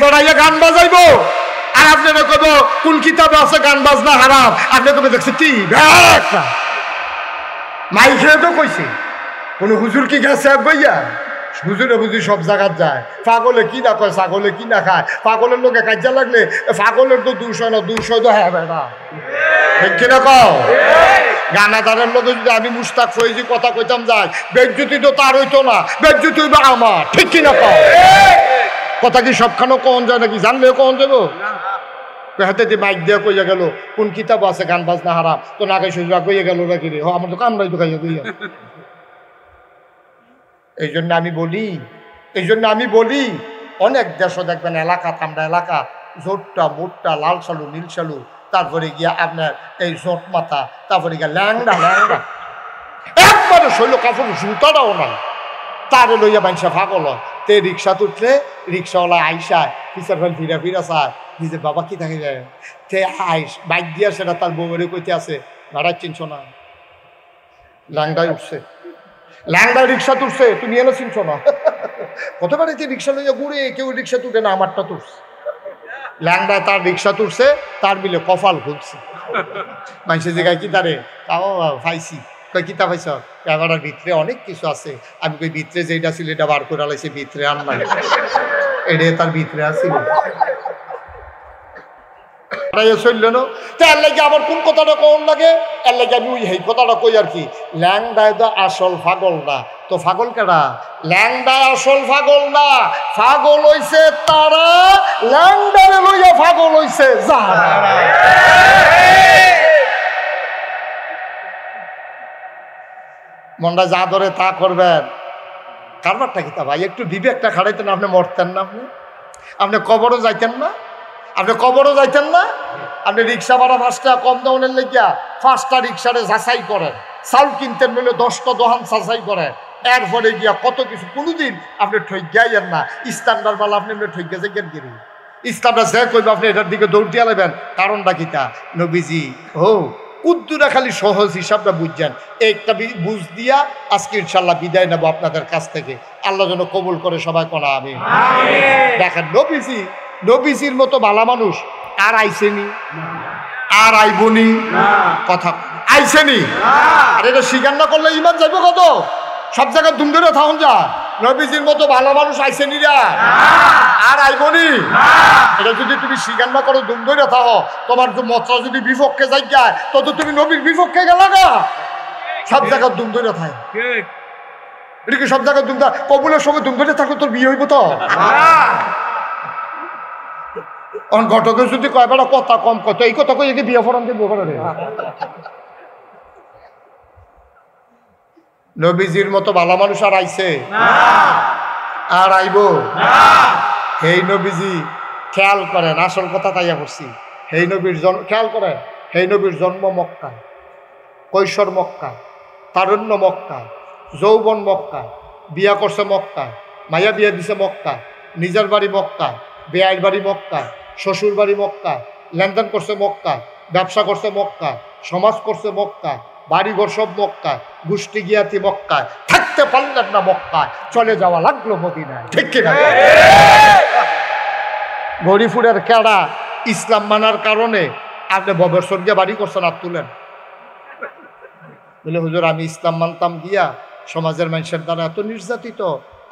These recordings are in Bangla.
বেড়াইয়া গান বাজাইবো আর আপনারা কব কোন কিতাবে আছে গান বাজনা হারাম, আপনি কবে দেখছি কি একটা মাইকে তো কইছে কোন হুজুর কি গেছে বইয়া হুজুরে বুঝি সব জায়গার যায়। পাগলে কি না কয়, ছাগলে কি না খায়, পাগলের লোকে কাজা লাগলে পাগলের তো 200 না 200 তো হ্যাঁ বেটা ঠিক কিনা কও। গানাদারের লোকে যদি আমি মুস্তাক ফৈজি কথা কইতাম যাই, বেজ্জুতি তো তার হইতো না, বেজ্জুতি হইবে আমার, ঠিক কিনা কও। কথা কি সবখানে কখন যায় নাকি, জানলে কখন যাবো হাতে দিয়ে মাইক দিয়ে কইয়া গেল কোন কিতাব আছে গান বাজনা হারাম, তো নাকে সুজা কইয়া গেল নাকি রে, আমার তো কামড়াই তো খাইয়া কইয়া। এই জন্য আমি বলি অনেক দেশও দেখবেন এলাকা আমরা এলাকা জোটটা মোটটা লাল সালু নীল সালু, তারপরে গিয়া আপনার এই জোট মাথা, তারপরে গিয়া ল্যাংড়া একবারে শৈল কাপড় জুতাটাও নাই, তারে লইয়া মানুষা ফাগল হয়। তে রিক্সা তুটলে রিক্সাওয়ালা আইসায় পিছার ফেল ফিরা চায়, নিজের বাবা কি থাকে যায়, তে আইস বাইক দিয়া সেটা তার বউরে কইতে আছে ভাড়া চিনছ না, ল্যাংড়ায় উঠছে, ল্যাংড়ায় রিক্সা তুলছে, তুমি এনে চিনছ না। কত বাড়িতে রিক্সা লইয়া ঘুরে কেউ রিক্সা তুলে না, আমারটা তুলছে। ল্যাংড়ায় তার রিক্সা তুলছে, তার বিলে কপাল খুলছে। মানুষের জায়গায় কি তারে তাও পাইছি, কই কিতা পাইছ, ক্যামেরার ভিতরে অনেক কিছু আছে। আমি কই ভিতরে যেটা ছিল এটা বার করে আলাইছে, ভিতরে আনলা এটা তার ভিতরে আসছিল আবার কোন কথাটা কোন লাগে, এর লাগে আমি ওই এই কথাটা কই আর কি, ল্যাংড়ায় তো আসল পাগল না, তো পাগল কেডা, ল্যাংড়ায় আসল পাগল না, পাগল হইছে তারা, ল্যাংড়ারে লইয়া পাগল হইছে যারা। মনটা যা ধরে তা করবেন, কারবারটা কি তা ভাই, একটু বিবেকটা খাড়াইতেন, আপনি মরতেন না, আপনি কবরও যাইতেন না, আপনি রিক্সা ভাড়া 5 টাকা কম দামের লেগিয়া 5টা রিক্সারে যাচাই করেন, চাউল কিনতেন বলে 10টা দোকান যাচাই করেন, এরপরে গিয়া কত কিছু, কোনোদিন আপনি ঠইগাইয়েন না। স্ট্যান্ডার্ড বালা আপনি ঠইগা যাইকেন গিরি, ইসলামটা যে কইব আপনি এটার দিকে দৌড় দিয়া লাগবেন, কারণটা কিতা নবীজি উদ্দুরা খালি সহজ হিসাবটা বুঝছেন, একটা বুঝ দিয়া আজকে ইনশাল্লাহ বিদায় নেব আপনাদের কাছ থেকে। আল্লাহ যেন কবুল করে সবাই কোনা আমিন। দেখেন নবীজির মতো ভালো মানুষ আর আইসেনি, আর আইবনি, কথা আইসেনি, আর এটা স্বীকার না করলে ইমান যাইব কত, সব জায়গায় দুম ধরে থাকুন যা, নবীজির মতো ভালো মানুষ আইসেনি রা আর আইবনি, এটা যদি তুমি স্বীকার না করো দুম ধরে থাকো, তোমার মতটা যদি বিপক্ষে যাই যায়, তত তুমি নবীর বিপক্ষে গেলা গা, সব জায়গায় দুম ধরে থাকে, এটা কি সব জায়গায় দুম, কবুলের সময় দুম ধরে থাকো, তোর বিয়ে হইব তো। ঘটকে যদি কয় বেড়া কথা কম কত, এই কথা কই বিয়ে ফরান দিব করে। নবীজির মতো ভালো মানুষ আর আইছে আর আইব, এই নবীজি খেয়াল করেন, আসল কথা তাইয়া করছি, এই নবীর জন্ম খেয়াল করেন, এই নবীর জন্ম মক্কায়, কৈশোর মক্কায়, তারুণ্য মক্কায়, যৌবন মক্কায়, বিয়া করছে মক্কায়, মাইয়া বিয়া দিছে মক্কায়, নিজের বাড়ি মক্কায়, বেয়ার বাড়ি মক্কায়, শ্বশুর বাড়ি মক্কায়, লেনদেন করছে মক্কায়, ব্যবসা করছে মক্কায়, সমাজ করছে মক্কায়, বাড়িঘর সব মক্কায়, গোষ্ঠী গিয়াতি মক্কায়, থাকতে পারলেন না মক্কায়, চলে যাওয়া লাগলো মদিনায়, ঠিক কিনা। গরিপুরের কেডা ইসলাম মানার কারণে আপনি ববের সঙ্গে বাড়ি করছেন, আর তুলেন বলে হুজুর আমি ইসলাম মানতাম গিয়া সমাজের মানুষের দ্বারা এত নির্যাতিত,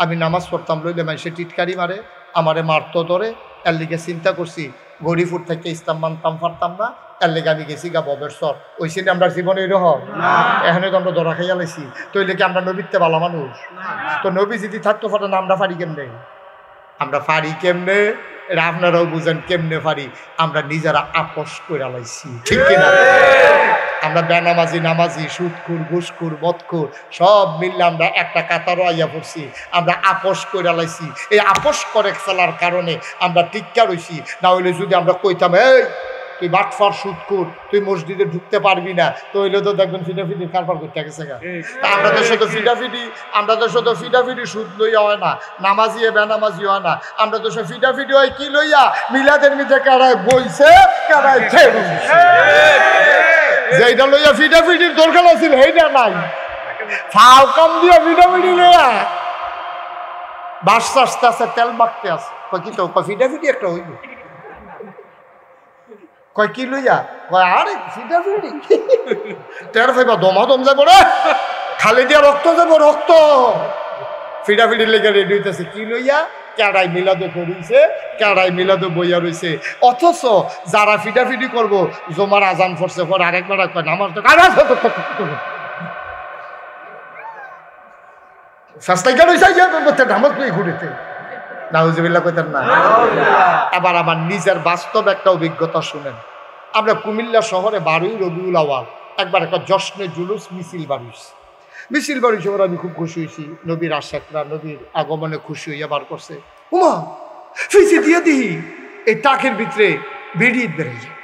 আমি নামাজ পড়তাম লইলে মানুষের টিটকারি মারে, আমারে মারতো ধরে, এর লিগে চিন্তা করছি গরিপুর থেকে ইসলাম মানতাম পারতাম না, এর লেগে আমি গেছি গা ববের সর, ওই সিনে আমরা জীবনে এরকম এখানে তো আমরা ধরা খাইয়া লাইছি, তো এই লেগে আমরা নবীতে ভালো মানুষ, তো নবী যদি থাকতো পারে না, আমরা পারি কেমনে, এটা আপনারাও বুঝেন কেমনে পারি, আমরা নিজেরা আপোষ করে লাইছি, ঠিক কিনা। আমরা বেনামাজি নামাজি সুদখুর ঘুষখুর মদখুর সব মিললে আমরা একটা কাতারও আইয়া পড়ছি, আমরা আপোষ করে লাইছি, এই আপোষ করে ফেলার কারণে আমরা টিক্কা রইছি, না হইলে যদি আমরা কইতাম এই তুই বাটফার সুদখুর, তুই মসজিদে ঢুকতে পারবি না, তো হইলে তো দেখবেন ফিটাফিটি কারবার করতে গেছে গা। আমরা তো শুধু ফিটাফিটি সুদ লইয়া হয় না, নামাজি বেনামাজি হয় না, আমরা তো সব ফিটাফিটি হয় কি লইয়া, মিলাদের মিঠে কারায় বইছে কারায় যেটা লইয়া ফিটাফিটির দরকার আছিল সেইটা নাই, ফাও কাম দিয়া ফিটাফিটি লইয়া বাস আসতে আছে, তেল মাখতে আছে। কয় কি তো কয় ফিডাফিডি একটা হইব কয় কি লইয়া কয় আরে ফিডাফিডি টের ফাইবা দমাদম যাব রে খালি দিয়া রক্ত যাব রক্ত ফিডাফিডির লেগে রেডি হইতেছে কি লইয়া কেড়াই মিলাদে করিছে কেড়াই মিলাদে বইয়া রইছে অথচ যারা ফিডাফিডি করবো জমার আজান পড়ছে পর আরেকবার কয় নামাজ নামাজ পেয়ে ঘুরেছে নাউজুবিল্লাহ কইতেন না। আবার আমার নিজের বাস্তব একটা অভিজ্ঞতা শুনেন। আমরা কুমিল্লা শহরে 12ই রবিউল আওয়াল একবার একটা জশ্নে জুলুস মিছিল বাড়ি শহরে আমি খুব খুশি হয়েছি। নবীর আশাকরা নবীর আগমনে খুশি হইয়া বার করছে। উমা ফিসে দিয়ে দিহি এই টাকের ভিতরে বেরিয়ে বেড়ে যায়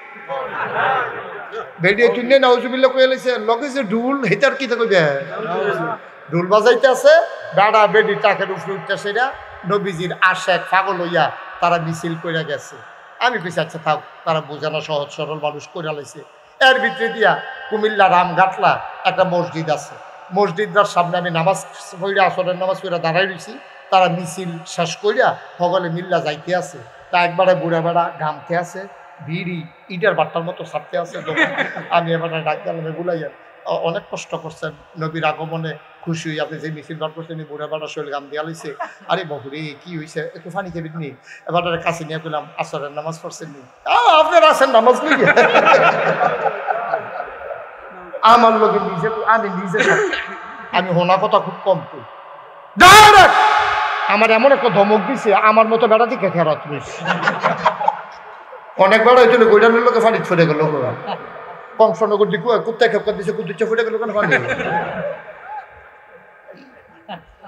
বেরিয়ে তুই নাউজুবিল্লাহ কয়ে লাইছে লগে যে ঢুল হেতার কি কইবে ঢুল বাজাইতে আছে বেড়া বেডি টাকের উপরে উঠতেছে না নবীজির আশাক পাগল হইয়া তারা মিছিল করে গেছে। আমি কইছি আচ্ছা থাক তারা বোঝানো সহজ সরল মানুষ করে লাইছে। এর ভিতরে দিয়া কুমিল্লা রামঘাটলা একটা মসজিদ আছে, মসজিদটার সামনে আমি নামাজ পড়া আসরের নামাজ পড়া দাঁড়াই রয়েছি। তারা মিছিল শেষ করিয়া সকলে মিল্লা যাইতে আছে। তা একবারে বুড়া বেড়া ঘামতে আছে, বিড়ি ইটার বাট্টার মতো ছাড়তে আছে। আমি এবার ডাক দিলাম বুলাইয়া অনেক কষ্ট করছেন নবীর আগমনে খুশি হয়ে আপনি যে মিছিল বার করছেন বুড়া বেড়া শরীর গাম দিয়া লইছে। আরে বহুরে কি হয়েছে একটু ফানি খেবি নি এবার কাছে নিয়ে পেলাম আসরের নামাজ পড়ছেন নি আপনার আসেন নামাজ নিয়ে আমার লোকে নিজে আমি নিজে আমি হোনা কথা খুব কম করি। আমার এমন একটা ধমক দিছে আমার মতো বেড়া দিকে খেরাত রয়েছে অনেক বেড়া হইছিল গোইডানের লোকে ফানি ছুটে গেল কংসনগর দিকে কুত্তায় খেপকা দিছে কুত্তুচ্ছা ফুটে গেল কেন ফানি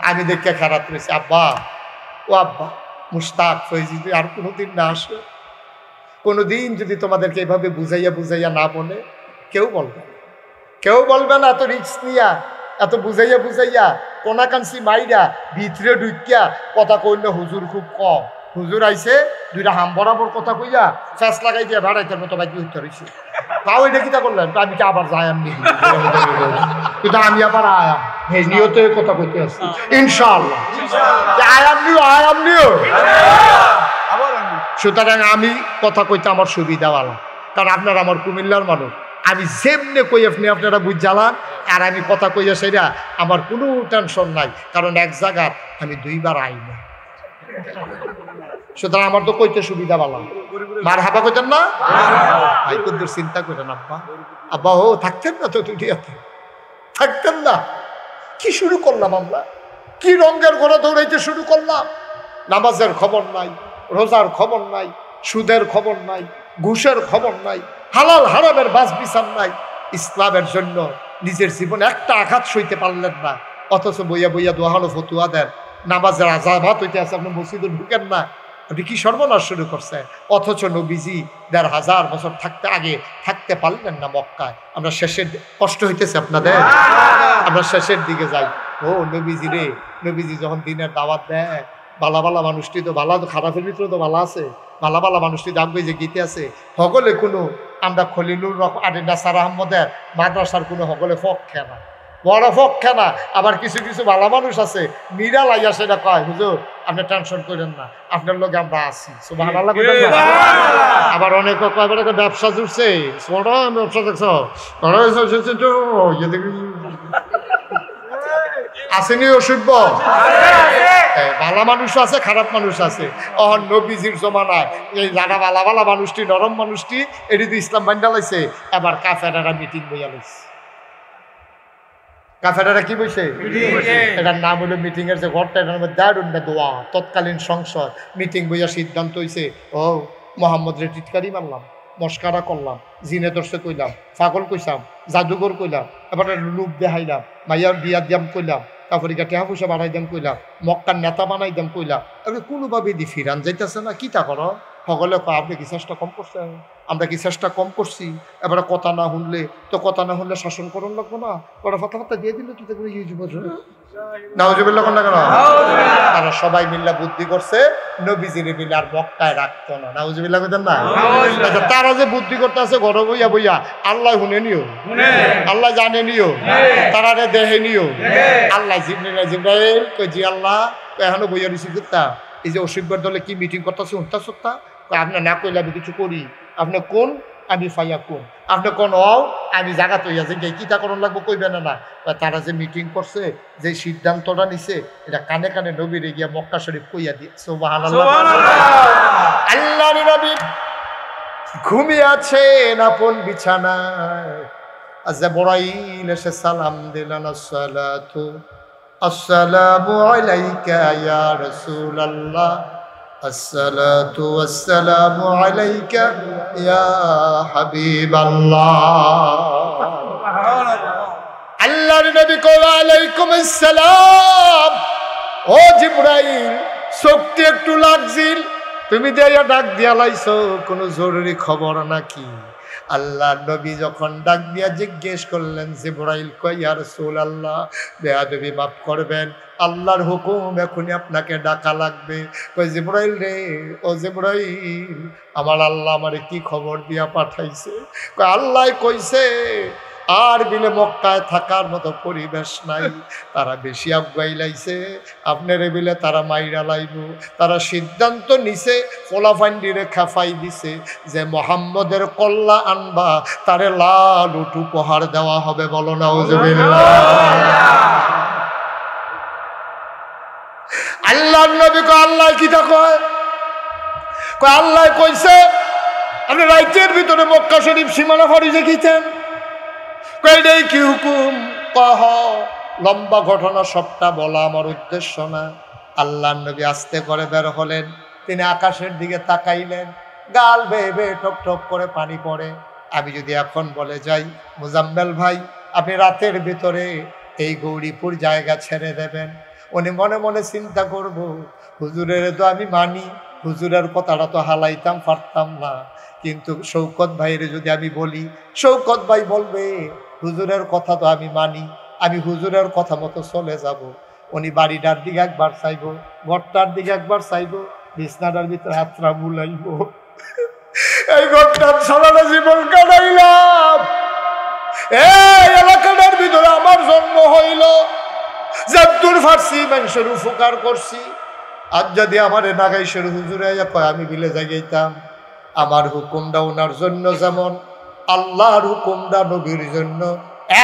আমি দেখে খেরাত রয়েছে। আব্বা ও আব্বা মুস্তাক ফৈজি আর কোনোদিন না আসো, কোনোদিন যদি তোমাদেরকে এভাবে বুঝাইয়া না বলে কেউ বলবে না। এত রিক্স নিয়া এত বুঝাইয়া কোনাকাঞ্চি মাইরা ভিতরে ঢুকিয়া কথা কইলে হুজুর খুব কম। হুজুর আইছে দুইটা হাম বরাবর কথা কইয়া ফ্যাস লাগাই দিয়া ভাড়াইতের মতো বাইক উঠতে রয়েছে। তাও এটা কিতা করলেন আমি কি আবার যাই আমি কিন্তু আমি আবার আয়াম এই নিয়তে কথা কইতে আসছি ইনশাআল্লাহ আয়াম নিও। সুতরাং আমি কথা কইতে আমার সুবিধাওয়ালা, কারণ আপনারা আমার কুমিল্লার মানুষ। আমি যেমনে কই আপনি আপনারা বুঝ জ্বালান আর আমি কথা কইয়া সেটা আমার কোনো টেনশন নাই, কারণ এক জায়গা আমি 2 বার আই না। সুতরাং আমার তো কইতে সুবিধা ভালো। মার হাবা কইতেন না ভাই কদ্দুর চিন্তা করেন আব্বা ও থাকতেন না তো দুনিয়াতে থাকতেন না। কি শুরু করলাম আমরা, কি রঙের ঘোড়া দৌড়াইতে শুরু করলাম। নামাজের খবর নাই, রোজার খবর নাই, সুদের খবর নাই, ঘুষের খবর নাই, হালাল হারামের বাস বিচার নাই। ইসলামের জন্য নিজের জীবনে একটা আঘাত সইতে পারলেন না, অথচ বইয়া দোহানো ফতুয়া দেন। নামাজের আজাবাত হইতে আছে আপনি মসজিদে ঢুকেন না, আপনি কি সর্বনাশ শুরু করছে। অথচ নবীজি 1500 বছর থাকতে পারলেন না মক্কায়। আমরা শেষের কষ্ট হইতেছে আপনাদের, আমরা শেষের দিকে যাই। ও নবীজি যখন দিনের দাওয়াত দেয় বালা মানুষটি তো ভালো, খারাপের ভিতরে তো ভালো আছে। ভালা মানুষটি ডাকবে যে গীতে আছে সকলে কোনো আমরা খলিলুর নাসার আহমদের মাদ্রাসার কোনো সকলে পক্ষে না, বড় পক্ষে না। আবার কিছু ভালো মানুষ আছে মিরা লাইয়া সেটা কয় হুজুর আপনি টেনশন করেন না আপনার লোক আমরা আছি। সুবহানাল্লাহ। আবার অনেকে কয় একটা ব্যবসা জুড়ছে ব্যবসা দেখছো আসেনি অসুখ ভালো মানুষ আছে খারাপ মানুষ আছে। নবীজির জমানায় এই যারা ভালা মানুষটি নরম মানুষটি এটি তো ইসলাম বান্ধা লাইছে। এবার কাফেরারা মিটিং বইয়া লাইছে। কাফেরারা কি বইছে? এটার নাম হলো মিটিং এর যে ঘরটা এটার মধ্যে দারুন দোয়া তৎকালীন সংসদ মিটিং বইয়া সিদ্ধান্ত হয়েছে ও মোহাম্মদ রে টিটকারি মারলাম, মস্কারা করলাম, জিনে দর্শে কইলাম, পাগল কইসাম, জাদুঘর কইলাম, এবার লুপ দেখাইলাম, মাইয়ার বিয়া দিয়াম কইলাম, তারপরে টেহা পয়সা বানাই দাম কইলাম, মক্কার নেতা বানাই দাম কইলাম। আপনি কোনোভাবে দি ফিরান যাইতেছে না, কি তা করো সকলে আপনি কি চেষ্টা কম করছেন? আমরা কি চেষ্টা কম করছি? এবারে কথা না শুনলে শাসন করুন লাগবো না, ওরা ফাতা দিয়ে দিল তুই দেখবি নাউজুবিল্লাহ না কেন? তারা সবাই মিল্লা বুদ্ধি করছে নবীজির মিলে আর মক্কায় রাখতো না। নাউজুবিল্লাহ কইতেন না? তারা যে বুদ্ধি করতে আছে ঘর বইয়া আল্লাহ শুনে নিও, আল্লাহ জানে নিও, তারা দেহে নিও। আল্লাহ জিব্রাইল কই জি আল্লাহ এখনো বইয়া দিছি কুত্তা এই যে অসিফের দলে কি মিটিং করতেছে উঠতা সত্তা, আপনি না কইলে আমি কিছু করি, আপনি কোন আমি ফাইয়া কোন, আপনি কোন আমি জায়গা তৈয়া যে কিতা করণ লাগবো কইবেন না। তারা যে মিটিং করছে, যে সিদ্ধান্তটা নিছে, এটা কানে কানে নবীরে গিয়া মক্কা শরীফ কইয়া দিয়ে সুবহানাল্লাহ। আল্লাহর নবী ঘুমিয়ে আছেন আপন বিছানায়, জিবরাইল এসে সালাম দিলেন, আসসালামু আলাইকা ইয়া রাসূলুল্লাহ, আসসালাতু ওয়াসসালামু আলাইকা ইয়া হাবিবাল্লাহ। আল্লাহর নবী কওয়া আলাইকুম আসসালাম। ও জিবরাইল, শক্তি একটু লাগছিল, তুমি দিয়া ডাক দিয়া লাইছো, কোনো জরুরি খবর নাকি? আল্লাহর নবী যখন ডাক দিয়া জিজ্ঞেস করলেন, জিবরাইল কয় ইয়া রাসূলুল্লাহ, বেয়াদবি মাফ করবেন, আল্লাহর হুকুম, এখনই আপনাকে ডাকা লাগবে। কয় জিবরাইল রে, ও জিবরাইল, আমার আল্লাহ আমারে কি খবর দিয়া পাঠাইছে? কয় আল্লাহ কইছে আর বিলে মক্কায় থাকার মতো পরিবেশ নাই, তারা বেশি আগুয়াই লাইছে, আপনার বিলে তারা মাইরা লাইব। তারা সিদ্ধান্ত নিছে, ফোলাফান্ডিরে খেফাই দিছে যে মোহাম্মদের কল্লা আনবা, তারে লাল উট উপহার দেওয়া হবে। বলো নাউজুবিল্লাহ। আল্লাহর নবী কয় আল্লাহ কিটা কয়? কয় আল্লাহ কইছে আপনি রাইতের ভিতরে মক্কা শরীফ সীমানা ফাড়ি দেখিতেন। কয়টাই কি হুকুম? কহ লম্বা ঘটনা, সবটা বলা আমার উদ্দেশ্য না। আল্লাহর নবী আস্তে করে বের হলেন, তিনি আকাশের দিকে তাকাইলেন, গাল বেয়ে বেয়ে ঠক ঠক করে পানি পড়ে। আমি যদি এখন বলে যাই, মুজাম্মেল ভাই আপনি রাতের ভিতরে এই গৌরীপুর জায়গা ছেড়ে দেবেন, উনি মনে মনে চিন্তা করব, হুজুরের তো আমি মানি, হুজুরের কথাটা তো হালাইতাম পারতাম না, কিন্তু শৌকত ভাইয়ের যদি আমি বলি, শৌকত ভাই বলবে হুজুরের কথা তো আমি মানি, আমি হুজুরের কথা মতো চলে যাব। উনি বাড়িটার দিকে একবার চাইব, ঘরটার দিকে একবার চাইব, বিছনাটার ভিতরে হাতরা বুলাইব। এই ঘরটার সারাটা জীবন কাটাইলাম, এই এলাকাটার ভিতরে আমার জন্ম হইল, যদ্দূর ফার্সি মানুষের উপকার করছি। আজ যদি আমার নাগাইশের হুজুরে কয় আমি বিলে যাইতাম, আমার হুকুমটা ওনার জন্য যেমন, আল্লাহর হুকুমটা নবীর জন্য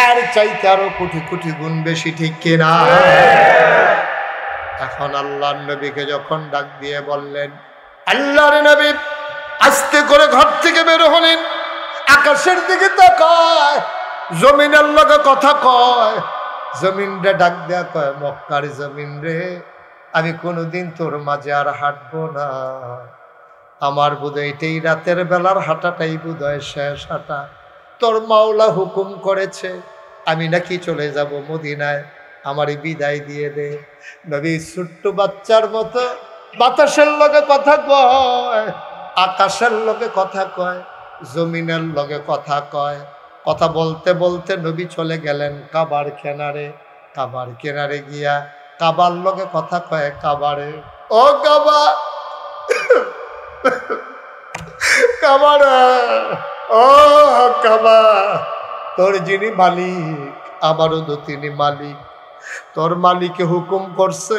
এর চাইতে আরো কোটি কোটি গুণ বেশি, ঠিক কিনা? এখন আল্লাহর নবীকে যখন ডাক দিয়ে বললেন, আল্লাহর নবী আস্তে করে ঘর থেকে বের হলেন, আকাশের দিকে তাকায়, জমিনের লগে কথা কয়, জমিন রে ডাক দেয়া কয়, মক্কার জমিন রে, আমি কোনোদিন তোর মাঝে আর হাঁটবো না, আমার বোধহয় এটাই রাতের বেলার হাঁটাটাই বোধহয় শেষ হাঁটা। তোর মাওলা হুকুম করেছে আমি নাকি চলে যাব মদিনায়, আমারই বিদায় দিয়ে দে। নবী ছোট্ট বাচ্চার মতো বাতাসের লগে কথা কয়, আকাশের লগে কথা কয়, জমিনের লগে কথা কয়। কথা বলতে বলতে নবী চলে গেলেন কাবার কিনারে। কাবার কিনারে গিয়া কাবার লগে কথা কয়, কাবারে, ও কাবা, কাবারে, ও কাবা, তোর যিনি মালিক আমারও তো তিনি মালিক, তোর মালিকে হুকুম করছে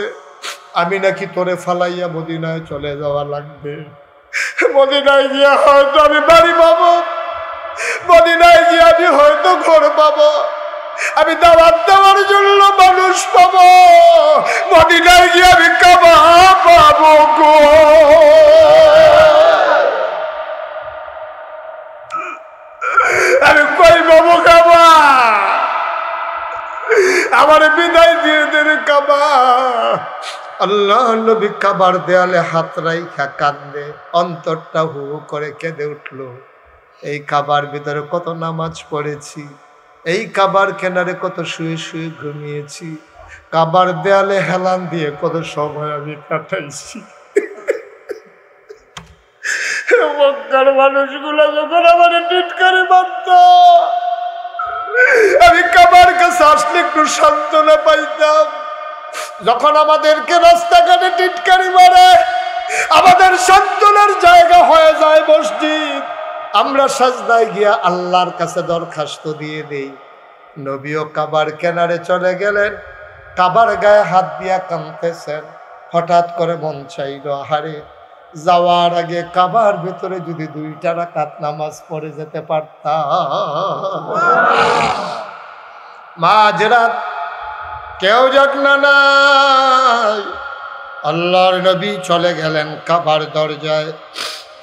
আমি নাকি তোরে ফালাইয়া মদিনায় চলে যাওয়া লাগবে। মদিনায় গিয়া হয়তো আমি বাড়ি পাবো, মদিনায় গিয়ে আমি হয়তো ঘর পাবো, আমি দাওয়াত দেওয়ার জন্য মানুষ পাবো, মদিনায় গিয়ে আমি কাবা পাবো গো। আমি কই পাবো কাবা? আমার বিদায় দিয়ে দেবে কাবা। আল্লাহ নবী কাবার দেয়ালে হাত রাইখা কান্দে, অন্তরটা হু করে কেঁদে উঠলো। এই কাবার ভিতরে কত নামাজ পড়েছি, এই কাবার কিনারে কত শুয়ে শুয়ে ঘুমিয়েছি, কাবার দেয়ালে হেলান দিয়ে কত সময় আমি কাটাইছি। মক্কার মানুষগুলো যখন আমার টিটকারি মারত, আমি কাবার কাছে আসলে একটু সান্ত্বনা পাইতাম। যখন আমাদেরকে রাস্তাঘাটে টিটকারি মারে, আমাদের সান্ত্বনার জায়গা হয়ে যায় মসজিদ। আমরা সাজদায় গিয়া আল্লাহর কাছে দরখাস্ত দিয়ে দেই। নবীও কাবার কিনারে চলে গেলেন, কাবার গায়ে হাত দিয়া কাঁদতেছেন, হঠাৎ করে মন চাইল, আহারে যাওয়ার আগে কাবার ভেতরে যদি 2 রাকাত নামাজ পড়ে যেতে পারতাম। মাঝরাত, কেউ যত্ন নাই, আল্লাহর নবী চলে গেলেন কাবার দরজায়।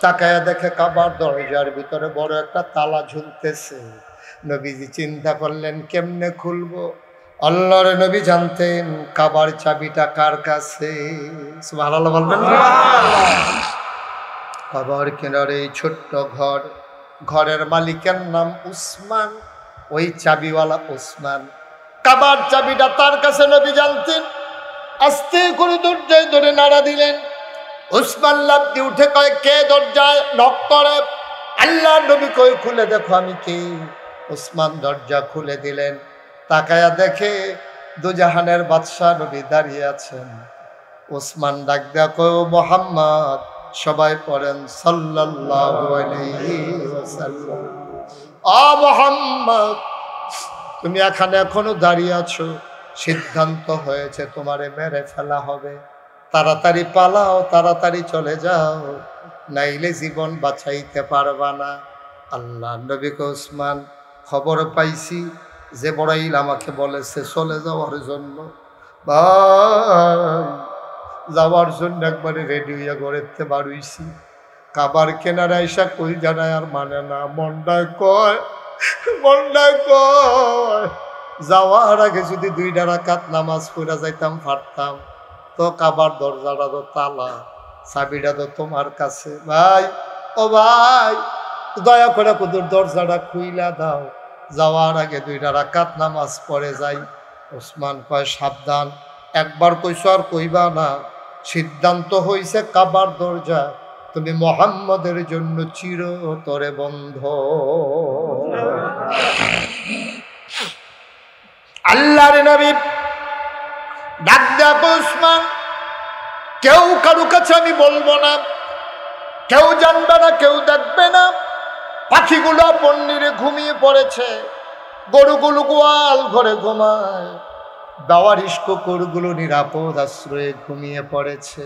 তাকায়া দেখে কাবার দরজার ভিতরে বড় একটা তালা ঝুলতেছে। নবীজি চিন্তা করলেন কেমনে খুলবো। আল্লাহর নবী জানতেন কাবার চাবিটা কার কাছে। সুবহানাল্লাহ বলবেন। কাবার কিনারে ছোট্ট ঘর, ঘরের মালিকের নাম উসমান, ওই চাবিওয়ালা উসমান। কাবার চাবিটা তার কাছে নবী জানতেন। আস্তে করে দরজায় ধরে নাড়া দিলেন। উসমান লাফ দিয়ে উঠে কয়, কে দরজায় নক করে? আল্লাহর নবী কই, খুলে দেখো আমি কে। উসমান দরজা খুলে দিলেন। তাকায়া দেখে দুজাহানের বাদশাহ নবী দাঁড়িয়ে আছেন। উসমান ডাক দেয়া কয়, ও মুহাম্মদ। সবাই পড়েন সাল্লাল্লাহু আলাইহি ওয়াসাল্লাম। ও মুহাম্মদ, তুমি এখনো দাঁড়িয়ে আছো, সিদ্ধান্ত হয়েছে তোমারে মেরে ফেলা হবে। তাড়াতাড়ি পালাও, তাড়াতাড়ি চলে যাও, নাইলে জীবন বাঁচাইতে পারবা না। আল্লাহ নবী কে, উসমান খবর পাইছি জিবরাইল আমাকে বলেছে চলে যাওয়ার জন্য। ভাই যাওয়ার জন্য একবারে রেডি হইয়া ঘরেতে বাড়ুইছি। কাবার কেনারা এসা কই জানায় আর মানে না, মন্ডায় কয় যাওয়ার আগে যদি 2 রাকাত নামাজ পড়া যাইতাম পারতাম, তো কাবার দরজাটা তো তালা, চাবিটা তো তোমার কাছে। ভাই, ও ভাই, দয়া করে কুদুর দরজাটা খুইলা দাও, যাওয়ার আগে 2 রাকাত নামাজ পড়ে যাই। ওসমান কয়, সাবধান, একবার কইছো আর কইবা না। সিদ্ধান্ত হইছে কাবার দরজা তুমি মুহাম্মদের জন্য চিরতরে বন্ধ। আল্লাহর নবী ডাক দেয়া কয়, উসমান কেউ কারো কাছে আমি বলবো না, কেউ জানবে না, কেউ দেখবে না। পাখিগুলো পন্নিরে ঘুমিয়ে পড়েছে, গরুগুলো গোয়াল ঘরে ঘুমায়, দাওয়ারিশ কুকুরগুলো নিরাপদ আশ্রয়ে ঘুমিয়ে পড়েছে।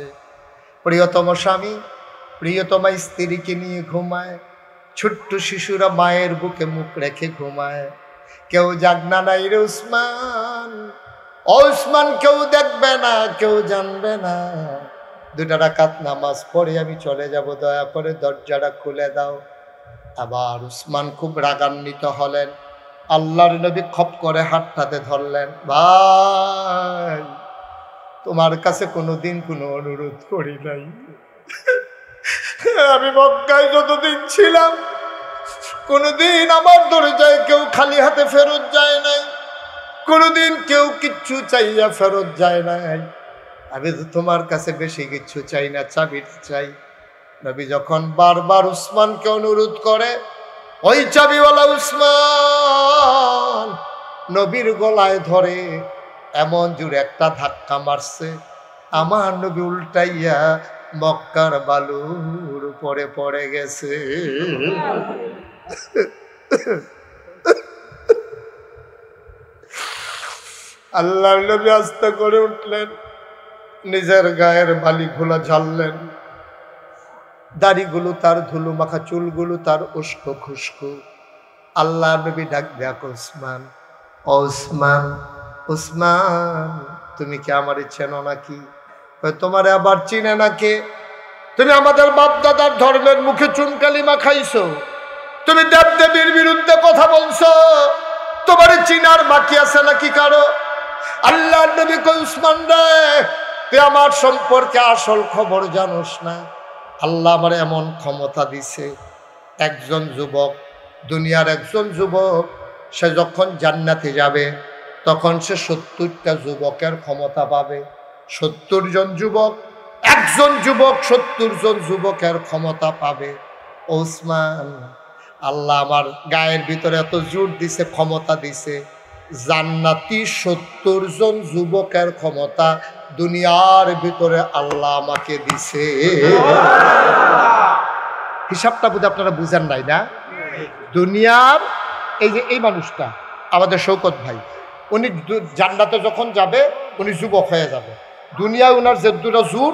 প্রিয়তম স্বামী প্রিয়তমা স্ত্রীকে নিয়ে ঘুমায়, ছোট্ট শিশুরা মায়ের বুকে মুখ রেখে ঘুমায়। কেউ জাগনা নাই রে উসমান, ও উসমান, কেউ দেখবে না, কেউ জানবে না। 2 রাকাত নামাজ পড়ে আমি চলে যাব, দয়া করে দরজাটা খুলে দাও। আবার উসমান খুব রাগান্বিত হলেন। আল্লাহর নবী খপ করে হাতটাতে ধরলেন। ভাই, তোমার কাছে কোনোদিন কোনো অনুরোধ করি নাই। আমি মক্কায় যতদিন ছিলাম কোনোদিন আমার দরজায় কেউ খালি হাতে ফেরত যায় নাই, কোনোদিন কেউ কিচ্ছু চাইয়া ফেরত যায় নাই। আমি তো তোমার কাছে বেশি কিচ্ছু চাই না, চাবিটা চাই। নবী যখন বারবার উসমানকে অনুরোধ করে, ওই চাবিওয়ালা উসমান নবীর গলায় ধরে এমন জোরে একটা ধাক্কা মারছে, আমার নবী উল্টাইয়া মক্কার বালুর উপরে পড়ে গেছে। আল্লাহর নবী আস্তে করে উঠলেন, নিজের গায়ের বালিগুলো ঝাড়লেন, দাড়িগুলো তার ধুলো মাখা, চুলগুলো তার উস্কো খুস্কো। আল্লাহ নবী ডাক দেয়া, উসমান, ওসমান, উসমান, তুমি কি আমারে চেনো নাকি? তোমারে আবার চিনে নাকি? তুমি আমাদের বাপ দাদার ধর্মের মুখে চুনকালি মাখাইছো, তুমি দেবদেবীর বিরুদ্ধে কথা বলছো, তোমারে চিনার বাকি আছে নাকি কারো? আল্লাহ নবী কই, উসমান রে, তুই আমার সম্পর্কে আসল খবর জানোস না। আল্লাহ আমার এমন ক্ষমতা দিছে, একজন যুবক, দুনিয়ার একজন যুবক, সে যখন জান্নাতে যাবে তখন সে 70টা যুবকের ক্ষমতা পাবে। 70 জন যুবক, একজন যুবক 70 জন যুবকের ক্ষমতা পাবে। ওসমান, আল্লাহ আমার গায়ের ভিতরে এত জোর দিছে, ক্ষমতা দিছে, জান্নাতি 70 জন যুবকের ক্ষমতা দুনিয়ার ভিতরে আল্লাহ আমাকে দিছে। হিসাবটা বুঝে আপনারা বুঝেন নাই না? দুনিয়ার এই যে এই মানুষটা আমাদের শৌকত ভাই, উনি জান্নাতে যখন যাবে উনি যুবক হয়ে যাবে, দুনিয়ায় ওনার যে দুটা জোর,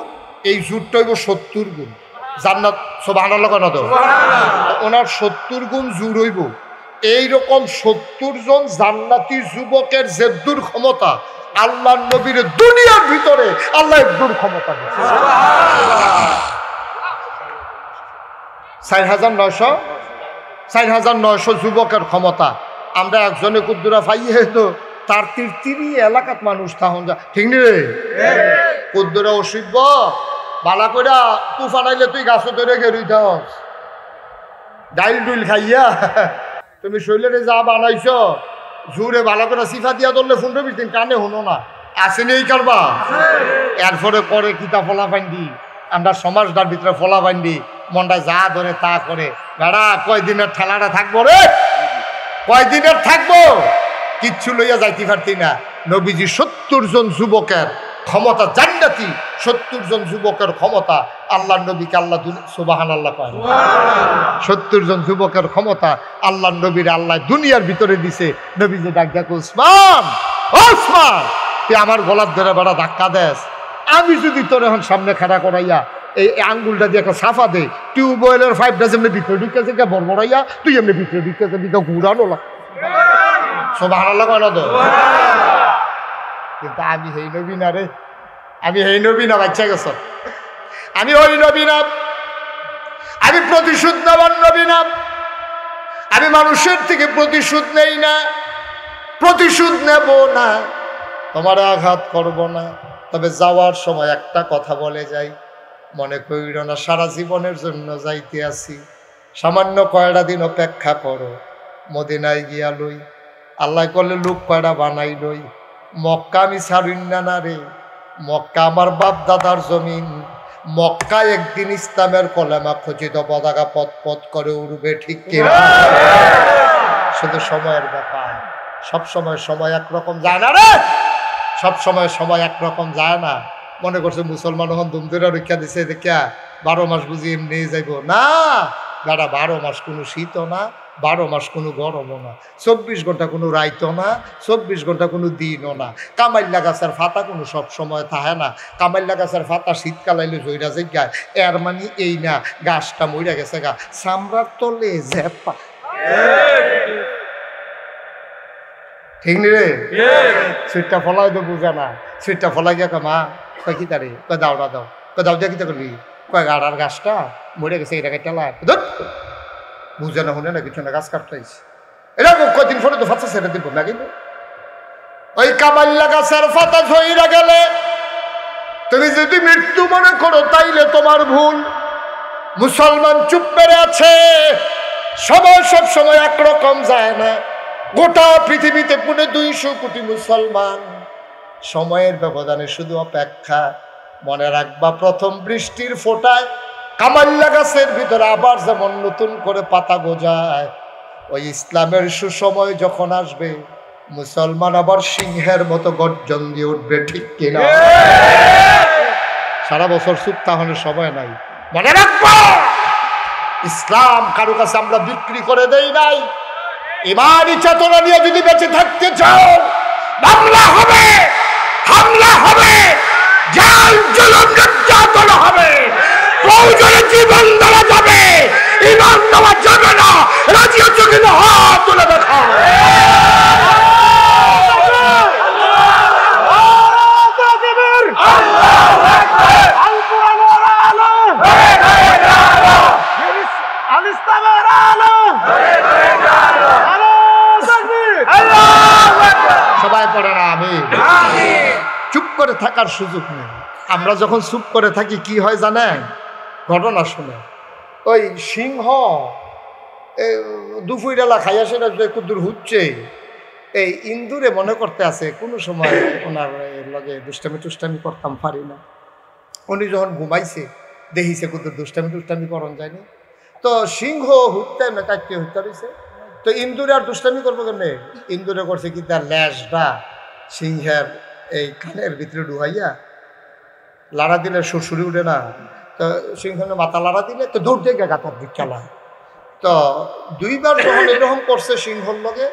এই জোরটা হইব 70 গুণ। জান্নাত সুবহানাল্লাহ কেন তো ওনার 70 গুণ জোর হইব। এইরকম 70 জন জান্নাতি যুবকের যে দূর ক্ষমতা, আল্লাহ নবীর দুনিয়ার ভিতরে আল্লাহ দূর ক্ষমতা দিয়েছে। 4,900 যুবকের ক্ষমতা। আমরা একজনে কুদ্দুরা পাইয়ে তো তার 33 এলাকাত মানুষ তখন যা, ঠিক নি রে? কুদ্দুরা অসিব বালা কইরা তুফান আইলে তুই গাছ ধরে গেরুই থাস ডাইল ডুইল খাইয়া তুমি শৈলেরে যা বানাইছ জুড়ে ভালো করে সিফা দিয়া ধরলে 15-20 দিন কানে হনো না, আসেনি এই কারবা। এরপরে করে কিতা ফলা ফাইন্দি, আমরা সমাজটার ভিতরে ফলা ফাইন্দি মনটা যা ধরে তা করে। বেড়া কয়দিনের ঠেলাটা থাকবো রে, কয়দিনের থাকবো, কিচ্ছু লইয়া যাইতে পারতি না। নবীজি 70 জন যুবকের ক্ষমতা, জান্নাতি 70 জন যুবকের ক্ষমতা, আল্লাহ নবীকে আল্লাহ সুবহানাল্লাহ কয় 70 জন যুবকের ক্ষমতা আল্লাহ নবীর আল্লাহ দুনিয়ার ভিতরে দিছে। নবীজি ডাক ডাক, ওসমান ওসমান তুই আমার গলার ধরে বেড়া ধাক্কা দেস, আমি যদি তোর এখন সামনে খাড়া করাইয়া এই আঙ্গুলটা দিয়ে একটা সাফা দে, টিউবওয়েলের 5টা যেমনি ভিতরে ঢুকেছে বড়বড়াইয়া তুই এমনি ভিতরে ঢুকেছে দিকে ঘুরানো লাগ সুবহানাল্লাহ কয় না তো। কিন্তু আমি হেই নবী না রে, আমি হেই নবী না, বাচ্চা গেছ, আমি ওই নবী না, আমি প্রতিশোধ নেবার নবী না, আমি মানুষের থেকে প্রতিশোধ নেই না, প্রতিশোধ নেব না, তোমার আঘাত করব না। তবে যাওয়ার সময় একটা কথা বলে যাই, মনে করিল না সারা জীবনের জন্য যাইতে আসি, সামান্য কয়টা দিন অপেক্ষা করো, মদিনায় গিয়া লই, আল্লাহ করলে লোক কয়টা বানাই লই। মক্কা আমি ছাড়িন না রে, মক্কা আমার বাপ দাদার জমিন, মক্কায় একদিন ইসলামের কলেমা খচিত পতাকা পথ পথ করে উড়বে, ঠিক কিনা? শুধু সময়ের ব্যাপার, সব সময় সময় একরকম যায় না রে, সব সময় সময় একরকম যায় না। মনে করছে মুসলমান হন দুমদুরা রক্ষা দিছে দেখিয়া 12 মাস বুঝি এমনি যাইব না, দাদা 12 মাস কোনো শীতও না, 12 মাস কোনো গরমও না, 24 ঘন্টা কোনো রাইতও না, 24 ঘন্টা কোনো দিনও না। কামাইল্লা গাছের ফাতা কোনো সব সময় থাকে না, কামাইল্লা গাছের ফাতা শীতকাল আইলে জইরা যাইগায়, এর মানে এই না গাছটা মইরা গেছে গা, চামড়ার তলে ঝেপা, ঠিক নি রে? সুইটটা ফলাই তো বুঝে না, সুইটটা ফলাই গিয়া মা কয় কি তারে, কয় দাওটা দাও, কয় দাও দিয়া কিতা করবি, কয় গাড়ার গাছটা মরে গেছে, এটা কেটে বুঝে না, শুনে না কিছু না, গাছ কাটতেছে। এরকম কয়দিন পরে তো ফাঁচা ছেড়ে দিব না, কিন্তু ওই কামাল্লা গাছের ফাতা ঝইরা গেলে তুমি যদি মৃত্যু মনে করো তাইলে তোমার ভুল। মুসলমান চুপ মেরে আছে, সময় সব সময় একরকম যায় না। গোটা পৃথিবীতে 250 কোটি মুসলমান, সময়ের ব্যবধানে শুধু অপেক্ষা। মনে রাখবা প্রথম বৃষ্টির ফোঁটায় কামাল্লা গাছের ভিতরে আবার যেমন নতুন করে পাতা গজায়, ওই ইসলামের সুসময় যখন আসবে মুসলমান আবার সিংহের মতো গর্জন দিয়ে উঠবে, ঠিক কিনা? সারা বছর চুপ তাহলে সময় নাই। মনে রাখবো ইসলাম কারো কাছে আমরা বিক্রি করে দেই নাই। ইমানি চেতনা নিয়ে যদি বেঁচে থাকতে চাও, মামলা হবে, হামলা হবে, জাল জুলুম নির্যাতন হবে, প্রয়োজনে জীবন দেওয়া যাবে, ইমান দেওয়া যাবে না। রাজি হচ্ছে কিনা হাত তুলে দেখা। সবাই পড়ে না আমি চুপ করে থাকার সুযোগ নেই। আমরা যখন চুপ করে থাকি কি হয় জানেন? ঘটনা শুনে ওই সিংহ দুপুরেলা খাইয়া সেটা একটু দূর হচ্ছে, এই ইন্দুরে মনে করতে আছে কোনো সময় ওনার লগে দুষ্টামি টুষ্টামি করতাম পারি না। উনি যখন ঘুমাইছে দেখিছে কুতুর দুষ্টামি টুষ্টামি করন যায়নি, তো সিংহ হুটতে না কাটতে হত্যা রয়েছে। তো ইন্দুরে আর দুষ্টামি করবো কেমনে? ইন্দুরে করছে কি তার ল্যাসটা সিংহের এই কানের ভিতরে ডুবাইয়া লাড়া দিলে সুরসুরি উঠে না, তো সিংহের মাথা লাড়া দিলে তো দৌড় দিয়ে গাতার দিক চালায়। তো 2বার যখন এরকম করছে সিংহর লগে,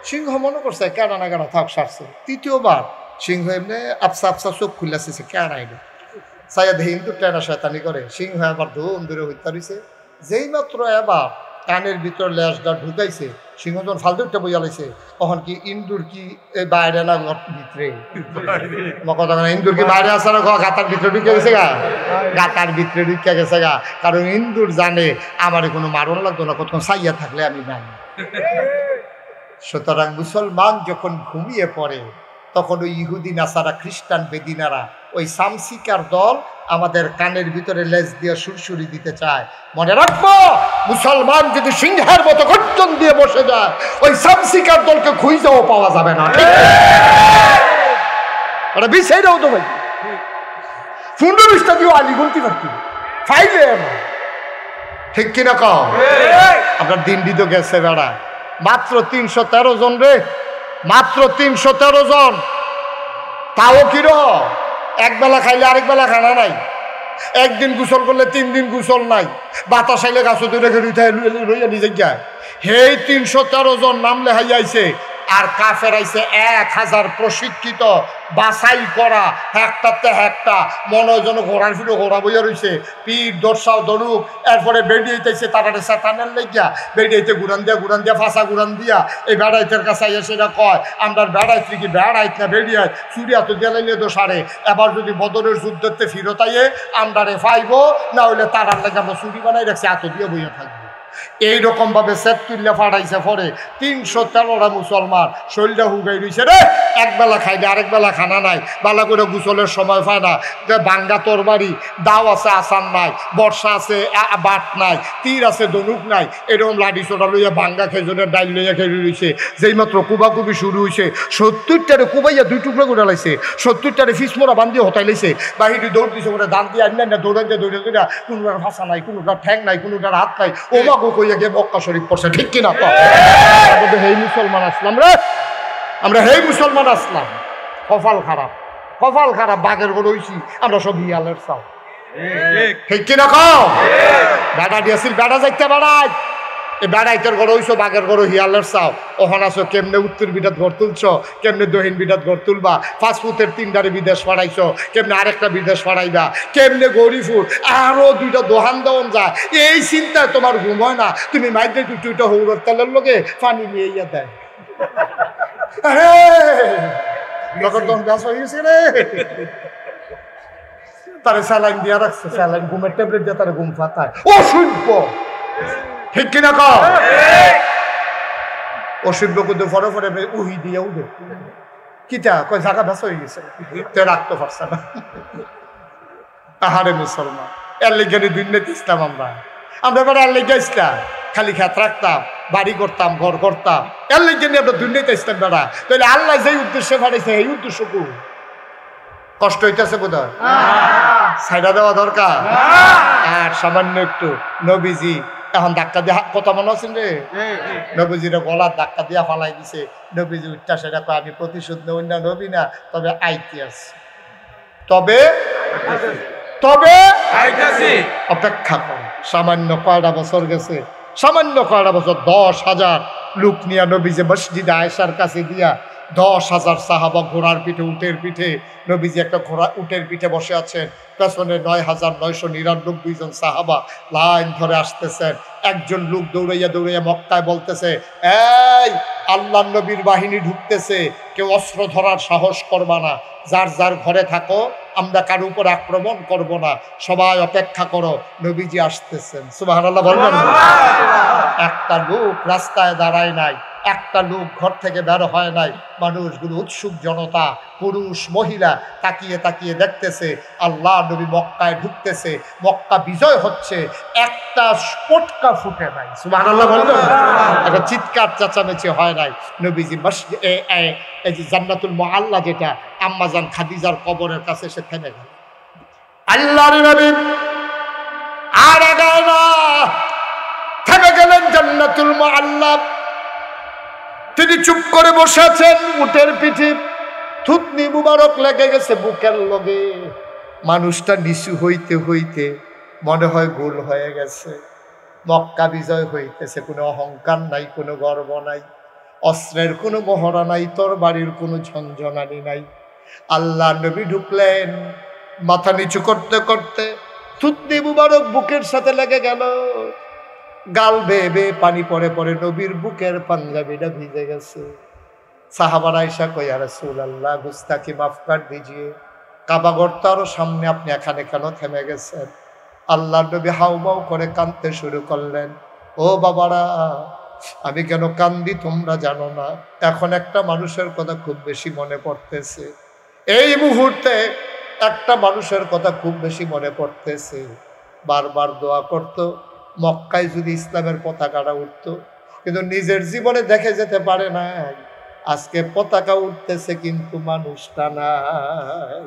সিংহ মনে করছে কেনা না কেনা থাক সারছে। 3য় বার সিংহ এমনি আপসা আপসা চোখ খুললাছে কেন আইলো সাইয়া দেখে কিন্তু টেনা শয়তানি করে সিংহ আবার ধুম ধরে হত্যা রয়েছে যেই মাত্র এবার কানের ভিতর লেজটা ঢুকাইছে সিংহ যখন ফালতুটা বইয়া লাইছে তখন কি ইন্দুর কি বাইরে না ভিতরে কথা ইন্দুর কি বাইরে আসে না গাতার ভিতরে ঢুকে গেছে গা গাতার ভিতরে ঢুকে গেছে গা কারণ ইন্দুর জানে আমার কোনো মারণ লাগতো না কতক্ষণ সাইয়া থাকলে আমি নাই সুতরাং মুসলমান যখন ঘুমিয়ে পড়ে তখন ওই ইহুদি নাসারা খ্রিস্টান বেদিনারা ওই সামসিকার দল আমাদের কানের ভিতরে লেজ দিয়ে সুরসুরি দিতে চায় মনে রাখবো মুসলমান যদি সিংহের মতো গর্জন দিয়ে বসে যায় ওই সামসিকার দলকে খুঁজেও পাওয়া যাবে না ওরা বিষয়টাও তো ভাই 15-20টা দিয়েও আলি গুনতে পারতি ফাইলে ঠিক কিনা কম আপনার দিনটি তো গেছে বেড়া মাত্র 313 জন রে মাত্র 313 জন তাও কিরকম একবেলা খাইলে আরেক বেলা খানা নাই একদিন গোসল করলে 3 দিন গোসল নাই বাতাস আইলে গাছ রইয়া নিজে যায় হেই 313 জন নাম লেহাই আইছে আর কাফের আইছে 1000 প্রশিক্ষিত বাছাই করা একটাতে একটা মনে যেন ঘোড়ার ফিরে ঘোড়া বইয়া রয়েছে পিঠ দর্শাও দড়ুক এরপরে বেড়িয়েছে তারারে সেতানের লেগিয়া বেড়িয়েতে গুড়ান দিয়া ফাঁসা গুড়ান দিয়া এই বেড়াইতের কাছে আইয়া সেটা কয় আমরা বেড়াইছি কি বেড়াইত না বেড়িয়ায় চুরিয়া তো গেলাইলে তো সারে এবার যদি বদরের যুদ্ধতে ফিরত আইয়ে আমরারে ফাইব না হইলে তারার লেগে আমরা চুরি বানাই রাখছি এত দিয়ে বইয়া থাকবো এইরকম ভাবে সেট তুললে ফাটাইছে পরে 313টা মুসলমান শরীরটা হুগাই রয়েছে রে একবেলা খাইলে আরেক বেলা খানা নাই বালা করে গোসলের সময় পায় না বাঙ্গা তরবারি দাও আছে আসান নাই বর্ষা আছে বাট নাই তীর আছে দনুক নাই এরকম লাঠি চোটা লইয়া বাঙ্গা খেজুরের ডাইল লইয়া খেয়ে রয়েছে যেই মাত্র কুবাকুবি শুরু হয়েছে 70টারে কুবাইয়া 2 টুকরা করে লাইছে 70টারে ফিসমোরা বান্ধিয়ে হতাই লাইছে বাহিরে দৌড় দিছে ওরা দান দিয়ে আন্না দৌড়াইতে কোনোটার ভাষা নাই কোনোটার ঠ্যাং নাই কোনোটার হাত নাই ও কইয়া গিয়ে মক্কা শরীফ পড়ছে ঠিক কিনা তো হেই মুসলমান আসলাম রে আমরা হেই মুসলমান আসলাম কপাল খারাপ বাঘের গরু হইছি আমরা সব হিয়ালের চাও ঠিক কিনা কও বেড়া দিয়েছিল বেড়া যাইতে বেড়াই এই বেড়াইতের গড় হইছো বাঘের গরু হিয়ালের চাও ওখান আসো কেমনে উত্তর বিরাট ঘর তুলছ কেমনে দহিন বিরাট ঘর তুলবা ফাস্টফুডের 3টারে বিদেশ পাঠাইছো কেমনে আরেকটা বিদেশ পাঠাইবা কেমনে গরিফুড আরো 2টা দোহান দেওয়ান যায় এই চিন্তায় তোমার ঘুম হয় না তুমি মাইদের 2টা হৌরর তেলের লোকে পানি নিয়ে ইয়া দেয় লোকের দম গাছ হয়ে গেছে রে তারে স্যালাইন দিয়া রাখছে স্যালাইন ঘুমের ট্যাবলেট দিয়ে তারা ঘুম ফাতায় অসভ্য ঠিক কিনা কও অসভ্য কিন্তু ফরে ফরে উহি দিয়ে উঠে কিটা কয় জায়গা ভেসা হয়ে গেছে তে রাখতে পারছে না আহারে মুসলমান এর লেগে দুর্নীতি ইসলাম আমরা এবার এর লেগে ইসলাম খালি খেত রাখতাম বাড়ি করতাম ঘর করতাম এর লেগে নিয়ে আমরা দুর্নীতি ইসলাম বেড়া তাহলে আল্লাহ যেই উদ্দেশ্যে পাঠাইছে এই উদ্দেশ্য কু কষ্ট হইতেছে বোধ হয় ছাইড়া দেওয়া দরকার আর সামান্য একটু নবীজি এখন ধাক্কা দিয়ে কথা মনে আছেন রে নবীজির গলার ধাক্কা দিয়া ফালাই দিছে নবীজি উঠটা সেটা কয় আমি প্রতিশোধ নেই না নবী না তবে আইতে আসছি তবে অপেক্ষা করো সামান্য কয়টা বছর গেছে 10,000 লোক নিয়ে নবীজি মসজিদে আয়েশার কাছে দিয়া 10,000 সাহাবা ঘোড়ার পিঠে উটের পিঠে নবীজি একটা উটের পিঠে বসে আছেন পেছনে 9,999 জন সাহাবা লাইন ধরে আসতেছেন একজন লোক দৌড়াইয়া মক্কায় বলতেছে এই আল্লাহ নবীর বাহিনী ঢুকতেছে কেউ অস্ত্র ধরার সাহস করবা না যার যার ঘরে থাকো আমরা কারো উপর আক্রমণ করব না সবাই অপেক্ষা করো নবীজি আসতেছেন সুবহানাল্লাহ বলবেন একটা লোক রাস্তায় দাঁড়ায় নাই একটা লোক ঘর থেকে বের হয় নাই মানুষগুলো উৎসুক জনতা পুরুষ মহিলা তাকিয়ে দেখতেছে আল্লাহ নবী মক্কায় ঢুকতেছে মক্কা বিজয় হচ্ছে একটা পটকা ফুটে নাই সুবহানাল্লাহ বলবেন একটা চিৎকার চেঁচামেচি হয় নাই নবীজি মসজিদ এই যে জান্নাতুল মুআল্লা যেটা আম্মাজান খাদিজার কবরের কাছে এসে থেমে গেল আল্লাহর নবী আর আগায় না থেমে গেলেন জান্নাতুল মুআল্লা তিনি চুপ করে বসে আছেন উটের পিঠে থুতনি মুবারক লেগে গেছে বুকের লগে মানুষটা নিচু হইতে হইতে মনে হয় গোল হয়ে গেছে মক্কা বিজয় হইতেছে কোনো অহংকার নাই কোনো গর্ব নাই অস্ত্রের কোনো মহড়া নাই তরবারির কোনো ঝনঝনানি নাই আল্লাহ নবী ঢুকলেন, মাথা নিচু করতে করতে থুতনি মুবারক বুকের সাথে লেগে গেল, গাল বেয়ে বেয়ে পানি পড়ে পড়ে নবীর বুকের পাঞ্জাবিটা ভিজে গেছে। সাহাবারা আয়েশা কই, ইয়া রাসূলুল্লাহ গুস্তাকি মাফ কর দিজিয়ে, কাবা ঘর তো আরো সামনে, আপনি এখানে কেন থেমে গেছেন? আল্লাহ নবী হাউমাউ করে কাঁদতে শুরু করলেন। ও বাবারা, আমি কেন কান্দি তোমরা জানো না। এখন একটা মানুষের কথা খুব বেশি মনে পড়তেছে, এই মুহূর্তে একটা মানুষের কথা খুব বেশি মনে পড়তেছে। বারবার দোয়া করতো মক্কায় যদি ইসলামের পতাকাটা উঠতো, কিন্তু নিজের জীবনে দেখে যেতে পারে না। আজকে পতাকা উঠতেছে কিন্তু মানুষটা নাই।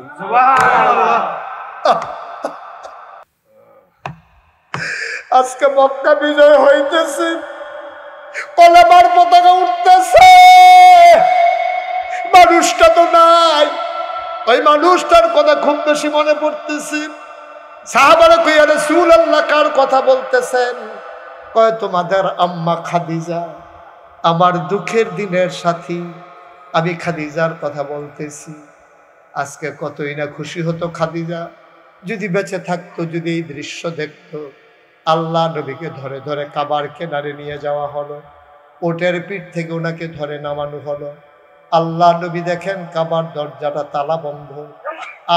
আজকে মক্কা বিজয় হইতেছে, কলেমার পতাকা উঠতেছে, মানুষটা তো নাই। ওই মানুষটার কথা খুব বেশি মনে পড়তেছে। সাহাবারা কই, ইয়া রাসূলুল্লাহ কার কথা বলতেছেন? কয় তোমাদের আম্মা খাদিজা, আমার দুঃখের দিনের সাথী, আমি খাদিজার কথা বলতেছি। আজকে কতই না খুশি হতো খাদিজা যদি বেঁচে থাকতো, যদি এই দৃশ্য দেখতো। আল্লাহ নবীকে ধরে ধরে কাবার কিনারে নিয়ে যাওয়া হলো, ওটের পিঠ থেকে ওনাকে ধরে নামানো হলো। আল্লাহ নবী দেখেন কাবার দরজাটা তালা বন্ধ,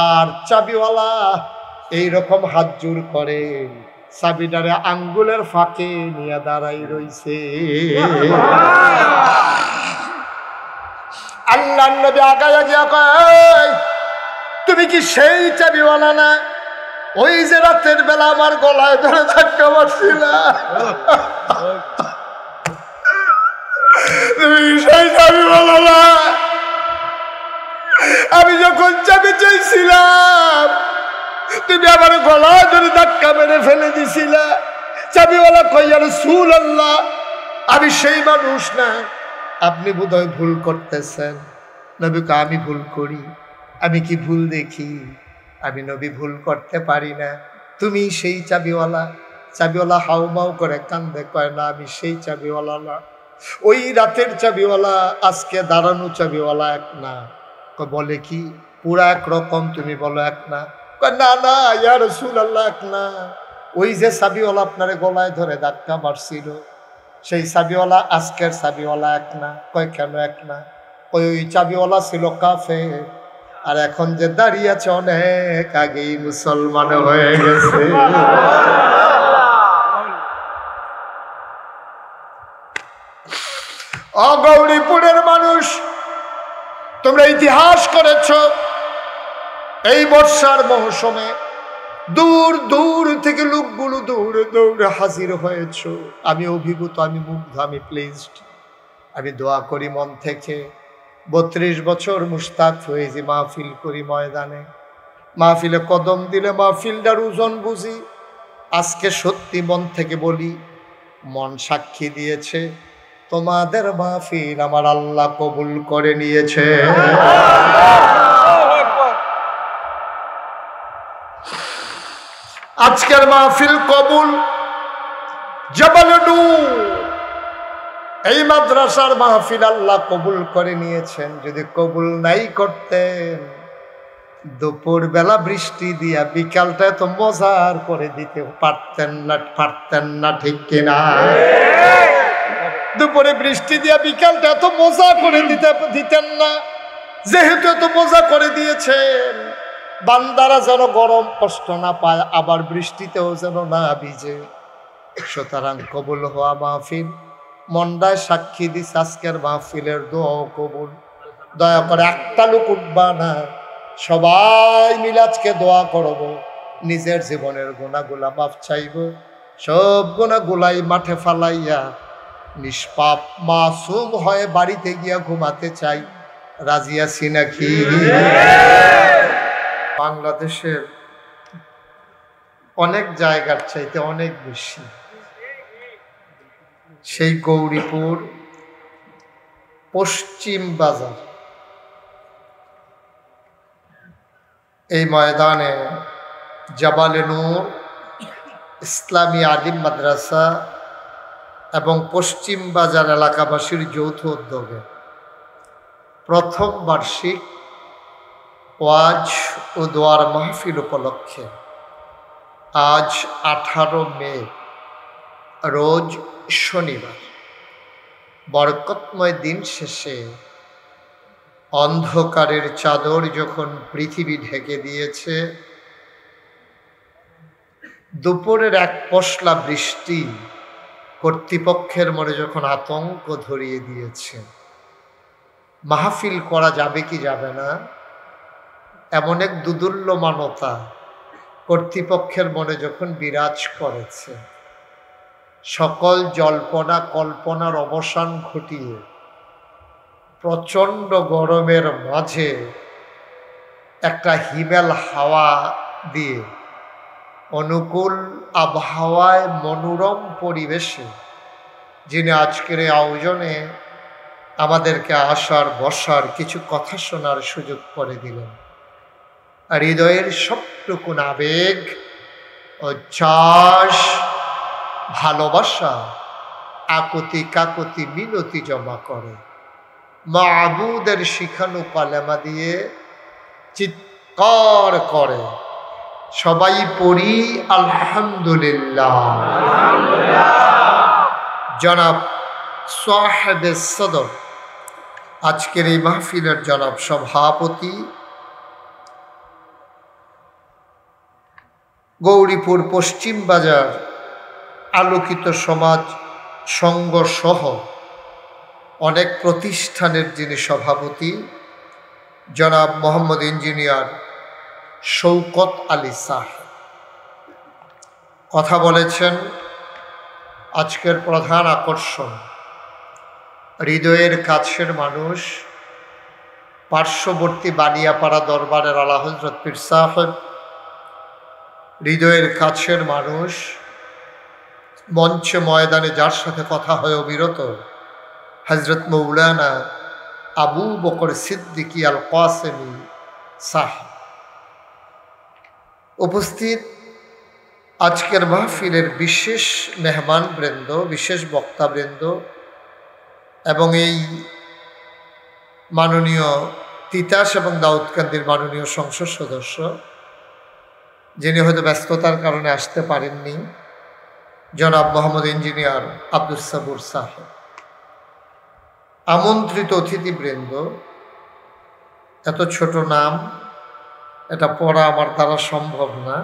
আর চাবিওয়ালা এইরকম হাত জোর করে চাবিটারে আঙ্গুলের ফাঁকে নিয়ে দাঁড়াই রইছে। আল্লাহ নবী আগায়া গিয়া কয়, তুমি কি সেই চাবিওয়ালা না? ওই যে রাতের বেলা আমার গলায় ধরে ধাক্কা মারছিলা, তুমি সেই চাবিওয়ালা না? আমি যখন চাবি চাইছিলাম তুমি আমার গলায় ধরে ধাক্কা মেরে ফেলে দিছিলা। চাবিওয়ালা কই, ইয়া রাসূলুল্লাহ আমি সেই মানুষ না, আপনি বোধহয় ভুল করতেছেন। নবী কয়, আমি ভুল করি? আমি কি ভুল দেখি? আমি নবী ভুল করতে পারি না। তুমি সেই চাবিওয়ালা? চাবিওয়ালা হাউমাউ করে কান্দে, কয় না আমি সেই চাবিওয়ালা না। ওই রাতের চাবিওয়ালা আজকে দাঁড়ানো চাবিওয়ালা এক না। বলে কি পুরা একরকম? তুমি বলো এক না। না না ইয়া রাসূলুল্লাহ এক না। ওই যে চাবিওয়ালা আপনারে গলায় ধরে ধাক্কা মারছিল, সেই চাবিওয়ালা আজকের চাবিওয়ালা এক না। কয় কেন এক না? ওই চাবিওয়ালা ছিল কাফের, আর এখন যে দাঁড়িয়ে আছে অনেক আগেই মুসলমান হয়ে গেছে। গৌরীপুরের মানুষ, তোমরা ইতিহাস করেছ। এই বর্ষার মৌসুমে দূর দূর থেকে লোকগুলো দৌড়ে দৌড়ে হাজির হয়েছ। আমি অভিভূত, আমি মুগ্ধ, আমি প্লিজড। আমি দোয়া করি মন থেকে, 32 বছর মুশতাক ফয়েজি মাহফিল করি ময়দানে, মাহফিলে কদম দিলে মাহফিলটার ওজন বুঝি। আজকে সত্যি মন থেকে বলি, মন সাক্ষী দিয়েছে তোমাদের মাহফিল আমার আল্লাহ কবুল করে নিয়েছে। আজকের মাহফিল কবুল। জাবালে নূর এই মাদ্রাসার মাহফিল আল্লাহ কবুল করে নিয়েছেন। যদি কবুল নাই করতেন, দুপুর বেলা বৃষ্টি দিয়া বিকালটা এত মজার করে দিতে পারতেন না, ঠিক কিনা? দুপুরে বৃষ্টি দিয়া বিকালটা এত মজা করে দিতেন না। যেহেতু এত মজা করে দিয়েছেন, বান্দারা যেন গরম কষ্ট না পায়, আবার বৃষ্টিতেও যেন না ভিজে। সুতরাং কবুল হওয়া মাহফিল, মন্ডায় সাক্ষী দিস আজকের মাহফিলের দোয়াও কবুল। দয়া করে একটা লোক উঠবা না, সবাই মিলে আজকে দোয়া করব, নিজের জীবনের গুনাহগুলা মাফ চাইব। সব গুনাহগুলাই মাঠে ফালাইয়া নিষ্পাপ মাসুম হয়ে বাড়িতে গিয়া ঘুমাতে চাই। রাজি আছি নাকি? বাংলাদেশের অনেক জায়গার চাইতে অনেক বেশি সেই গৌরীপুর পশ্চিম বাজার, এই ময়দানে জাবালে নূর ইসলামী আলিম মাদ্রাসা এবং পশ্চিম বাজার এলাকাবাসীর যৌথ উদ্যোগে প্রথম বার্ষিক ওয়াজ ও দোয়ার মাহফিল উপলক্ষে আজ 18 মে রোজ শনিবার বরকতময় দিন শেষে অন্ধকারের চাদর যখন পৃথিবী ঢেকে দিয়েছে, দুপুরের এক পশলা বৃষ্টি কর্তৃপক্ষের মনে যখন আতঙ্ক ধরিয়ে দিয়েছে, মাহফিল করা যাবে কি যাবে না এমন এক দুদুল্যমানতা কর্তৃপক্ষের মনে যখন বিরাজ করেছে, সকল জল্পনা কল্পনার অবসান ঘটিয়ে প্রচণ্ড গরমের মাঝে একটা হিমেল হাওয়া দিয়ে অনুকূল আবহাওয়ায় মনোরম পরিবেশে যিনি আজকের এই আয়োজনে আমাদেরকে আসার বসার কিছু কথা শোনার সুযোগ করে দিলেন, আর হৃদয়ের সবটুকুন আবেগ ও চাষ ভালোবাসা আকুতি কাকুতি মিনতি জমা করে মাবুদের শিখানো কালেমা দিয়ে চিৎকার করে সবাই পড়ি আলহামদুলিল্লাহ। জনাব সাহেবে সদর, আজকের এই মাহফিলের জনাব সভাপতি, গৌরীপুর পশ্চিম বাজার আলোকিত সমাজ সংঘ সহ অনেক প্রতিষ্ঠানের যিনি সভাপতি, জনাব মোহাম্মদ ইঞ্জিনিয়ার শৌকত আলী সাহেব কথা বলেছেন। আজকের প্রধান আকর্ষণ হৃদয়ের কাছের মানুষ, পার্শ্ববর্তী বানিয়াপাড়া দরবারের আলা হযরত পীর সাহেব, হৃদয়ের কাছের মানুষ, মঞ্চে ময়দানে যার সাথে কথা হয় অবিরত হযরত মৌলানা আবু বকর সিদ্দিকী আল কাসেমি সাহেব। উপস্থিত আজকের মাহফিলের বিশেষ মেহমানবৃন্দ, বিশেষ বক্তাবৃন্দ এবং এই মাননীয় তিতাস এবং দাউদকান্দির মাননীয় সংসদ সদস্য যিনি হয়তো ব্যস্ততার কারণে আসতে পারেননি, জনাব মোহাম্মদ ইঞ্জিনিয়ার আব্দুস সাবুর সাহেব, আমন্ত্রিত অতিথিবৃন্দ, এত ছোট নাম, এটা পড়া আমার দ্বারা সম্ভব না,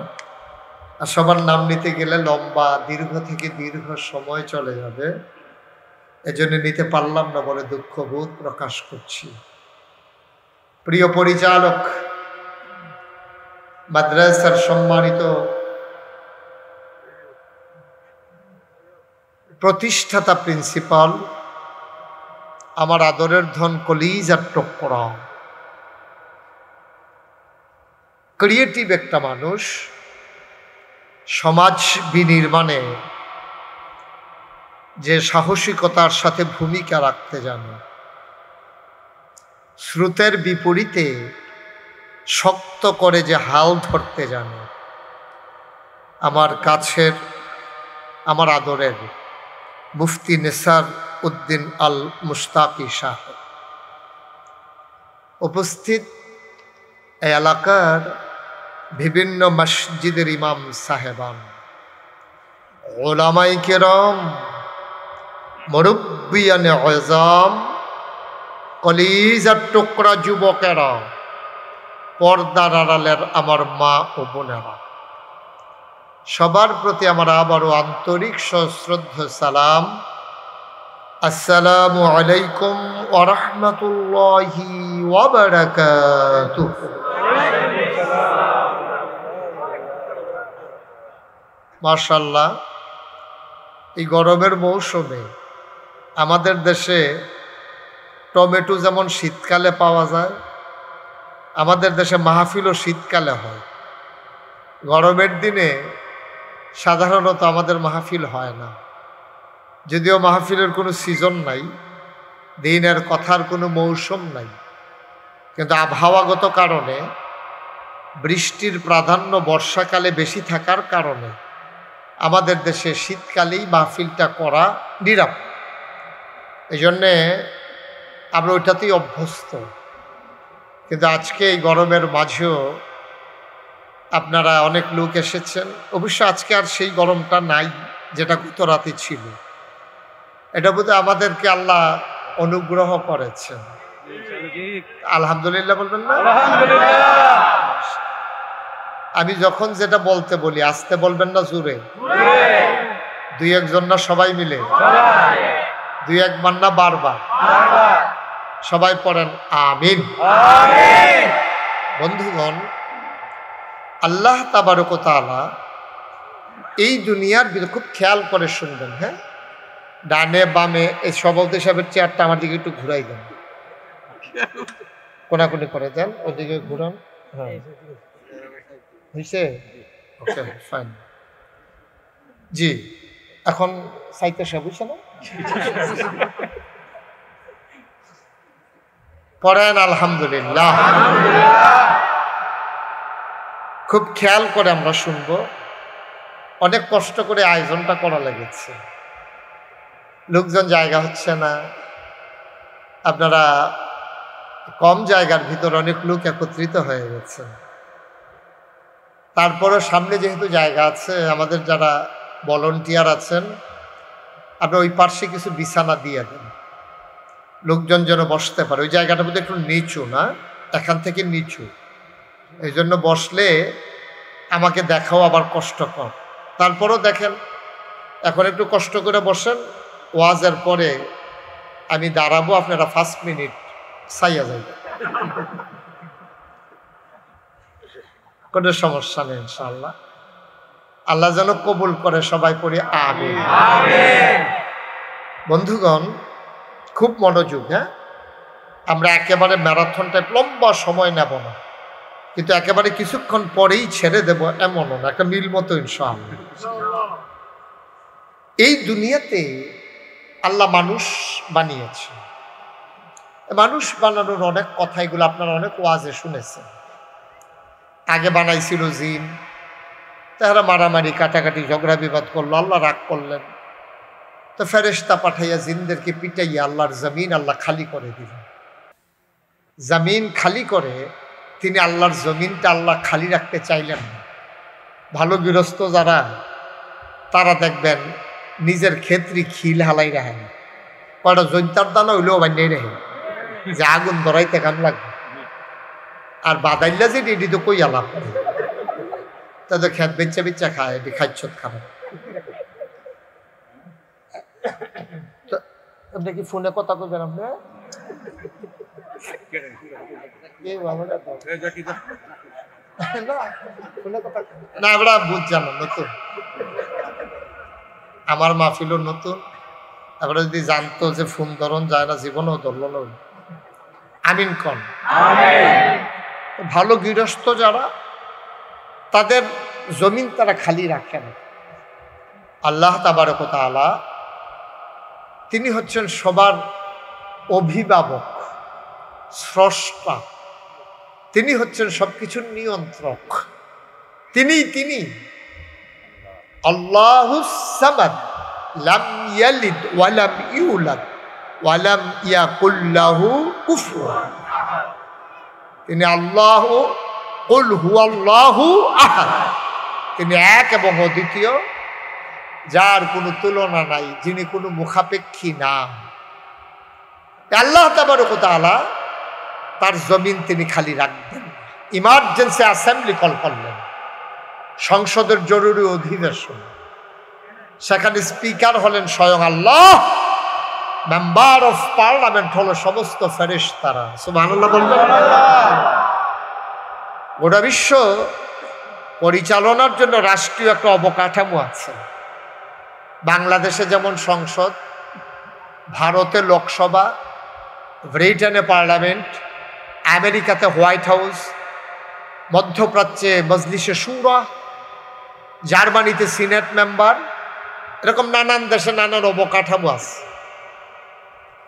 আর সবার নাম নিতে গেলে লম্বা দীর্ঘ থেকে দীর্ঘ সময় চলে যাবে, এজন্য নিতে পারলাম না বলে দুঃখবোধ প্রকাশ করছি। প্রিয় পরিচালক, মাদ্রাসার সম্মানিত প্রতিষ্ঠাতা প্রিন্সিপাল, আমার আদরের ধন কলিজার টুকরা, ক্রিয়েটিভ একটা মানুষ, সমাজ বিনির্মাণে যে সাহসিকতার সাথে ভূমিকা রাখতে জানে, স্রোতের বিপরীতে শক্ত করে যে হাল ধরতে জানে, আমার কাছের, আমার আদরের মুফতি নেসার উদ্দিন আল মুশতাকি সাহেব, উপস্থিত এই এলাকার বিভিন্ন মসজিদের ইমাম সাহেবান, ওলামায়ে কেরাম, মুরব্বিয়ানে আযম, কলিজার টুকরা যুবকেরা, পর্দার আড়ালের আমার মা ও বোনেরা, সবার প্রতি আমার আবারও আন্তরিক সশ্রদ্ধ সালাম। আসসালামু আলাইকুম ওয়া রাহমাতুল্লাহি ওয়া বারাকাতুহু। মাশাআল্লাহ, এই গরমের মৌসুমে আমাদের দেশে টমেটো যেমন শীতকালে পাওয়া যায়, আমাদের দেশে মাহফিলও শীতকালে হয়। গরমের দিনে সাধারণত আমাদের মাহফিল হয় না, যদিও মাহফিলের কোনো সিজন নাই, দিনের কথার কোনো মৌসুম নাই, কিন্তু আবহাওয়াগত কারণে বৃষ্টির প্রাধান্য বর্ষাকালে বেশি থাকার কারণে আমাদের দেশে শীতকালেই মাহফিলটা করা নিরাপদ। এই জন্যে আমরা ওইটাতেই অভ্যস্ত। কিন্তু আজকে এই গরমের মাঝেও আপনারা অনেক লোক এসেছেন। অবশ্য আজকে আর সেই গরমটা নাই যেটা গত রাতে ছিল। এটা বোধহয় আমাদেরকে আল্লাহ অনুগ্রহ করেছেন। আলহামদুলিল্লাহ বলবেন না? আমি যখন যেটা বলতে বলি আস্তে বলবেন না জোরে? দুই একজন না সবাই মিলে? দুই একবার না বারবার? সবাই পড়েন আমিন। বন্ধুগণ, আল্লাহ তাবারক ওয়া তাআলা এই দুনিয়ার ভিতরে খুব খেয়াল করে শুনবেন, হ্যাঁ, ডানে বামে এই সভাপতি সাহেবের চেয়ারটা আমার দিকে একটু ঘুরাই দেন, কোনাকুনি করে দেন, ওদিকে ঘুরান। হ্যাঁ, হয়েছে? ওকে, ফাইন। জি, এখন সাইতে সাহেব বুঝছে না? পড়েন আলহামদুলিল্লাহ। খুব খেয়াল করে আমরা শুনবো। অনেক কষ্ট করে আয়োজনটা করা লেগেছে, লোকজন জায়গা হচ্ছে না। আপনারা কম জায়গার ভিতর অনেক লোক একত্রিত হয়ে গেছে। তারপরও সামনে যেহেতু জায়গা আছে, আমাদের যারা ভলান্টিয়ার আছেন আপনারা ওই পার্শ্বে কিছু বিছানা দিয়ে দেন, লোকজন যেন বসতে পারে। ওই জায়গাটার মধ্যে একটু নিচু না, এখান থেকে নিচু, এই জন্য বসলে আমাকে দেখাও আবার কষ্টকর। তারপরও দেখেন, এখন একটু কষ্ট করে বসেন, ওয়াজের পরে আমি দাঁড়াবো, আপনারা 5 মিনিট সাইয়া যাইবেন, কোনো সমস্যা নেই ইনশাআল্লাহ। আল্লাহ যেন কবুল করে, সবাই পড়ি আমিন। বন্ধুগণ, খুব মনোযোগ, হ্যাঁ, আমরা একেবারে ম্যারাথন টাইপ লম্বা সময় নেব না, কিন্তু একেবারে কিছুক্ষণ পরেই ছেড়ে দেব এমনও না, একটা মিল মতো ইনশাআল্লাহ। এই দুনিয়াতে আল্লাহ মানুষ বানিয়েছে। মানুষ বানানোর অনেক কথা, এগুলো আপনারা অনেক ওয়াজে শুনেছেন। আগে বানাইছিল জিন, তারা মারামারি কাটাকাটি ঝগড়া বিবাদ করলো, আল্লাহ রাগ করলেন, তো ফেরেশতা পাঠাইয়া জিনদেরকে পিটাইয়া আল্লাহর জমিন আল্লাহ খালি করে দিলেন। জমিন খালি করে তিনি আল্লাহর জমিনটা আল্লাহ খালি রাখতে চাইলেন না। ভালো গৃহস্থ যারা, তারা দেখবেন নিজের ক্ষেত্রে খিল হালাই রাখে না, কয়টা জৈন্তার দানা হইলেও বান্যাই রাখে, যে আগুন ধরাইতে কাম লাগবে। আর বাদাইল্লা যে এটি তো কই আলাপ, তাদের খেত বেচা বেচা খায়, এটি খাইছত খারাপ। আপনি কি ফোনে কথা কইবেন? আপনি না, আমরা বুঝছেন নতুন, আমার মাহফিলও নতুন। আমরা যদি জানতো যে ফোন ধরন যায় না, জীবনেও ধরল না। আমিন কন। ভালো গৃহস্থ যারা, তাদের জমিন তারা খালি রাখেন। আল্লাহ তাবারক ওয়া তাআলা তিনি হচ্ছেন সবার অভিভাবক, স্রষ্টা, তিনি হচ্ছেন সবকিছুর নিয়ন্ত্রক। তিনি আল্লাহুস সামাদ, লাম ইয়ালিদ ওয়া লাম ইউলাদ ওয়া লাম ইয়াকুল লাহু কুফুয়ান। তিনি আল্লাহ, কুল হুয়াল্লাহু আহাদ, তিনি এক এবং অদ্বিতীয়, যার কোনো তুলনা নাই, যিনি কোনো মুখাপেক্ষী না। আল্লাহ তাবারক ওয়া তাআলা তার জমিন তিনি খালি রাখবেন। ইমার্জেন্সি অ্যাসেম্বলি কল করলেন, সংসদের জরুরি অধিবেশন। সেখানে স্পিকার হলেন স্বয়ং আল্লাহ, মেম্বার অফ পার্লামেন্ট হলো সমস্ত ফেরেশতারা। সুবহানাল্লাহ বলবেন। গোটা বিশ্ব পরিচালনার জন্য রাষ্ট্রীয় একটা অবকাঠামো আছে। বাংলাদেশে যেমন সংসদ, ভারতে লোকসভা, ব্রিটেনে পার্লামেন্ট, আমেরিকাতে হোয়াইট হাউস, মধ্যপ্রাচ্যে মজলিসে শুরা, জার্মানিতে সিনেট মেম্বার, এরকম নানান দেশে নানান অবকাঠামো আছে।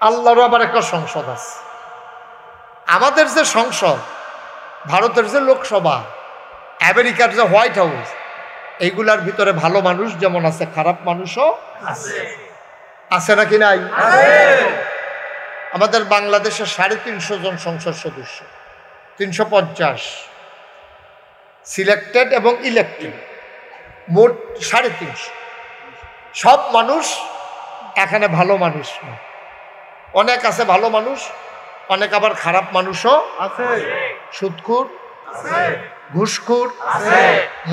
আল্লাহরও আবার একটা সংসদ আছে। আমাদের যে সংসদ, ভারতের যে লোকসভা, আমেরিকার যে হোয়াইট হাউস, এইগুলার ভিতরে ভালো মানুষ যেমন আছে, খারাপ মানুষও আছে নাকি নাই? আমাদের বাংলাদেশে 350 জন সংসদ সদস্য, 350 সিলেক্টেড এবং ইলেক্টেড, মোট 350। সব মানুষ এখানে ভালো মানুষ না, অনেক আছে ভালো মানুষ, অনেক আবার খারাপ মানুষও আছে, সুদখোর আছে, ঘুষখোর আছে,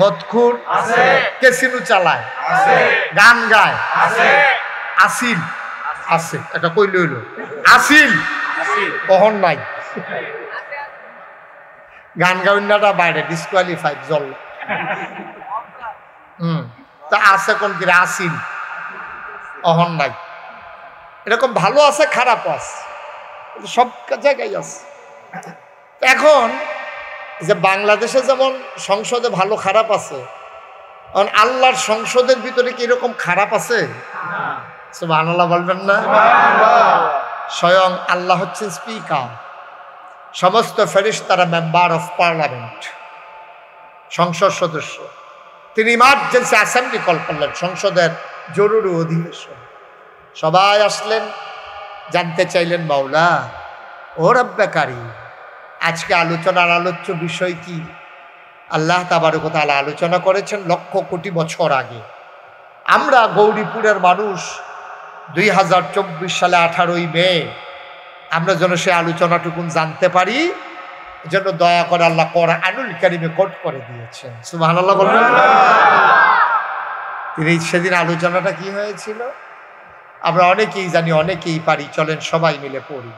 মদখোর আছে, ক্যাসিনো চালায় আছে, গান গায় আছে, আসিল আছে, এটা কইল হইল আসিল কখন নাই, গান গাউন্নাটা বাইরে ডিসকোয়ালিফাইড জল। তা আছে কোন কি আসিল অহন নাই, এরকম ভালো আছে খারাপও আছে, সব জায়গায় আছে। এখন যে বাংলাদেশে যেমন সংসদে ভালো খারাপ আছে, আল্লাহর সংসদের ভিতরে কি এরকম খারাপ আছে? সুবহানাল্লাহ বলবেন না? স্বয়ং আল্লাহ হচ্ছেন স্পিকার, সমস্ত ফেরেশতারা মেম্বার অফ পার্লামেন্ট, সংসদ সদস্য। তিনি ইমার্জেন্সি অ্যাসেম্বলি কল করলেন, সংসদের জরুরি অধিবেশন। সবাই আসলেন, জানতে চাইলেন মাওলা ও রব্বে কারীম, আজকে আলোচনার আলোচ্য বিষয় কি? আল্লাহ তাবারক ওয়া তাআলা আলোচনা করেছেন লক্ষ কোটি বছর আগে। আমরা গৌরীপুরের মানুষ 2024 সালে 18ই মে আমরা যেন সে আলোচনাটুকুন জানতে পারি, যেন দয়া করে আল্লাহ কোরআনুল কারীমে কোট করে দিয়েছেন। সুবহানাল্লাহ বলবেন। তিনি সেদিন আলোচনাটা কি হয়েছিল আমরা অনেকেই জানি, অনেকেই পারি, চলেন সবাই মিলে পড়ি।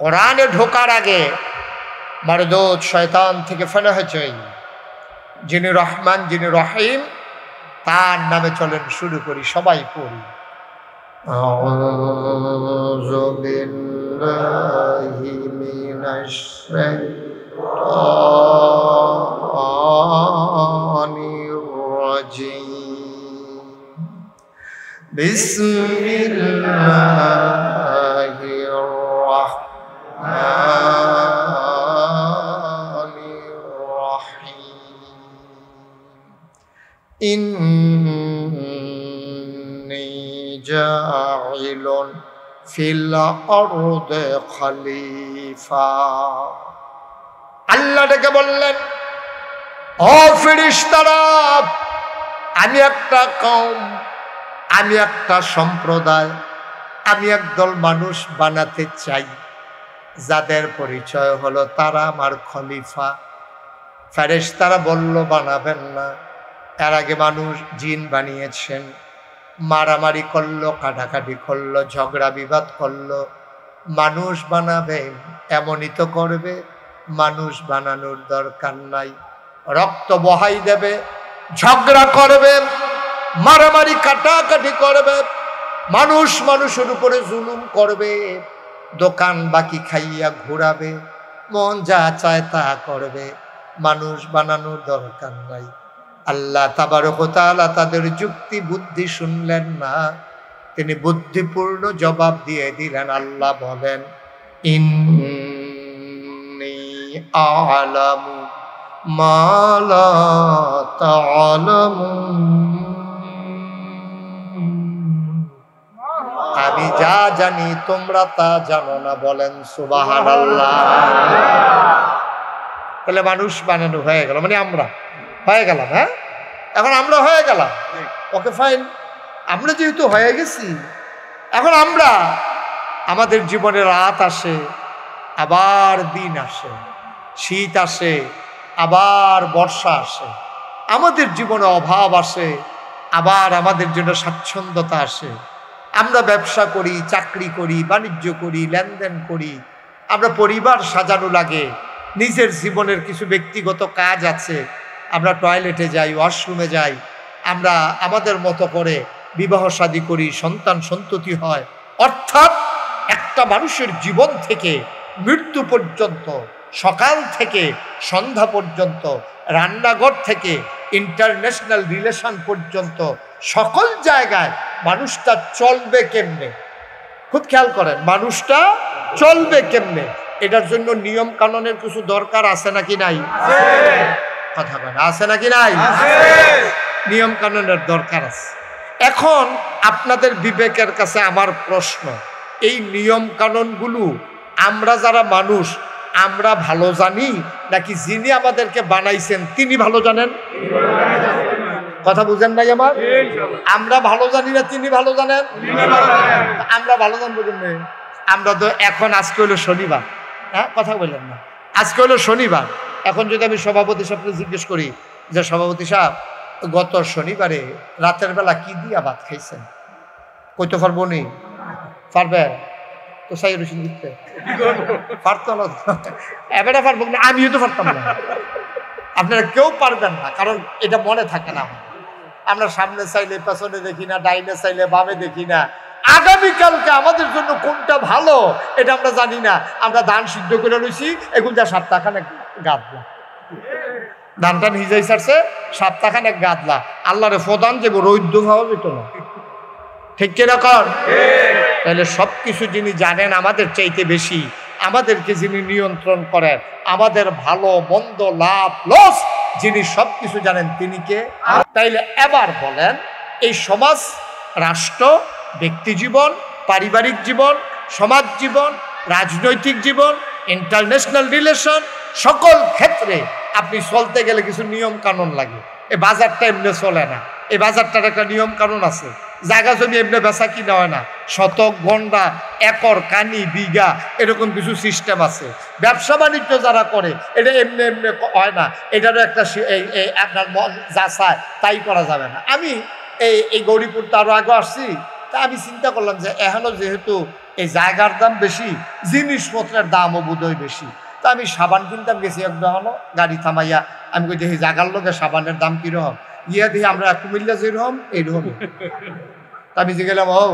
কোরআনে ঢোকার আগে মারদুদ শয়তান থেকে ফেলা হয়েছে, যিনি রহমান যিনি রহিম তার নামে চলেন শুরু করি, সবাই পড়ি। আউযু বিল্লাহি মিনাশ শাইতানির রাজীম। বিসমিল্লাহির রাহমানির রাহিম। ইন্নী জাইলুন ফিল আরদি খলিফা। আল্লাহ ডেকে বললেন, ও ফেরেশতারা, আমি একটা কওম, আমি একটা সম্প্রদায়, আমি একদল মানুষ বানাতে চাই যাদের পরিচয় হলো তারা আমার খলিফা। ফেরেশতারা বলল বানাবেন না, এর আগে মানুষ জিন বানিয়েছেন, মারামারি করলো, কাটাকাটি করলো, ঝগড়া বিবাদ করলো, মানুষ বানাবে এমনই তো করবে, মানুষ বানানোর দরকার নাই। রক্ত বহাই দেবে, ঝগড়া করবে, মারামারি কাটাকাটি করবে, মানুষ মানুষের উপরে জুলুম করবে, দোকান বাকি খাইয়া ঘোরাবে, মন যা চায় তা করবে, মানুষ বানানোর দরকার নাই। আল্লাহ তাবারক ওয়া তাআলা তাদের যুক্তি বুদ্ধি শুনলেন না, তিনি বুদ্ধিপূর্ণ জবাব দিয়ে দিলেন। আল্লাহ বলেন, ইন্নী আ'লামু মা লা তা'লামুন, আমি যা জানি তোমরা তা জানো না। বলেন সুবহানাল্লাহ। তাহলে মানুষ বানানো হয়ে গেল, মানে আমরা হয়ে গেলাম। হ্যাঁ, এখন আমরা হয়ে গেলাম, ওকে ফাইন। আমরা যেহেতু হয়ে গেছি, এখন আমরা আমাদের জীবনে রাত আসে আবার দিন আসে, শীত আসে আবার বর্ষা আসে, আমাদের জীবনে অভাব আসে আবার আমাদের জন্য স্বাচ্ছন্দ্যতা আসে। আমরা ব্যবসা করি, চাকরি করি, বাণিজ্য করি, লেনদেন করি, আমরা পরিবার সাজানো লাগে, নিজের জীবনের কিছু ব্যক্তিগত কাজ আছে, আমরা টয়লেটে যাই, ওয়াশরুমে যাই, আমরা আমাদের মতো করে বিবাহ শাদী করি, সন্তান সন্ততি হয়। অর্থাৎ একটা মানুষের জীবন থেকে মৃত্যু পর্যন্ত, সকাল থেকে সন্ধ্যা পর্যন্ত, রান্নাঘর থেকে ইন্টারন্যাশনাল রিলেশন পর্যন্ত সকল জায়গায় মানুষটা চলবে কেমনে, খুব খেয়াল করেন, মানুষটা চলবে কেমনে, এটার জন্য নিয়ম কানুনের কিছু দরকার আছে নাকি নাই? কথা বলেন, আছে নাকি নাই? নিয়ম কানুনের দরকার আছে। এখন আপনাদের বিবেকের কাছে আমার প্রশ্ন, এই নিয়ম কানুনগুলো আমরা যারা মানুষ, আমরা ভালো জানি নাকি যিনি আমাদেরকে বানাইছেন তিনি ভালো জানেন? কথা বুঝেন নাই আমার? আমরা ভালো জানি না তিনি ভালো জানেন? আমরা ভালো জানবো কেমনে? আমরা তো এখন আজকে হলো শনিবার, হ্যাঁ কথা বললেন না, আজকে হলো শনিবার। এখন যদি আমি সভাপতি সাহেবকে জিজ্ঞেস করি যে সভাপতি সাহেব গত শনিবারে রাতের বেলা কি দিয়া ভাত খাইছেন, কইতে পারবো নি? পারবে তো সাই রসুন দিতে পারতো না, এবারে পারবো না, আমিও তো পারতাম না, আপনারা কেউ পারবেন না, কারণ এটা মনে থাকে না। আমরা সামনে চাইলে পেছনে দেখি না, ডাইনে চাইলে বামে দেখি না। আগামীকালকে আমাদের জন্য কোনটা ভালো এটা আমরা জানি না। আমরা ধান সিদ্ধ করে রয়েছি, এখন যা সপ্তাহখানে গাদলা, ধানটা নিজেই ছাড়ছে, সপ্তাহখানে গাদলা, আল্লাহরে প্রধান যে রৈদ্য ভাবা যেত না, ঠিক কিরকম? তাহলে সবকিছু যিনি জানেন আমাদের চাইতে বেশি, আমাদেরকে যিনি নিয়ন্ত্রণ করেন, আমাদের ভালো মন্দ লাভ লস যিনি সবকিছু জানেন তিনি কে? তাইলে এবার বলেন, এই সমাজ, রাষ্ট্র, ব্যক্তি জীবন, পারিবারিক জীবন, সমাজ জীবন, রাজনৈতিক জীবন, ইন্টারন্যাশনাল রিলেশন, সকল ক্ষেত্রে আপনি চলতে গেলে কিছু নিয়ম কানুন লাগে। এই বাজারটা এমনি চলে না, এই বাজারটার একটা নিয়ম কানুন আছে। জায়গা জমি এমনি বেচা কিনা হয় না, শতক, গন্ডা, একর, কানি, বিঘা, এরকম কিছু সিস্টেম আছে। ব্যবসা বাণিজ্য যারা করে এটা এমনি এমনি হয় না, এটারও একটা আপনার মন যা চায় তাই করা যাবে না। আমি এই গৌরীপুর তো আরও আগে আসছি, তা আমি চিন্তা করলাম যে এখনও যেহেতু এই জায়গার দাম বেশি, জিনিসপত্রের দামও বোধহয় বেশি, তা আমি সাবান কিনতাম গেছি একদম, গাড়ি থামাইয়া আমি কই দেখি জায়গার লোকের সাবানের দাম কীরকম, ইয়া দেখি আমরা কুমিল্লা যেরকম এইরকমই। আমি যে গেলাম, ও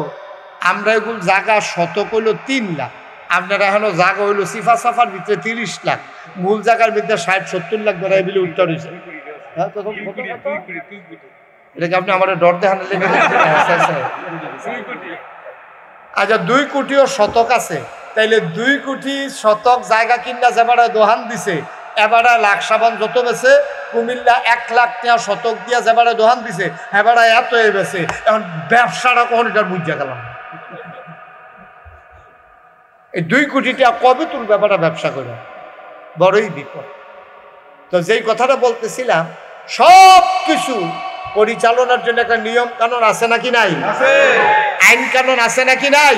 আমরা এগুলো জায়গা শতক হইল 3 লাখ, আপনারা এখনো জায়গা হইলো সিফা সাফার ভিতরে 30 লাখ, মূল জায়গার ভিতরে 60-70 লাখ বেড়াই বিলে উত্তর হয়েছে। হ্যাঁ এটাকে আপনি আমার ডর দেখান। আচ্ছা 2 কোটিও শতক আছে, তাইলে 2 কোটি শতক জায়গা কিনা যেবারে দোহান দিছে, এবারে লাখ সাবান যত বেছে, কুমিল্লা 1 লাখ টাকা শতক দিয়া যেবারে দোহান দিছে, এবারে এত বেছে। এখন ব্যবসাটা কখন এটার বুঝা গেলাম, এই 2 কোটি টাকা কবে তোর ব্যাপারটা ব্যবসা করে, বড়ই বিপদ। তো যেই কথাটা বলতেছিলাম, সব কিছু পরিচালনার জন্য একটা নিয়ম কানুন আছে নাকি নাই? আইন কানুন আছে নাকি নাই?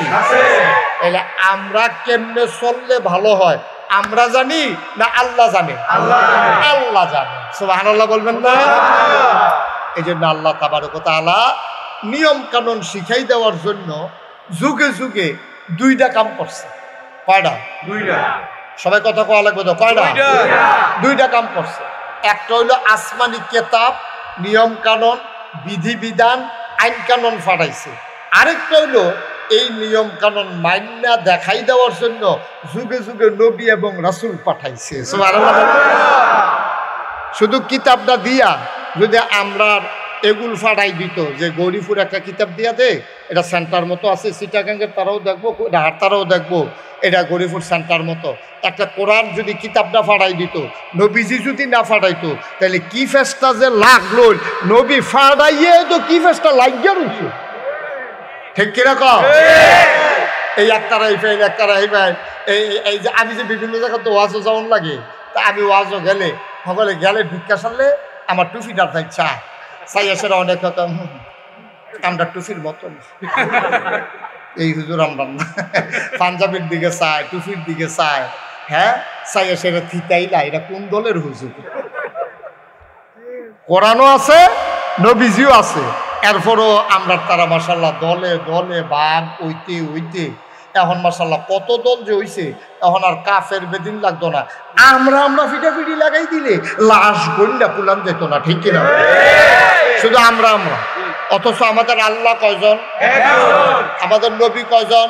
তাহলে আমরা কেমনে চললে ভালো হয় আমরা জানি না আল্লাহ জানে? আল্লাহ জানে। সুবহানাল্লাহ বলবেন না? এই জন্য আল্লাহ তাবারক ওয়া তাআলা নিয়ম কানুন শিখাই দেওয়ার জন্য যুগে যুগে 2টা কাম করছে। কয়টা? 2টা। সবাই কথা কওয়া লাগবে তো, কয়টা? 2টা কাম করছে। একটা হইল আসমানি কেতাব, নিয়ম কানুন, বিধিবিধান, আইন কানুন ফাটাইছে। আরেকটা হইল এই নিয়ম কানুন মাইন্না দেখাই দেওয়ার জন্য যুগে যুগে নবী এবং রাসূল পাঠাইছে। সুবহানাল্লাহ। শুধু কিতাবটা দিয়া যদি আমরা এগুল ফাটাই দিত, যে গৌরীপুর একটা কিতাব দিয়া দে, এটা সেন্টার মতো আছে, চিটাগাঙ্গের তারাও দেখবো, তারাও দেখবো, এটা গৌরীপুর সেন্টার মতো। একটা কোরআন যদি কিতাবটা ফাটাই দিত, নবীজি যদি না ফাটাইতো, তাহলে কি ফেসটা যে লাগলো, নবী ফাটাইয়ে তো কি ফেসটা লাগিয়ে রয়েছে, ঠিক কিরকম? এই একটারাই ফেল, একটারাই ফেল। এই যে আমি যে বিভিন্ন জায়গায় তো ওয়াজও যেমন লাগে, তা আমি ওয়াজও গেলে সকলে গেলে ভিক্ষা সারলে আমার টুফিটার তাই চাই আসে অনেক কথা, আমরা টুফির মতন এই হুজুর আমরা পাঞ্জাবের দিকে চায়, টুফির দিকে চায়, হ্যাঁ চাই আসে এটা থিতাইলা, এটা কোন দলের হুজুর? কোরআনও আছে, নবীজিও আছে, এরপরও আমরা তারা মাশাআল্লাহ দলে দলে বাঘ হইতে এখন মাশাআল্লাহ কত দল যে হইছে, এখন আর কাফের বেদিন লাগতো না। আমরা ফিটাফিটি লাগাই দিলে লাশ গন্ডা পুলান যেত না, ঠিক কিনা? শুধু আমরা অথচ আমাদের আল্লাহ কয়জন? আমাদের নবী কয়জন?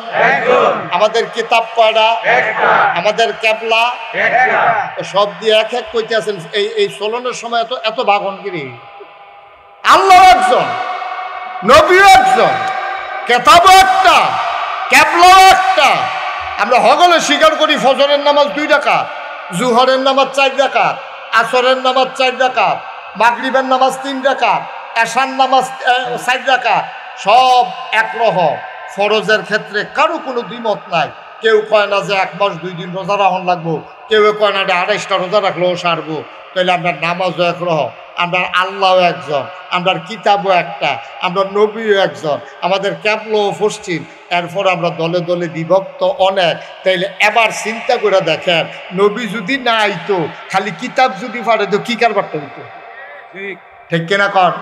আমাদের কিতাব কয়টা? আমাদের কেবলা সব দিয়ে এক এক কইতে আছেন। এই চলনের সময় এত ভাগনগিরি। আল্লাহ একজন, নবীও একজন, কেতাবও একটা, কেবলাও একটা। আমরা সকলে স্বীকার করি ফজরের নামাজ 2 রাকাত, জুহরের নামাজ 4 রাকাত, আসরের নামাজ 4 রাকাত, মাগরিবের নামাজ 3 রাকাত, এশার নামাজ 4 রাকাত, সব একরকম। ফরজের ক্ষেত্রে কারো কোনো দ্বিমত নাই। কেউ কয় না যে 1 মাস 2 দিন রোজা রাখুন লাগবো, কেউ কয় না 28টা রোজা রাখলেও সারবো। তাহলে আমরা নামাজও একরহ, আমরা আল্লাহও একজন, আমরা কিতাবও একটা, আমরা নবীও একজন, আমাদের ক্যাবলো পশ্চিম, এরপর আমরা দলে দলে বিভক্ত অনেক। তাইলে এবার চিন্তা করে দেখেন, নবী যদি না আইতো, খালি কিতাব যদি পারে তো কি কারবারটা হইতো? ঠিক কিনা কর?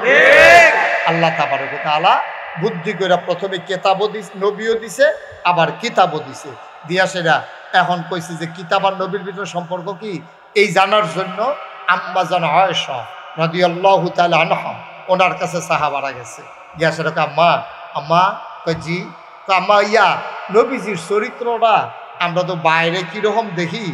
আল্লাহ তাবারক ওয়া তাআলা বুদ্ধি করে প্রথমে কিতাবও দিছে, নবীও দিছে, আবার কিতাবও দিছে। দিয়া সেটা এখন কইছে যে কিতাব আর নবীর ভিতরে সম্পর্ক কি, এই জানার জন্য আম্মা জান আয়েশা রাদিয়াল্লাহু তাআলা আনহা ওনার কাছে সাহাবারা গেছে। গিয়া সেটা আম্মা, আম্মা কই জি, আম্মা ইয়া নবীজির চরিত্রটা আমরা তো বাইরে কিরকম দেখি,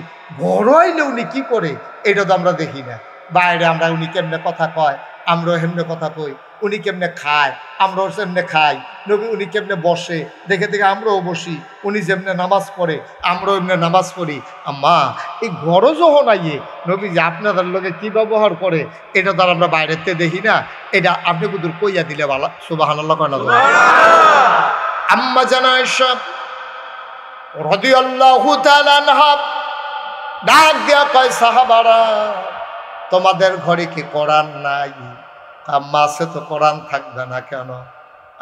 বড় হইলে উনি কি করে এটা তো আমরা দেখি না। বাইরে আমরা উনি কেমনে কথা কয়, আমরাও হেমনে কথা কই, উনি কেমনে খায় আমরাও সেমনে খাই, নবী উনি কেমনে বসে দেখে দেখে আমরাও বসি, উনি যেমনে নামাজ পড়ে আমরাও এমনি নামাজ পড়ি। আম্মা এই ঘর যখন আইয়ে নবী যে আপনাদের লোকে কি ব্যবহার করে এটা তো আমরা বাইরেতে দেখি না, এটা আপনি কুদুর কইয়া দিলে ভালো। সুবহানাল্লাহ কয় না? আম্মা জান আয়েশা রাদিয়াল্লাহু তাআলা আনহা ডাক দিয়া কয় সাহাবারা তোমাদের ঘরে কি কোরআন নাই? আম্মা আছে তো কোরআন থাকবে না কেন?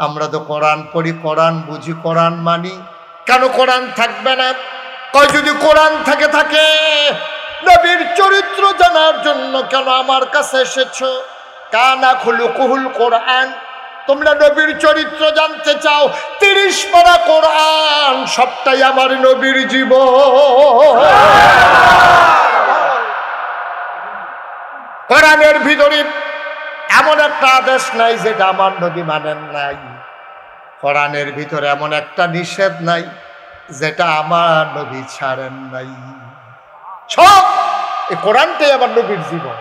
আমরা তো কোরআন পড়ি, কোরআন বুঝি, কোরআন মানি, কেন কোরআন থাকবে না? কয় যদি কোরআন থাকে নবীর চরিত্র জানার জন্য কেন আমার কাছে এসেছো? কানা খুলুকুহুল কোরআন, তোমরা নবীর চরিত্র জানতে চাও? 30 পারা কোরআন সবটাই আমার নবীর জীবন। কোরআনের ভিতরে এমন একটা আদেশ নাই যেটা আমার নবী মানেন নাই, কোরআনের ভিতরে এমন একটা নিষেধ নাই যেটা আমার নবী ছাড়েন নাই। সব এই কোরআনটাই আমার নবীর জীবন।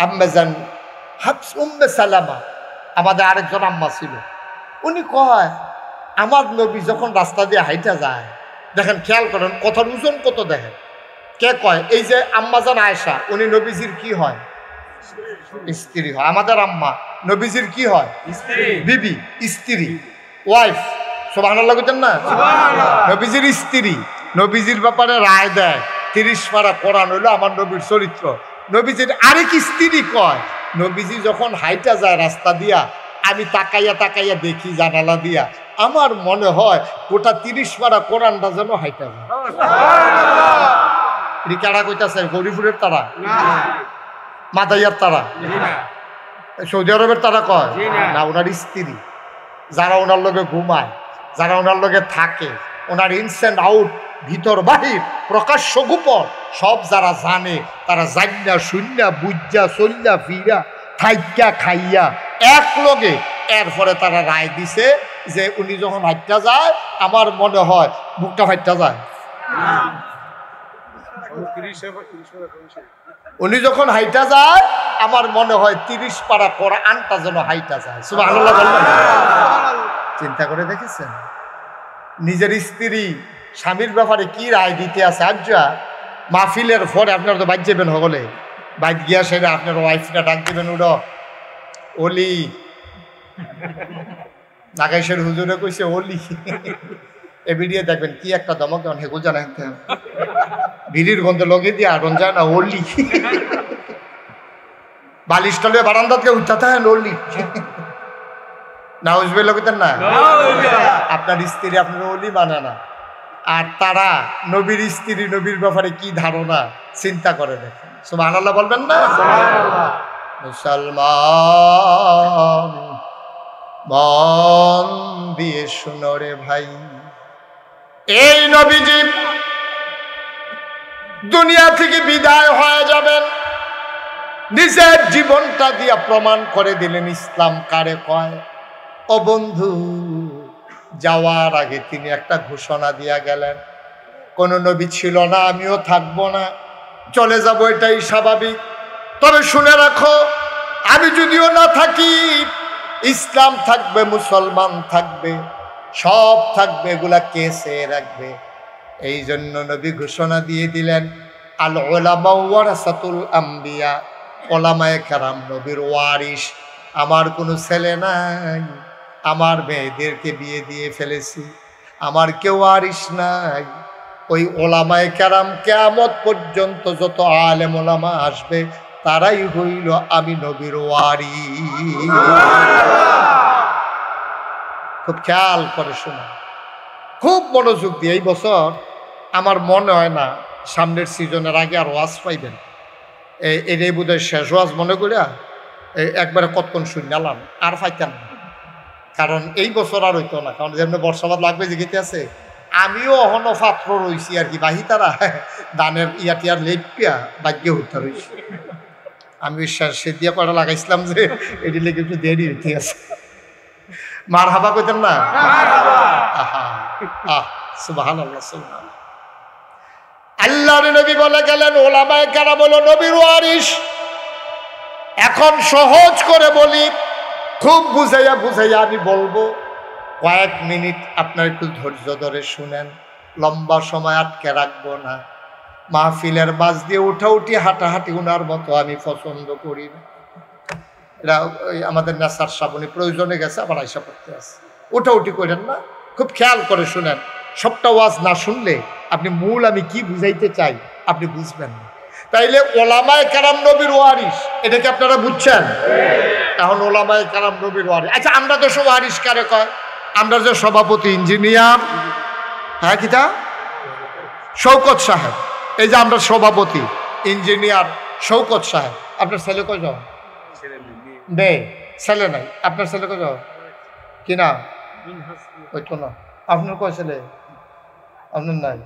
আম্মা জান হাফস উম্মে সালামা আমাদের আরেকজন আম্মা ছিল, উনি কয় আমার নবী যখন রাস্তা দিয়ে হাইটা যায়, দেখেন খেয়াল করেন কথার ওজন কত দেখেন। কে কয়? এই যে আম্মা জান আয়েশা, উনি নবীজির কি হয়? স্ত্রী হয়। আমাদের আম্মা নবীজির কি হয়? বিবি, স্ত্রী, ওয়াইফ। সুবহানাল্লাহ কইতেন না? নবীজির স্ত্রী নবীজির ব্যাপারে রায় দেয়। 30 পারা কোরআন হইলো আমার নবীর চরিত্র। নবীজির আরেক স্ত্রী কয় নবীজি যখন হাইটা যায় রাস্তা দিয়া, আমি তাকাইয়া দেখি জানালা দিয়া, আমার মনে হয় গোটা 30 পারা কোরআনটা যেন হাইটা যায়। কারা কইতাছে? গরিপুরের তারা, মাদাইয়ার তারা, সৌদি আরবের তারা কয় না, ওনার স্ত্রী যারা ওনার লগে ঘুমায়, যারা ওনার লগে থাকে, ওনার ইনস অ্যান্ড আউট, ভিতর বাহির, প্রকাশ্য গোপন সব যারা জানে, তারা জান্না শুন্না বুঝা চল্লা ফিরা থাইকা খাইয়া এক লগে এরপরে তারা রায় দিছে যে উনি যখন হাইটা যায় আমার মনে হয় বুকটা ফাইটা যায়। উনি যখন হাইটা যায় আমার মনে হয় 30 পারা কোরআনটা যেন হাইটা যায়। সুবহানাল্লাহ বললেন? চিন্তা করে দেখেছেন নিজের স্ত্রী স্বামীর ব্যাপারে কি রায় দিতে আছে? আজ্জা মাহফিলের পরে আপনারা তো বাইর যাবেন, হলে বাইর গিয়া সেটা আপনার ওয়াইফটা ডাক দিবেন, উড়ো অলি নাগাইশের হুজুরে কইছে অলি, এ ভিডিও দেখবেন কি একটা দমক দেন, হেগুল জানেন ভিড়ির গন্ধে লগে দিয়ে আরন যায় না, অলি বালিশ টলে বারান্দাতে উঠাতে হয় অলি না, উঠবে লগেতেন না। আপনার স্ত্রী আপনার অলি মানে না, আর তারা নবীর স্ত্রী নবীর ব্যাপারে কি ধারণা চিন্তা করে দেখেন। সুবহানাল্লাহ বলবেন না? মুসলমান মন দিয়ে শুনো রে ভাই, এই নবীজি দুনিয়া থেকে বিদায় হয়ে যাবেন, নিজের জীবনটা দিয়া প্রমাণ করে দিলেন ইসলাম কারে কয়। ও বন্ধু, যাওয়ার আগে তিনি একটা ঘোষণা দিয়া গেলেন, কোন নবী ছিল না, আমিও থাকবো না, চলে যাব, এটাই স্বাভাবিক। তবে শুনে রাখো, আমি যদিও না থাকি, ইসলাম থাকবে, মুসলমান থাকবে, সব থাকবে, এগুলা কে চেয়ে রাখবে? এই জন্য নবী ঘোষণা দিয়ে দিলেন, আল উলামা ওয়ারাসাতুল আম্বিয়া, ওলামায়ে কেরাম নবীর ওয়ারিস। আমার কোনো ছেলে নাই, আমার মেয়েদেরকে বিয়ে দিয়ে ফেলেছি, আমার কেউ ওয়ারিস নাই। ওই ওলামায়ে কেরাম কিয়ামত পর্যন্ত যত আলেম ওলামা আসবে তারাই হইল আমি নবীর ওয়ারিস। খুব খেয়াল করে শোনা, খুব মনোযোগ দিয়ে। এই বছর আমার মনে হয় না সামনের সিজনের আগে আর ওয়াজ পাইবেন। এটাই বোধহয় শেষ ওয়াজ মনে করিয়া একবারে কতক্ষণ শুনলাম, আর পাইতেন না। কারণ এই বছর আর হইতো না, কারণ যেমন বর্ষাবাদ লাগবে যে গেতে আছে। আমিও অহনো পাত্র রয়েছি আর কি, বাহি তারা দানের ইয়াটিয়ার লেপিয়া বাগ্যে হইতে রয়েছি। আমি সে দিয়ে কয়টা লাগাইছিলাম যে এটি লেগে একটু দেরি হইতে আছে। মার হাবা কইতেন না? সুবহানাল্লাহ, সুবহানাল্লাহ। আল্লাহর নবী বলে গেলেন ওলামায়ে কেরাম হলো নবীর ওয়ারিস। এখন সহজ করে বলি, খুব বুঝাইয়া বুঝাইয়া আমি বলবো, কয়েক মিনিট আপনার একটু ধৈর্য ধরে শুনেন, লম্বা সময় আটকে রাখবো না। মাহফিলের মাঝ দিয়ে উঠাউঠি হাঁটাহাঁটি উনার মতো আমি পছন্দ করি না। এটা ওই আমাদের নেশার শ্রাবণী প্রয়োজনে গেছে, আবার আইসা পড়তে আছে। উঠাউঠি করেন না, খুব খেয়াল করে শুনেন। সবটা ওয়াজ না শুনলে আপনি মূল আমি কি বুঝাইতে চাই আপনি বুঝবেন না। তাইলে ওলামায়ে কেরাম নবীর ওয়ারিস, এটা কি আপনারা বুঝছেন? এখন ওলামায়ে কেরাম নবীর ওয়ারিস। আচ্ছা, আমরা তো সব ওয়ারিস কারে কয়? আমরা যে সভাপতি ইঞ্জিনিয়ার, হ্যাঁ কিটা শওকত সাহেব, এই যে আমরা সভাপতি ইঞ্জিনিয়ার শওকত সাহেব। আপনার ছেলে কয় যাও? নেই, ছেলে নাই। আপনার ছেলে কয় যাও? কিনা ওই তো না। আপনার কয় ছেলে? আপনার নাই।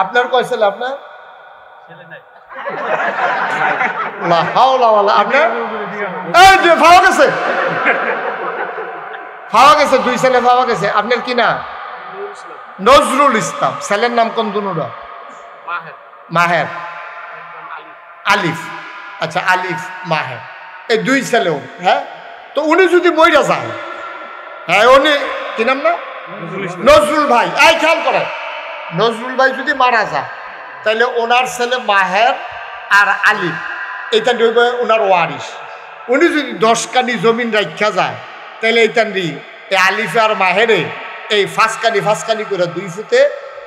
আপনার কয় ছেলে? আপনার পাওয়া গেছে, দুই ছেলে পাওয়া গেছে। আপনার কি না? নজরুল ইসলাম। ছেলের নাম কোন? দুনুরা মাহের, আলিফ। আচ্ছা, আলিফ মাহের, এই দুই ছেলেও। হ্যাঁ, তো উনি যদি মইরা যায়, হ্যাঁ উনি কি নাম না? নজরুল ভাই। এই খেয়াল করেন, নজরুল ভাই যদি মারা যায় তাহলে ওনার ছেলে মাহের আর আলিফ, এইটা দেখবে ওনার ওয়ারিস। উনি যদি 10 কানি জমিন রাখা যায় তাহলে এইটা এই আলিফে আর মাহেরে এই 5 কানি করে 2 ফুটে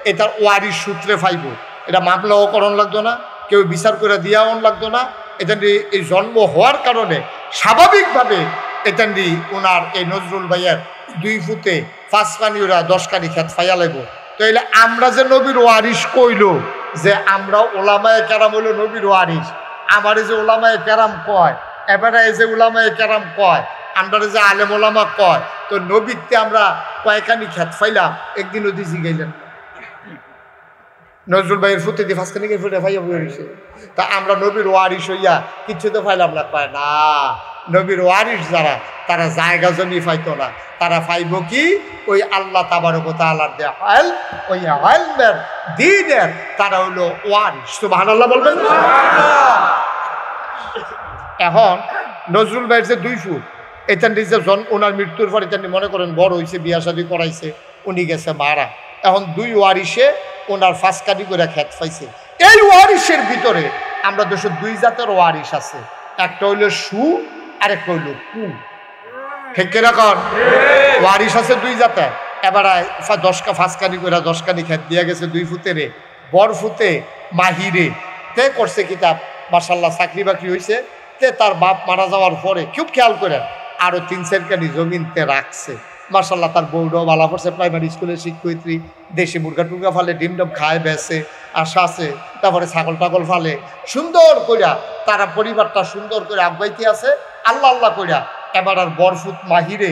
এটার ওয়ারিস সূত্রে পাইব। এটা মামলাও করণ লাগতো না, কেউ বিচার করে দিয়াও লাগতো না। এটা এই জন্ম হওয়ার কারণে স্বাভাবিকভাবে এটা ওনার এই নজরুল ভাইয়ের 2 ফুটে 5 কানি ওরা 10 কানি খেত ফাইয়া লাগবো। তাইলে আমরা যে নবীর ওয়ারিস কইল, যে আমরা ওলামায়ে কেরাম হইল নবীর ওয়ারিস, আমার যে ওলামায়ে কেরাম কয়, এবারে এই যে ওলামায়ে কেরাম কয়, আমরা যে আলেম ওলামা কয়, তো নবীতে আমরা কয়েকখানি খেত ফাইলাম, একদিন ওদি জিগাইলেন নজরুল ভাইয়ের ফুটে দিয়ে 5 কানি ফুটে ফাইয়া বইছে। তা আমরা নবীর ওয়ারিস হইয়া কিচ্ছু তো ফাইলাম না? পায় না। নবীর ওয়ারিস যারা, তারা জায়গা জমি পাইতো না, তারা পাইব কি? ওই আল্লাহ তাবারক ওয়া তাআলার দেয়া ইলম, ওই ইলমের দ্বীনের তারা হলো ওয়ারিস। সুবহানাল্লাহ বলবেন না? এখন নজরুল ভাইয়ের যে 2 ফুট, এটা নিজে ওনার মৃত্যুর পর এটা মনে করেন বড় হয়েছে, বিয়া শাদী করাইছে, উনি গেছে মারা। এখন 2 ওয়ারিসে ওনার 5 কানি করে খেত পাইছে। এই ওয়ারিসের ভিতরে আমরা 2 জাতের ওয়ারিস আছে, একটা হইল সু আর একটা হইল কু। ঠিক কিরকম? ওয়ারিস আছে 2 জাতের। এবার 5 কানি করে 10 কানি খেত দিয়ে গেছে 2 ফুটেরে। বড় ফুটে মাহিরে তে করছে কিতাব, মাশাআল্লাহ চাকরি বাকরি হয়েছে। তে তার বাপ মারা যাওয়ার পরে খুব খেয়াল করে আরো 3-4 কানি জমিনতে রাখছে। মাশাআল্লাহ তার বউটাও ভালো পড়ছে, প্রাইমারি স্কুলের শিক্ষয়িত্রী, দেশি মুরগা টুরগা ফালে, ডিম ডম খায় বেছে, আশা আছে। তারপরে ছাগল টাগল ফালে, সুন্দর কইরা তারা পরিবারটা সুন্দর করে আগাইতে আছে আল্লাহ আল্লাহ কইরা। এবার আর বরফুট মাহিরে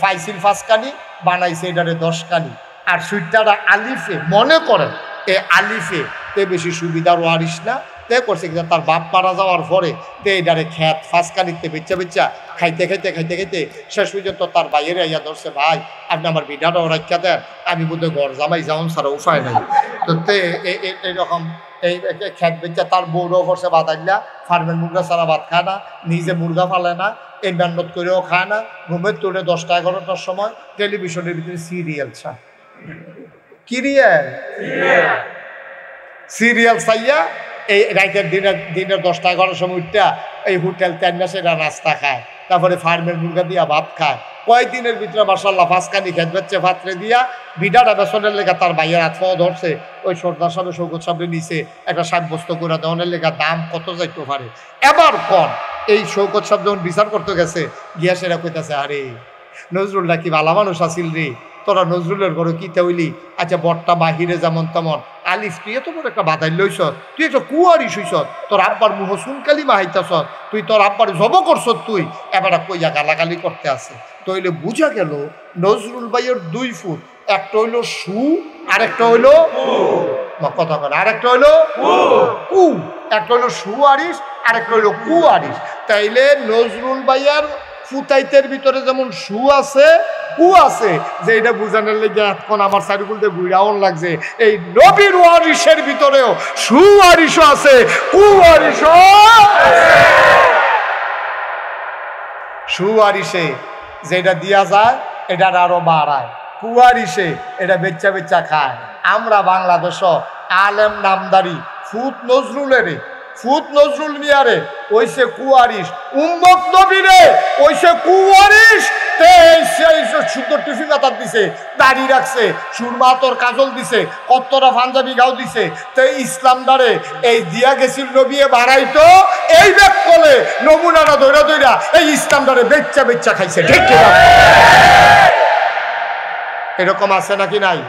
পাইছিল 5 কানি, বানাইছে এটারে 10 কানি। আর সুইটারা আলিফে মনে করেন এ আলিফে তে বেশি সুবিধার ওয়ারিস না, তে করছে কি তার বাপ মারা যাওয়ার পরে তে এটারে খেত 5 কানিতে বেচা বেচা খাইতে খাইতে খাইতে খাইতে শেষ পর্যন্ত তার বাইরে ইয়া ধরছে, ভাই আপনি আমার বিডাটাও রাখা দেন, আমি বোধহয় ঘর জামাই যাওন ছাড়া উপায় নাই। তো তে এইরকম এই খেত বেচা তার বউরাও করছে বাদাইলা, ফার্মের মুরগা ছাড়া ভাত খায় না, নিজে মুরগা ফালে না, এই মেহনত করেও খায় না। ঘুমের তোড়ে 10টা-11টার সময় টেলিভিশনের ভিতরে সিরিয়াল চা, সিরিয়াল চাইয়া এই রাইতের দিনের 10টা-11টার সময় উঠটা এই হোটেল 3 মাসের নাস্তা খায়। তারপরে ফার্মের মুরগা দিয়া ভাত খায়। কয়েকদিনের ভিতরে মাশাআল্লাহ ফাঁসকানি খেত বেচছে পাত্রে দিয়া বিডাটা বেসনের লেগা তার ভাইয়ের হাত পাওয়া ধরছে। ওই সর্দার সাহেব শৌকত সাহেবের নিচে একটা সাব্যস্ত করে দেওয়ানের লেগা দাম কত যাইতে পারে। এবার কন এই শৌকত সাহেব যখন বিচার করতে গেছে গিয়া সেরা কইতাছে, আরে নজরুলটা কি ভালো মানুষ আসিল রে, তোরা নজরুলের ঘরে কি হইলি? আচ্ছা বটটা বাহিরে যেমন তেমন, আলিফ তুই এত বড় একটা বাধাই লইস, তুই একটা কুয়ারিস হইস, তোর আব্বার মুহ সুনকালি মাহাইতাস, তুই তোর আব্বার জব করছ, তুই এবার কইয়া গালাগালি করতে আসে। তো হইলে বুঝা গেল নজরুল ভাইয়ের 2 ফুট, একটা হইলো সু আর একটা হইলো কথা বলে, আর একটা হইলো কু, একটা হইলো সু আরিস আর একটা হইলো কু আরিস। তাইলে নজরুল ভাইয়ার ফুতাইতের ভিতরে যেমন সু আছে কু আছে, যে এটা বুঝানোর লেগে এখন আমার সাইডগুলোতে ঘুরাউন লাগছে, এই নবীর ওয়ারিসের ভিতরেও সু আরিসও আছে কু আরিসও। সু আরিসে যেটা দিয়া যায় এটা আরো বাড়ায়, কুয়ারিসে এটা বেচ্চা বেচ্চা খায়। আমরা বাংলাদেশ আলেম নামদারি ফুত নজরুলের ফুত নজরুল মিয়ারে ওইসে কুয়ারিস, উম্মত নবীরে ওইসে কুয়ারিস। সুন্দর টিফি মাতার দিছে, দাড়ি রাখছে, সুরমা তোর কাজল দিছে, কত্তরা পাঞ্জাবি গাও দিছে। তো ইসলাম দ্বারে এই দিয়া গেছিল নবিয়ে বাড়াইতো, এই ব্যাগ কলে নমুনাটা দৈরা দৈরা এই ইসলাম দ্বারে বেচ্চা বেচ্চা খাইছে। ঠিক এরকম আছে নাকি নাই?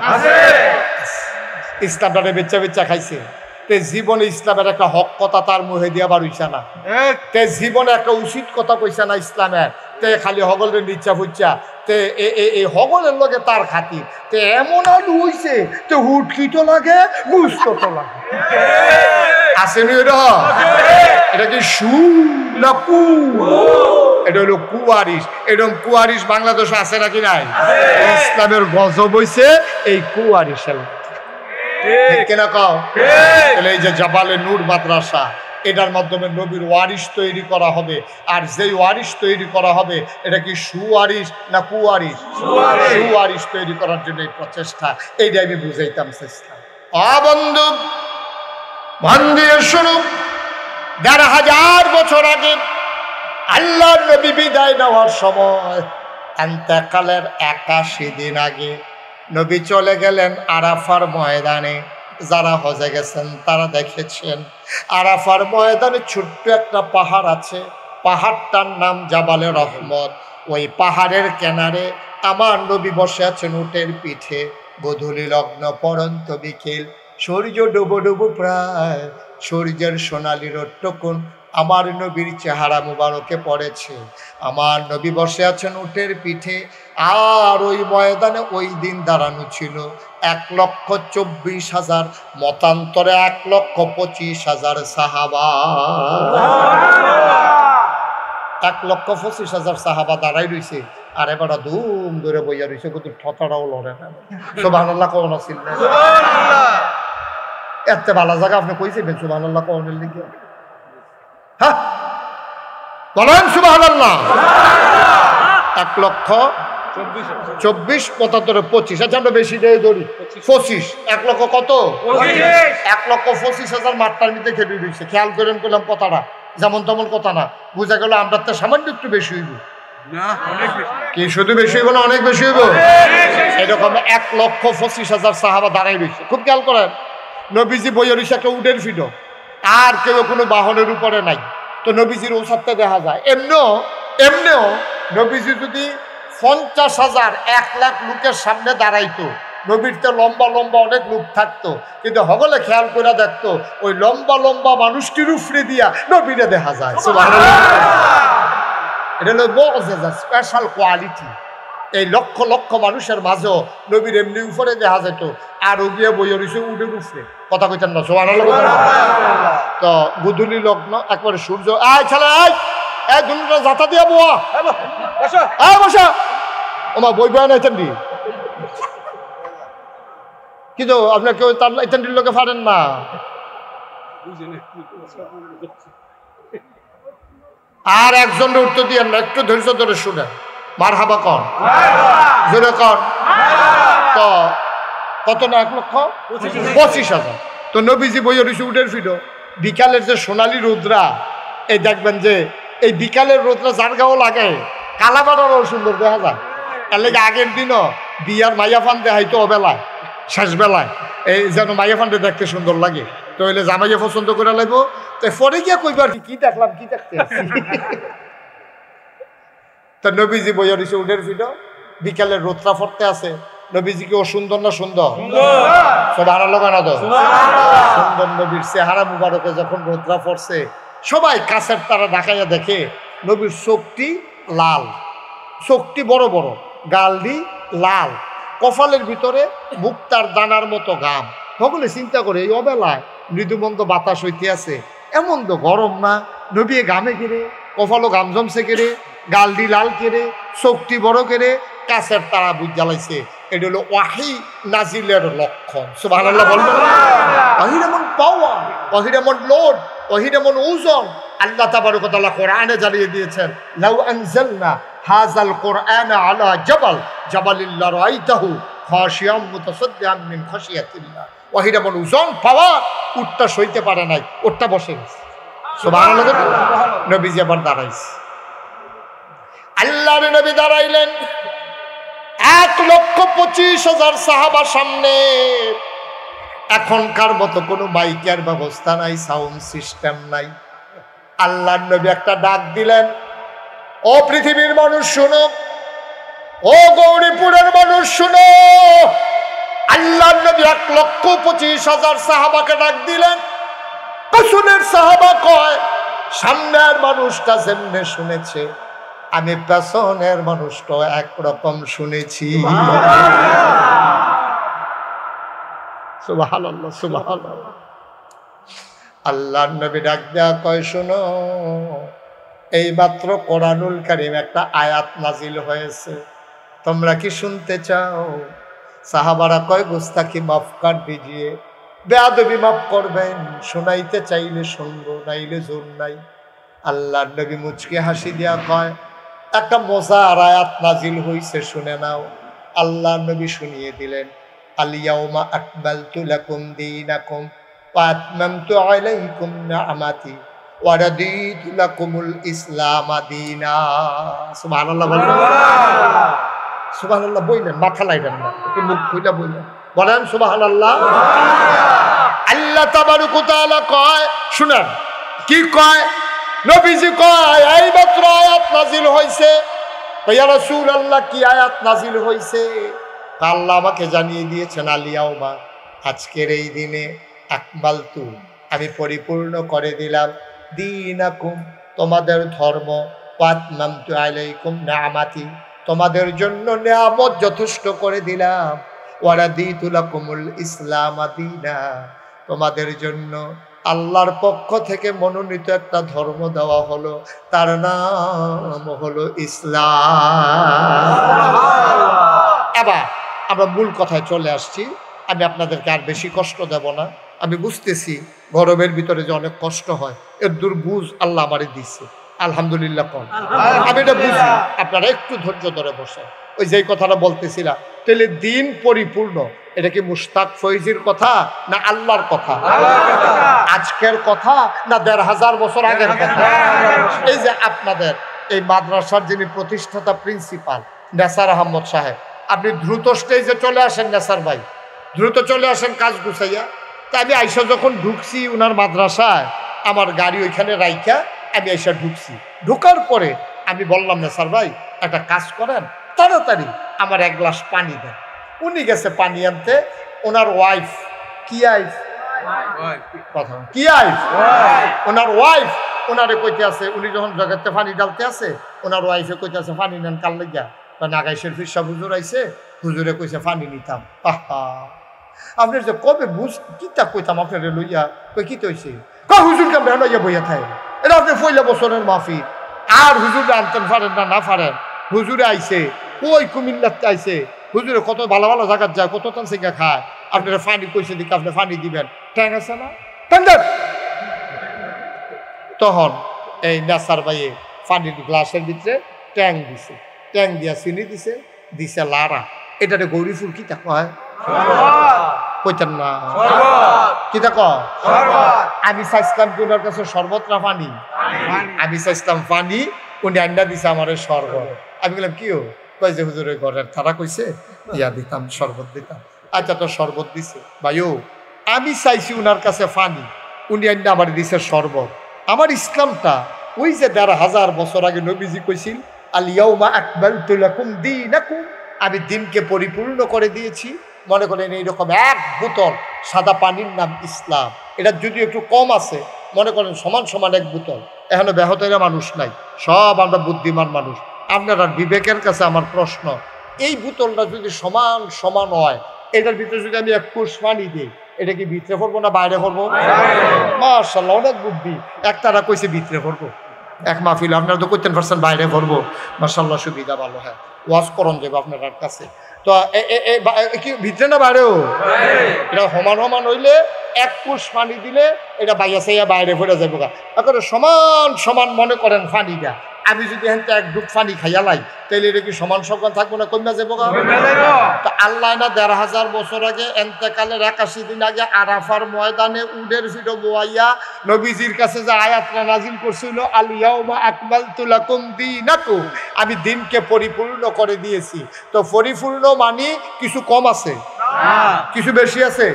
ইসলাম দ্বারে বেচ্চা বেচ্চা খাইছে। তে জীবনে ইসলামের একটা হক কথা তার মুহে দিয়া বার হইছে না, তে জীবনে একটা উচিত কথা কইছে না ইসলামের। তে খালি হগলের নিচ্ছা ফুচ্ছা, তে এই হগলের লগে তার খাতির তে এমন আলু হইছে, তে হুটকিটো লাগে গুস্তটো লাগে। আসেনি এটা কি সু না কু? এটা হলো কুয়ারিস। এরকম কুয়ারিস বাংলাদেশে আছে নাকি নাই? ইসলামের গজব হইছে এই কুয়ারিসের। কেনা কও এই যে জাবালে নূর মাদ্রাসা, এটার মাধ্যমে নবীর ওয়ারিস তৈরি করা হবে। আর যেই ওয়ারিস তৈরি করা হবে এটা কি সুয়ারিস না কুয়ারিস? সুয়ারিস তৈরি করার জন্য এই প্রচেষ্টা, এইটা আমি বুঝাইতাম চেষ্টা। বন্ধু মন দিয়ে শুনো, ১,৫০০ বছর আগে আল্লাহর নবী বিদায় নেওয়ার সময়, ইন্তেকালের ৮১ দিন আগে নবী চলে গেলেন আরাফার ময়দানে। যারা হজে গেছেন তারা দেখেছেন আরাফার ময়দানে ছোট্ট একটা পাহাড় আছে, পাহাড়টার নাম জাবালে রহমত। ওই পাহাড়ের কিনারে আমার নবী বসে আছেন উটের পিঠে। গোধূলি লগ্ন পরন্ত বিকেল, সূর্য ডুবো ডুবো প্রায়, সূর্যের সোনালি রোদটুকুন আমার নবীর চেহারা মুবারকে পড়েছে। আমার নবী বসে আছেন উটের পিঠে। আর ওই ময়দানে ওই দিন দাঁড়ানো ছিল ১,২৪,০০০, মতান্তরে ১,২৫,০০০ সাহাবা। ১,২৫,০০০ সাহাবা দাঁড়াই রয়েছে। আর এবার ধুম ধরে বইয়া রয়েছে, কিন্তু ঠতাটাও লড়ে না। সুবহানাল্লাহ কখন আসিল না? এত ভালো জায়গা আপনি কইছিলেন সুবহানাল্লাহ কখনের লিখে? হ্যাঁ বলেন সুবহানাল্লাহ। ১,২৪,০০০ আচ্ছা আমরা বেশি দিয়ে ধরি ২৫। ১ লক্ষ কত? ১,২৫,০০০ মাঠটার মধ্যে খেপে দিয়েছে। খেয়াল করেন করলাম কথাটা, যেমন তেমন কথা না। বুঝা গেল আমরা তো সামান্য একটু বেশি হইব কি? শুধু বেশি হইব না অনেক বেশি হইব? এরকম ১,২৫,০০০ সাহাবা দাঁড়াই রয়েছে। খুব খেয়াল করেন, নবীজি বইয়া রয়েছে একটা উটের ফিডো, আর কেউ কোনো বাহনের উপরে নাই। তো নবীজির ওসাদটা দেখা যায়। এমনিও নবীজি যদি ৫০,০০০ ১,০০,০০০ লোকের সামনে দাঁড়াইতো, নবীর তো লম্বা লম্বা অনেক লোক থাকতো, কিন্তু হগলে খেয়াল করে দেখতো ওই লম্বা লম্বা মানুষটির উপরে দিয়া নবীরে দেখা যায়। এটা হলো মুআজিজা, স্পেশাল কোয়ালিটি। এই লক্ষ লক্ষ মানুষের মাঝেও নবীর এমনি উপরে দেখা যেত, আর ও গিয়ে বইয়া রয়েছে উটের উপরে। কথা কইতেন না সুবহানাল্লাহ? তো গুধূলি লগ্ন একবারে সূর্য, আয় ছেলে আয়, এই দুটা যাতা দিয়া বোয়া বসা ওমা বই বয়া নাইতেন দি কিন্তু আপনার কেউ তার ইত্যাদির লোকে পারেন না। আর একজন উত্তর দিয়ে না, একটু ধৈর্য ধরে শুনে মার হাবা কন জোরে কন। তো কত না? ১,২৫,০০০। তো নবীজি বইয়া রয়েছে উটের ফিডো। বিকালের যে সোনালি রুদ্রা, এই দেখবেন যে এই বিকালের রোদটা যার গাও লাগে কালাবাড়ারও সুন্দর দেখা যায়। এর লেগে আগের দিনও বিয়ার মাইয়া ফান দেখাইতো অবেলায় শেষ বেলায় এই যেন মাইয়া ফান্ডে দেখতে সুন্দর লাগে। তো হইলে জামাইয়া পছন্দ করে লাগবো। তো পরে গিয়া কইবার কি দেখলাম কি দেখতে আসছি। তা নবীজি বইয়া দিছে উঠের ফিটো বিকালের রোদটা ফরতে আছে। নবীজি কি ও সুন্দর না সুন্দর? সুবহানাল্লাহ না তো সুন্দর নবীর চেহারা মুবারকে যখন রোদরা পড়ছে সবাই কাছের তারা ঢাকাইয়া দেখে নবীর চোখটি লাল, চোখটি বড় বড়, গালটি লাল, কপালের ভিতরে মুক্তার দানার মতো ঘাম। সকলে চিন্তা করে এই অবেলায় মৃদুমন্দ বাতাস হইতে আছে, এমন তো গরম না, নবী ঘামে কেড়ে, কপালও ঘাম জমছে কেড়ে, গালডি লাল কেড়ে, চোখটি বড় কেড়ে, কাছের তারা বুঝ জ্বালাইছে। এটা হলো ওয়াহি নাজিলের লক্ষণ। সুবহানাল্লাহ বলবেন। ওয়াহির এমন পাওয়ার, ওয়াহির এমন লোড, ওয়াহির এমন ওজন আল্লাহ তাবারক ওয়া তাআলা কোরআনে জ্বালিয়ে দিয়েছেন। লাউ আনজালনা হাযাল কোরআনা আলা জাবাল জাবালিল লারাইতাহু খাশিয়াম মুতাসাদ্দিআন মিন খাশিয়াতিল্লাহ। ওয়াহির এমন ওজন পাওয়ার উটটা সইতে পারে নাই, উটটা বসে গেছে। সুবহানাল্লাহ। নবীজি আবার দাঁড়াইছে, আল্লাহর নবী দাঁড়াইলেন 1,25,000 সাহাবা সামনে। এখনকার মতো কোনো মাইকের ব্যবস্থা নাই, সাউন্ড সিস্টেম নাই। আল্লাহর নবী একটা ডাক দিলেন, ও পৃথিবীর মানুষ শুনো, ও গৌরীপুরের মানুষ শুনো। আল্লাহর নবী 1,25,000 সাহাবাকে ডাক দিলেন। পেছনের সাহাবা কয় সামনের মানুষটা যেমনে শুনেছে আমি পেছনের মানুষটা একরকম শুনেছি। সুবহানাল্লাহ সুবহানাল্লাহ। আল্লাহর নবী ডাক দেয়া কয় শোনো, এই মাত্র কোরআনুল কারীম একটা আয়াত নাজিল হয়েছে, তোমরা কি শুনতে চাও? সাহাবারা কয় গুস্তাখি মাফ কর দিজিয়ে, বেয়াদবি মাফ করবেন, শোনাইতে চাইলে শুনবো, নাইলে জোর নাই। আল্লাহর নবী মুচকি হাসি দিয়া কয় একটা মজার আয়াত নাজিল হইছে, শুনে নাও। আল্লাহর নবী শুনিয়ে দিলেন, আল ইয়াউমা আকমালতু লাকুম দীনাকুম ওয়া আতমামতু আলাইকুম নি'মাতি ওয়া রাদিতু লাকুমুল ইসলাম দীনা। সুবহানাল্লাহ বলেন। সুবহানাল্লাহ বললেন, মাথা লাইবেন না, একটু মুখ খুইলা বললেন, বলেন সুবহানাল্লাহ। আল্লাহ তাবারক ওয়া তাআলা কয়, শুনেন কি কয়। নবীজি কয় এই মাত্র আয়াত নাজিল হইছে। ইয়া রাসূলুল্লাহ কি আয়াত নাজিল হইছে? আল্লাহ আমাকে জানিয়ে দিয়েছেন, আল ইয়াউমা আজকের এই দিনে আকমালতু আমি পরিপূর্ণ করে দিলাম, দীনাকুম তোমাদের ধর্ম, ওয়া আতমামতু আলাইকুম নি'মাতি তোমাদের জন্য নিয়ামত যথেষ্ট করে দিলাম, ওয়া রাদিতু লাকুমুল ইসলাম দীনা তোমাদের জন্য আল্লাহর পক্ষ থেকে মনোনীত একটা ধর্ম দেওয়া হলো, তার নাম হলো ইসলাম। এবার আমরা মূল কথায় চলে আসছি। আমি আপনাদেরকে আর বেশি কষ্ট দেব না। আমি বুঝতেছি গরমের ভিতরে যে অনেক কষ্ট হয়, এর দুর্বুঝ আল্লাহ আমারে দিচ্ছে, আলহামদুলিল্লাহ। কম আমি এটা বুঝি, আপনারা একটু ধৈর্য ধরে বসে। ওই যেই কথাটা বলতেছিলাম, তাহলে দিন পরিপূর্ণ, এটা কি মুশতাক ফৈজির কথা না আল্লাহর কথা? আজকের কথা না ১৫০০ বছর আগের কথা? এই যে আপনাদের এই মাদ্রাসার যিনি প্রতিষ্ঠাতা প্রিন্সিপাল নেসার আহমদ সাহেব, আপনি দ্রুত স্টেজে চলে আসেন। নেসার ভাই দ্রুত চলে আসেন কাজ গুছাইয়া। তা আমি আইসা যখন ঢুকছি উনার মাদ্রাসায়, আমার গাড়ি ওইখানে রাইখা আমি আইসা ঢুকছি। ঢুকার পরে আমি বললাম, নেসার ভাই একটা কাজ করেন, তাড়াতাড়ি আমার 1 গ্লাস পানি দেন। উনি গেছে পানি আনতে। ওনার ওয়াইফ কি আইফ কথা কি আইফ ওনার ওয়াইফ ওনারে কইতে আছে, উনি যখন জগতে পানি ডালতে আছে, ওনার ওয়াইফে কইতে আছে পানি নেন কাল লাগিয়া। নাগাইশের ফিরসা হুজুর আইছে, হুজুরে কইছে পানি নিতাম। আহা আপনার যে কবে বুঝ কিতা কইতাম আপনার লইয়া, কই কি তৈছে হুজুর কেমন লইয়া বইয়া থাকে, এটা আপনি ১ বছরের মাহফিল, আর হুজুরে আনতেন পারেন না পারেন। হুজুরে আইছে ওই কুমিল্লাতে আইছে, হুজুরে কত ভালো ভালো জায়গায় যায়, কত টান সেগা খায়। আপনারা পানি কইছে দিকে আপনি পানি দিবেন, ট্যাং আছে না? তখন এই নেসার ভাইয়ে পানির গ্লাসের ভিতরে ট্যাং দিছে, ট্যাং দিয়া চিনি দিছে, দিছে লারা। এটাতে গৌরীফুল কি তা কয়? কইতেন না কি দেখ আমি চাইছিলাম কি ওনার কাছে শরবত না পানি আমি চাইছিলাম পানি উনি আন্ডা দিছে আমার শরবত আমি বললাম কি কই যে হুজুরের ঘরের তারা কইছে ইয়া দিতাম শরবত দিতাম আচ্ছা তো শরবত দিছে ভাইও আমি চাইছি উনার কাছে পানি উনি আন্ডা আমার দিছে শরবত আমার ইসলামটা ওই যে ১৫০০ বছর আগে নবীজি কইছিল আল ইয়াউমা আকমালতু লাকুম দীনাকুম আমি দিনকে পরিপূর্ণ করে দিয়েছি মনে করেন এইরকম এক বোতল সাদা পানির নাম ইসলাম এটা যদি একটু কম আছে মনে করেন সমান সমান এক বোতল এখনো ব্যাহতেরা মানুষ নাই সব আমরা বুদ্ধিমান মানুষ আপনার বিবেকের কাছে আমার প্রশ্ন এই বোতলটা যদি সমান সমান হয় এটার ভিতরে যদি আমি ১ কোষ পানি দিই এটা কি ভিতরে পড়বো না বাইরে পড়বো মাশাআল্লাহ অনেক বুদ্ধি একটারা কইছে ভিতরে পড়বো এক মাহফিল আপনারা তো করতেন পারছেন বাইরে পড়বো মাশাআল্লাহ সুবিধা ভালো হ্যাঁ ওয়াজ করন যাবো আপনার কাছে তো কি ভিতরে না বাইরেও এটা সমান সমান হইলে ১ কোষ পানি দিলে এটা বাইয়া সাইয়া বাইরে পড়ে যাবো এখন সমান সমান মনে করেন পানিটা আমি যদি এখানটা ১ ডুব পানি খাইয়া লাই তাহলে এটা কি সমান সমান থাকবো না কমে যাবো তো আল্লাহ না ১৫০০ বছর আগে এন্তেকালের ৮১ দিন আগে আরাফার ময়দানে উডের ভিডিও বোয়াইয়া নবীজির কাছে যে আয়াতটা নাজিল করছিল আল ইয়াউমা আকমালতু লাকুম দীনাকুম আমি দিনকে পরিপূর্ণ করে দিয়েছি তো পরিপূর্ণ মানে কিছু কম আছে কিছু বেশি আছে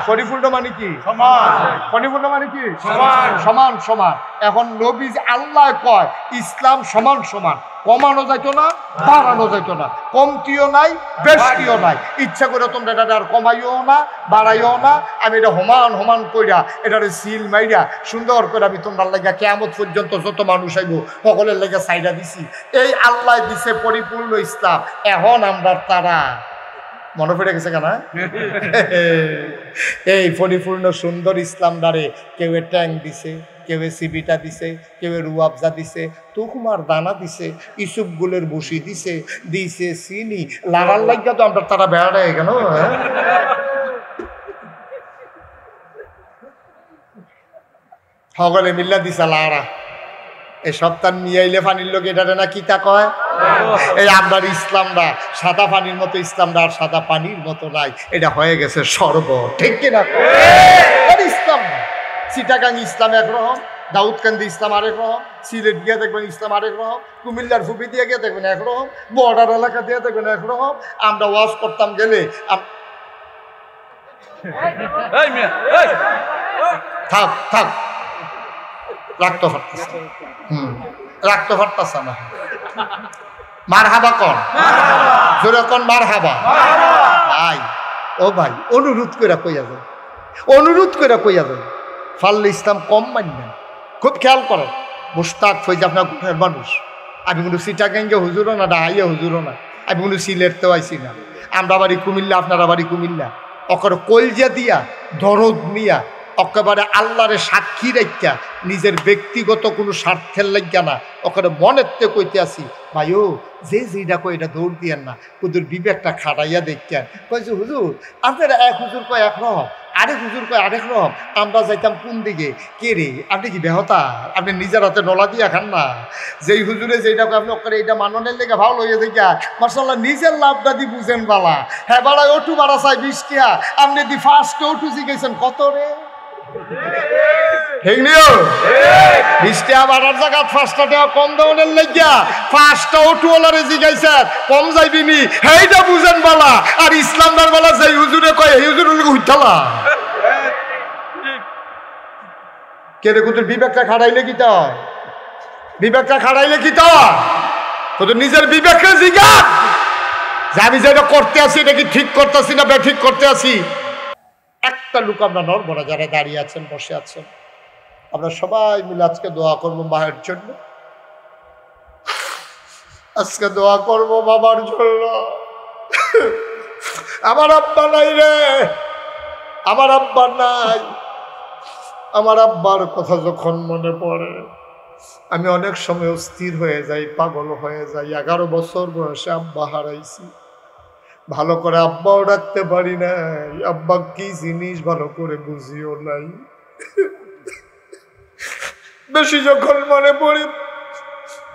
পরিপূর্ণ মানে কি সমান পরিপূর্ণ মানে কি সমান সমান সমান এখন নবীজি আল্লাহ কয় ইসলাম সমান সমান কমানো যাইতো না বাড়ানো যাইতো না কমতিও নাই বেশিও নাই ইচ্ছা করে তোমরা এটা আর কমাইও না বাড়াইও না আমি এটা সমান সমান কইরা এটারে সিল মাইরা সুন্দর করে আমি তোমরা লাগা কিয়ামত পর্যন্ত যত মানুষ আইব সকলের লাগা সাইডা দিছি এই আল্লাহ দিছে পরিপূর্ণ ইসলাম এখন আমরা তারা মনে পড়ে গেছে কেন এই পরিপূর্ণ সুন্দর ইসলাম দ্বারে কেউ ট্যাং দিছে কেউ সিবিটা দিছে কেউ রুয়াবজা দিছে তুকুমার দানা দিছে ইসুপ গুলের বসি দিছে দিছে চিনি লাগার লাগিয়া তো আমরা তারা বেড়ায় কেন সকলে মিল্লা দিছে লাড়া এই সপ্তাহ নিয়ে আইলে পানির লোক এটা না কিতা কয় এই আপনার ইসলামটা সাদা পানির মতো ইসলামটা আর সাদা পানির মতো নাই এটা হয়ে গেছে শরবত ঠিক কিনা ইসলাম না চিটাগাং ইসলাম একরকম দাউদকান্দি ইসলাম আরেক রকম সিলেট গিয়ে দেখবেন ইসলাম আরেক রকম কুমিল্লার ফুপি দিয়ে গিয়ে দেখবেন একরকম বর্ডার এলাকা দিয়ে দেখবেন একরকম আমরা ওয়াজ করতাম গেলে থাক থাক রাখতে পারতেছে রাখতে পারতেছে না মার হাবা কন জোরে কন মার হাবা ভাই ও ভাই অনুরোধ করে কইয়া যায় অনুরোধ করে কইয়া যায় ফাল্লে ইসলাম কম মানবেন খুব খেয়াল করেন মুশতাক ফৈজ আপনার কোথায় মানুষ আমি কোনো চিটাগাঙ্গে হুজুরও না ডাহাইয়া হুজুরও না আমি কোনো সিলেটতেও আইসি না আমরা বাড়ি কুমিল্লা আপনারা বাড়ি কুমিল্লা অকর কলজা দিয়া দরদ নিয়া একেবারে আল্লাহরে সাক্ষী রেখা নিজের ব্যক্তিগত কোনো স্বার্থের লাগিয়া না ওখানে মনের তে কইতে আসি ভাইও যে যেটা কই এটা দৌড় দিয়েন না হুজুর বিবেকটা খাটাইয়া দেখতেন কইছে হুজুর আপনারা এক হুজুর কয় একরকম আরেক হুজুর কয় আরেক রকম আমরা যাইতাম কোন দিকে কে রে আপনি কি বেহতা আপনি নিজের হাতে নলা দিয়া খান না যেই হুজুরে যেটা কয় আপনি ওখানে এইটা মাননের লেগে ভালো হয়ে দেখা মাশাআল্লাহ নিজের লাভটা দি বুঝেন বালা হ্যাঁ বাড়ায় ওটু বাড়া চাই 20 টাকা আপনি দি ফার্স্টে ওটু শিখেছেন কত রে কম দামের লাগিয়া ফার্স্টটা ওটুওয়ালারে জিগাইছে কম যাইবিনি সেইটা বুঝেন বালা আর ইসলামদার বালা যেই হুজুরে কয় এই হুজুরের লগে উঠালা কে রে কুতুর বিবেকটা খাড়াইলে কি তা বিবেকটা খাড়াইলে কি তা তোদের নিজের বিবেককে জিগা যে আমি যেটা করতে আসি এটা কি ঠিক করতেছি না বেঠিক করতে আসি একটা লোক আমরা নড়ব না যারা দাঁড়িয়ে আছেন বসে আছেন আমরা সবাই মিলে আজকে দোয়া করবো মায়ের জন্য আজকে দোয়া করবো বাবার জন্য আমার আব্বা নাই রে আমার আব্বা নাই আমার আব্বার কথা যখন মনে পড়ে আমি অনেক সময় অস্থির হয়ে যাই পাগল হয়ে যাই 11 বছর বয়সে আব্বা হারাইছি ভালো করে আব্বাও রাখতে পারি নাই আব্বা কি জিনিস ভালো করে বুঝিও নাই বেশি যখন মনে পড়ে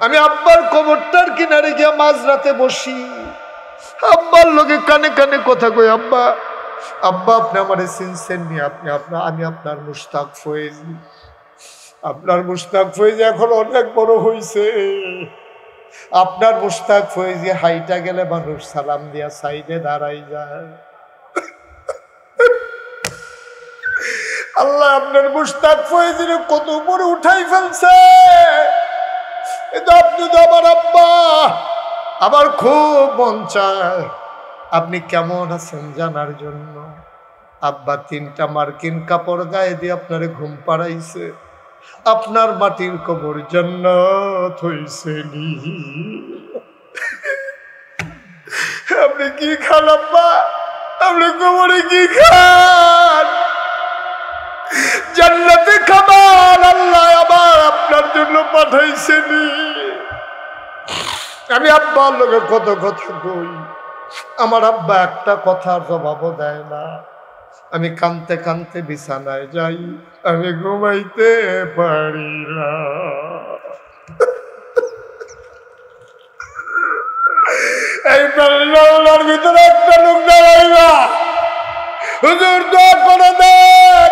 আমি আব্বার কবরটার কিনারে গিয়ে মাঝরাতে বসি আব্বার লোকে কানে কানে কথা কই আব্বা আব্বা আপনি আমারে চিনছেন নি? আমি আপনার মুশতাক ফয়েজি। আপনার মুশতাক ফয়েজি এখন অনেক বড় হয়েছে। আপনার মুশতাক ফয়েজি হাইটা গেলে মানুষ সালাম দিয়া সাইডে দাঁড়াই যায়। আল্লাহ আপনার মুশতাক ফয়েজির কত উপরে উঠাই ফেলছে। আপনি তো আমার আব্বা, আমার খুব মন চায় আপনি কেমন আছেন জানার জন্য। আব্বা 3টা মার্কিন কাপড় গায়ে দিয়ে আপনারে ঘুম পাড়াইছে। আপনার মাটির কবর জান্নাত হইছে নি। আপনি কি খান আব্বা? আপনি কবরে কি খান? জান্নাতে খাবার আল্লাহ আবার আপনার জন্য পাঠাইছেনি। আমি আব্বার লোকে কত কথা কই, আমার আব্বা একটা কথার জবাবও দেয় না। আমি কানতে কানতে বিছানায় যাই, আমি ঘুমাইতে পারি না। এই প্যান্ডেলের ভিতরে একটা লোক দাঁড়াইবা, হুজুর দোয়া করে দেন,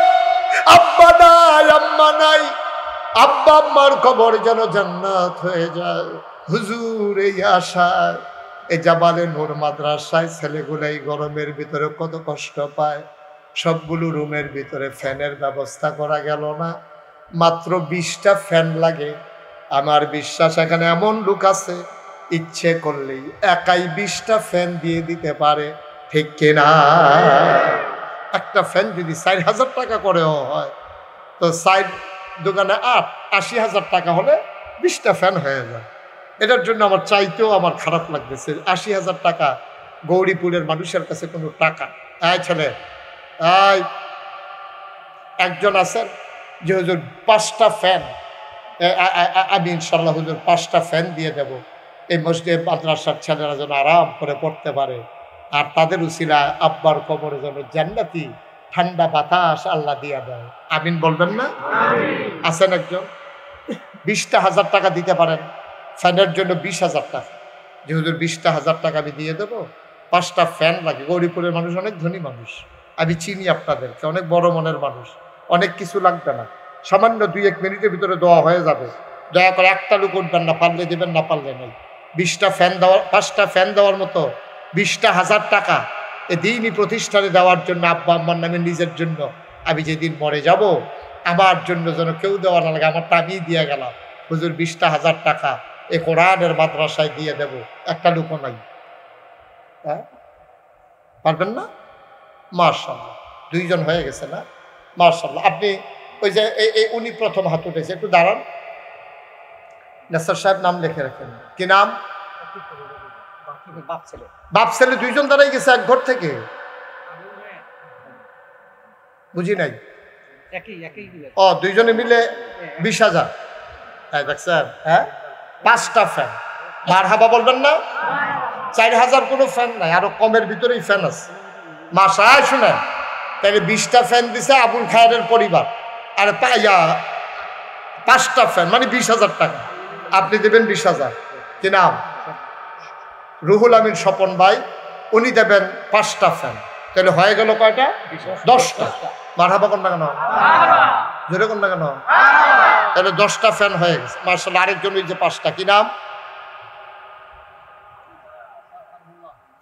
আব্বা নাই আম্মা নাই, আব্বা আম্মার কবর যেন জান্নাত হয়ে যায়। হুজুর এই আশা। এই জাবালে নূর মাদ্রাসায় ছেলেগুলো এই গরমের ভিতরে কত কষ্ট পায়। সবগুলো রুমের ভিতরে ফ্যানের ব্যবস্থা করা গেল না, মাত্র 20টা ফ্যান লাগে। আমার বিশ্বাস এখানে এমন লোক আছে ইচ্ছে করলেই একাই 20টা ফ্যান দিয়ে দিতে পারে, ঠিক কিনা? একটা ফ্যান যদি 4000 টাকা করেও হয়, তো সাইড দোকানে 80,000 টাকা হলে 20টা ফ্যান হয়ে যায়। এটার জন্য আমার চাইতেও আমার খারাপ লাগতেছে। 80,000 টাকা গৌরীপুরের মানুষের কাছে কোনো টাকা। ছেলে একজন আছেন যে হুজুর 5টা ফ্যান, আমি ইনশাল্লাহ হুজুর 5টা ফ্যান দিয়ে দেব, এই মসজিদ মাদ্রাসার ছেলেরা যেন আরাম করে পড়তে পারে, আর তাদের উসিলা আব্বার কবরে যেন জান্নাতি ঠান্ডা বাতাস আল্লাহ দিয়া দেয়। আমিন বলবেন না? আছেন একজন 20,000 টাকা দিতে পারেন ফ্যানের জন্য, 20,000 টাকা, যে হুজুর 20,000 টাকা আমি দিয়ে দেবো, 5টা ফ্যান লাগে। গৌরীপুরের মানুষ অনেক ধনী মানুষ, আমি চিনি আপনাদেরকে, অনেক বড় মনের মানুষ, অনেক কিছু লাগবে না, সামান্য 2-1 মিনিটের ভিতরে দোয়া হয়ে যাবে। দয়া করে একটা লোক উঠবেন না, পারলে দেবেন, না পারলে নেই। 20টা ফ্যান দেওয়ার, 5টা ফ্যান দেওয়ার মতো 20,000 টাকা এ দিনই প্রতিষ্ঠানে দেওয়ার জন্য, আব্বা আম্মার নামে, নিজের জন্য, আমি যেদিন মরে যাব আমার জন্য যেন কেউ দেওয়া না লাগে, আমারটা আমি দিয়ে গেলাম। হুজুর 20,000 টাকা এ কোরআনের মাদ্রাসায় দিয়ে দেব, একটা লোকও নাই। হ্যাঁ, পারবেন না? মাশাআল্লাহ, 2 জন হয়ে গেছে না? মাশাআল্লাহ। আপনি ওই যে উনি প্রথম হাত উঠেছে, একটু দাঁড়ান। নাসার সাহেব নাম লিখে রাখেন। কি নাম? বাপ ছেলে 2 জন দাঁড়াই গেছে এক ঘর থেকে। বুঝি নাই। 2 জনে মিলে 20,000। দেখছেন? হ্যাঁ, 5টা ফ্যান। মারহাবা বলবেন না? 4,000 কোনো ফ্যান নাই, আরো কমের ভিতরেই ফ্যান আছে। মাশাআল্লাহ। শুনেন, তাহলে 20টা ফ্যান দিছে আবুল খায়েরের পরিবার, আর 5টা ফ্যান মানে 20,000 টাকা। আপনি দেবেন 20,000। কি নাম? রুহুল আমিন স্বপন ভাই, উনি দেবেন 5টা ফ্যান। তাহলে হয়ে গেল কয়টা? 10টা। মারহাবা কোন না কেন? জোরে কোন না কেন? তাহলে 10টা ফ্যান হয়ে গেছে। মাশাআল্লাহ। আরেকজন ওই যে 5টা, কি নাম?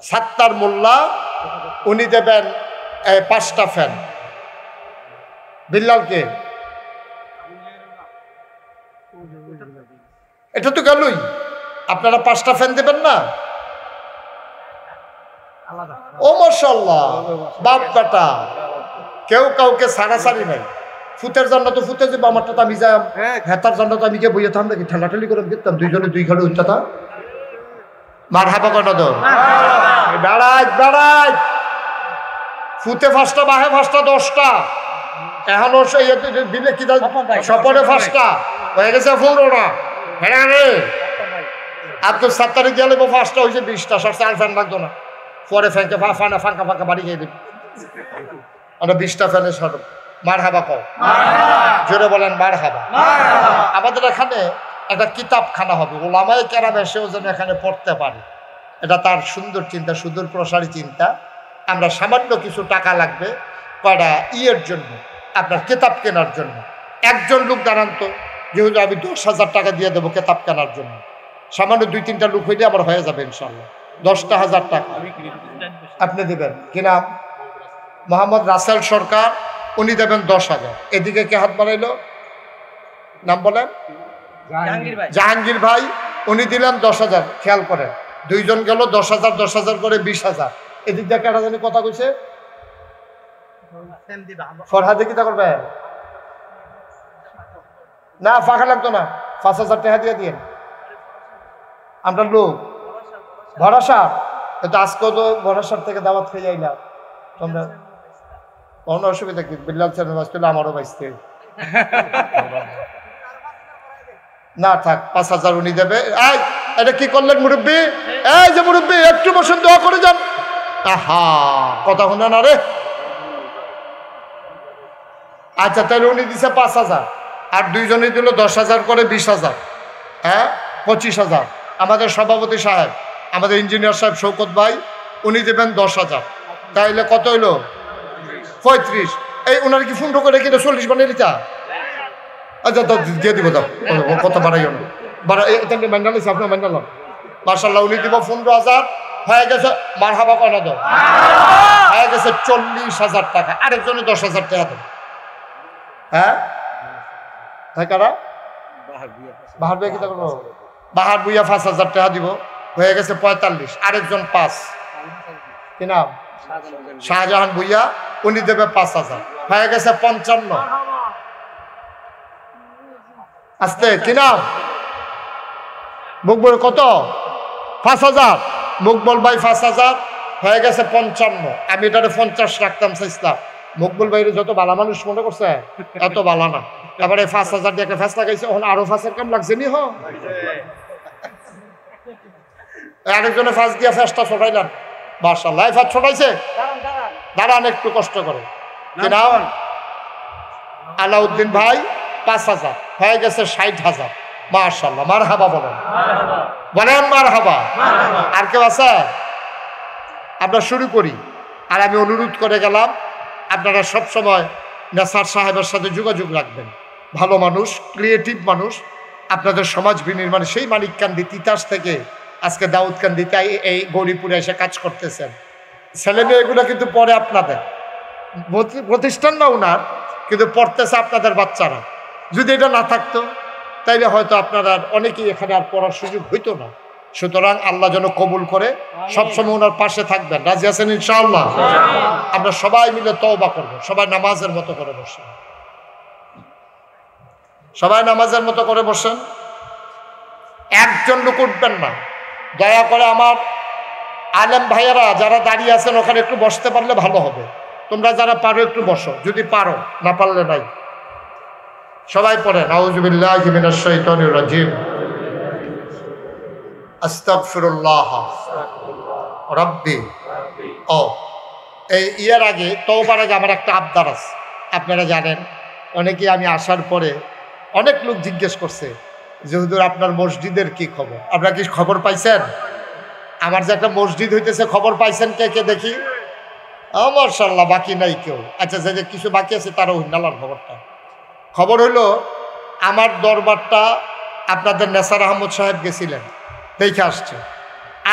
সাত্তার মোল্লা, উনি দেবেন 5টা ফ্যান। বিল্লালকে? এটা তো গেলই। আপনারা 5টা ফ্যান দেবেন না? ও মাশাআল্লাহ, বাপ বেটা কেউ কাউকে সারাসারি নাই। ফুতের জন্য তো ফুতে যাবো, আমারটা তো আমি যাই, হেতার জন্য তো আমি কে বইয়ে থাম দেখি, ঠেলাঠেলি করে দেখতাম, 2 জনে 2 ঘরে উঠতা। মারহাবা কেন তো? বেড়াই বেড়াই ফুতে 5টা, বাহে 5টা, 10টা। এখনো দিলে কি সপনে 5টা হয়ে গেছে, 15টা। হ্যাঁ রে, আব্দুল সাত্তারে গেলে 5টা হয়েছে, 20টা। সব চাল ফ্যান লাগতো না, পরে ফ্যানকে ফাঁকা ফাঁকা বাড়ি গিয়ে দেবে। আমরা 20টা ফ্যানের সরব। মারহাবা কও, জোরে বলেন মারহাবা। আমাদের এখানে একটা কিতাবখানা হবে, ওলামায়ে কেরাম এসেও যেন এখানে পড়তে পারে, এটা তার সুন্দর চিন্তা, সুদূর প্রসারী চিন্তা। আমরা সামান্য কিছু টাকা লাগবে কয়টা ইয়ের জন্য, আপনার কেতাব কেনার জন্য। একজন লোক দাঁড়ান তো, যেহেতু আমি 10,000 টাকা দিয়ে দেবো কেতাব কেনার জন্য, সামান্য 2-3টা লোক হইলে আমার হয়ে যাবে ইনশাল্লাহ। 10,000 টাকা আপনি দেবেন। কি নাম? মোহাম্মদ রাসেল সরকার, উনি দেবেন 10,000। এদিকে কে হাত বাড়াইলো? নাম বলেন? জাহাঙ্গীর ভাই, উনি দিলেন 10,000। খেয়াল করেন, দুইজন গেল 10,000 10,000 করে 20,000। এদিক দিয়ে কেটা জানি কথা কইছে, ফরহাদে কি তা করবে না? ফাঁকা লাগতো না, 5,000 টাকা দিয়ে দিন। আমরা লোক ভরসা, কিন্তু আজকেও তো ভরসার থেকে দাওয়াত খেয়ে যাই না তোমরা। কোনো অসুবিধা কি? বিল্লাল চ্যানেল বাঁচতে আমারও বাঁচতে না থাক। 5,000 উনি দেবে। এই এটা কি করলেন মুরব্বী? এই যে মুরব্বী, একটু বসুন, দোয়া করে যান। আহা, কথা শুনে না রে। আচ্ছা, তাহলে উনি দিছে 5,000, আর দুইজনই দিল 10,000 করে 20,000, হ্যাঁ 25,000। আমাদের সভাপতি সাহেব, আমাদের ইঞ্জিনিয়ার সাহেব শৌকত ভাই, উনি দেবেন 10,000। তাইলে কত হইল? 35। এই ওনার কি ফোন করে কিনা 40 বানিয়ে দিতা? আচ্ছা তো দিয়ে দিব, দাও। কত বাড়াইও না, মেন্ডাল হিসেবে আপনার মেন্ডাল মার্শাল্লাহ। উনি দিব 15,000, হয়ে গেছে। মারহাবা কয়না দাও, হয়ে গেছে 40,000 টাকা। আরেকজনে 10,000 টাকা দেবে। হ্যাঁ কারা? বাহার বুয়া কি করবো? বাহার বুয়া 5,000 টাকা দিব, হয়ে গেছে 45। আরেকজন 5, কি নাম? শাহজাহান ভুইয়া, উনি দেবে 5,000, হয়ে গেছে 55। আস্তে, কি নাম? মুকবল কত? 5,000। মুকবল ভাই 5,000, হয়ে গেছে 55। আমি এটারে 50 রাখতাম চাইছিলাম। মকবুল ভাইয়ের যত বালা মানুষ মনে করছে, এত বালা না। তারপরে 5,000 দিয়ে একটা ফ্যাস লাগাইছে, ওখানে আরো 5-এর কাম লাগছে নি। আরেকজনে 5 দিয়ে ফ্যাসটা ছোটাইলাম, মাশাআল্লাহ। ফ্যাস ছোটাইছে, দাঁড়ান একটু কষ্ট করে। কি নাম? আলাউদ্দিন ভাই 5,000, হয়ে গেছে 60,000। মাশাআল্লাহ, মারহাবা বলেন, বলেন মারহাবা। আর কেউ আছে? আমরা শুরু করি। আর আমি অনুরোধ করে গেলাম, আপনারা সবসময় নেসার সাহেবের সাথে যোগাযোগ রাখবেন। ভালো মানুষ, ক্রিয়েটিভ মানুষ, আপনাদের সমাজ বিনির্মাণে। সেই মানিককান্দি তিতাস থেকে আজকে দাউদকান্দিতে এই গৌরীপুরে এসে কাজ করতেছেন। ছেলে মেয়েগুলো কিন্তু পরে আপনাদের প্রতিষ্ঠান না উনার, কিন্তু পড়তেছে আপনাদের বাচ্চারা। যদি এটা না থাকতো তাইলে হয়তো আপনারা অনেকেই এখানে আর পড়ার সুযোগ হইতো না। সুতরাং আল্লাহ যেন কবুল করে, সবসময় ওনার পাশে থাকবেন। রাজি আছেন ইনশাআল্লাহ? আমরা সবাই মিলে তওবা করব। সবাই নামাজের মতো করে বসেন, সবাই নামাজের মতো করে বসেন। একজন লোক উঠবেন না, দয়া করে। আমার আলেম ভাইয়েরা যারা দাঁড়িয়ে আছেন ওখানে একটু বসতে পারলে ভালো হবে। তোমরা যারা পারো একটু বসো, যদি পারো, না পারলে নাই। সবাই পড়েন আউযু বিল্লাহি মিনাশ শাইতানির রাজিম, আস্তাগফিরুল্লাহ রাব্বি। ও এই ইয়ার আগে, তওবার আগে আমার একটা আবদার আছে। আপনারা জানেন, অনেকেই আমি আসার পরে অনেক লোক জিজ্ঞেস করছে যে হুজুর আপনার মসজিদের কি খবর? আপনারা কি খবর পাইছেন? আমার যে একটা মসজিদ হইতেছে, খবর পাইছেন কে কে দেখি? মাশাআল্লাহ, বাকি নাই কেউ। আচ্ছা, যে কিছু বাকি আছে তারাও হিন্দালার খবরটা। খবর হইলো, আমার দরবারটা আপনাদের নেসার আহমদ সাহেব গেছিলেন, দেখে আসছে।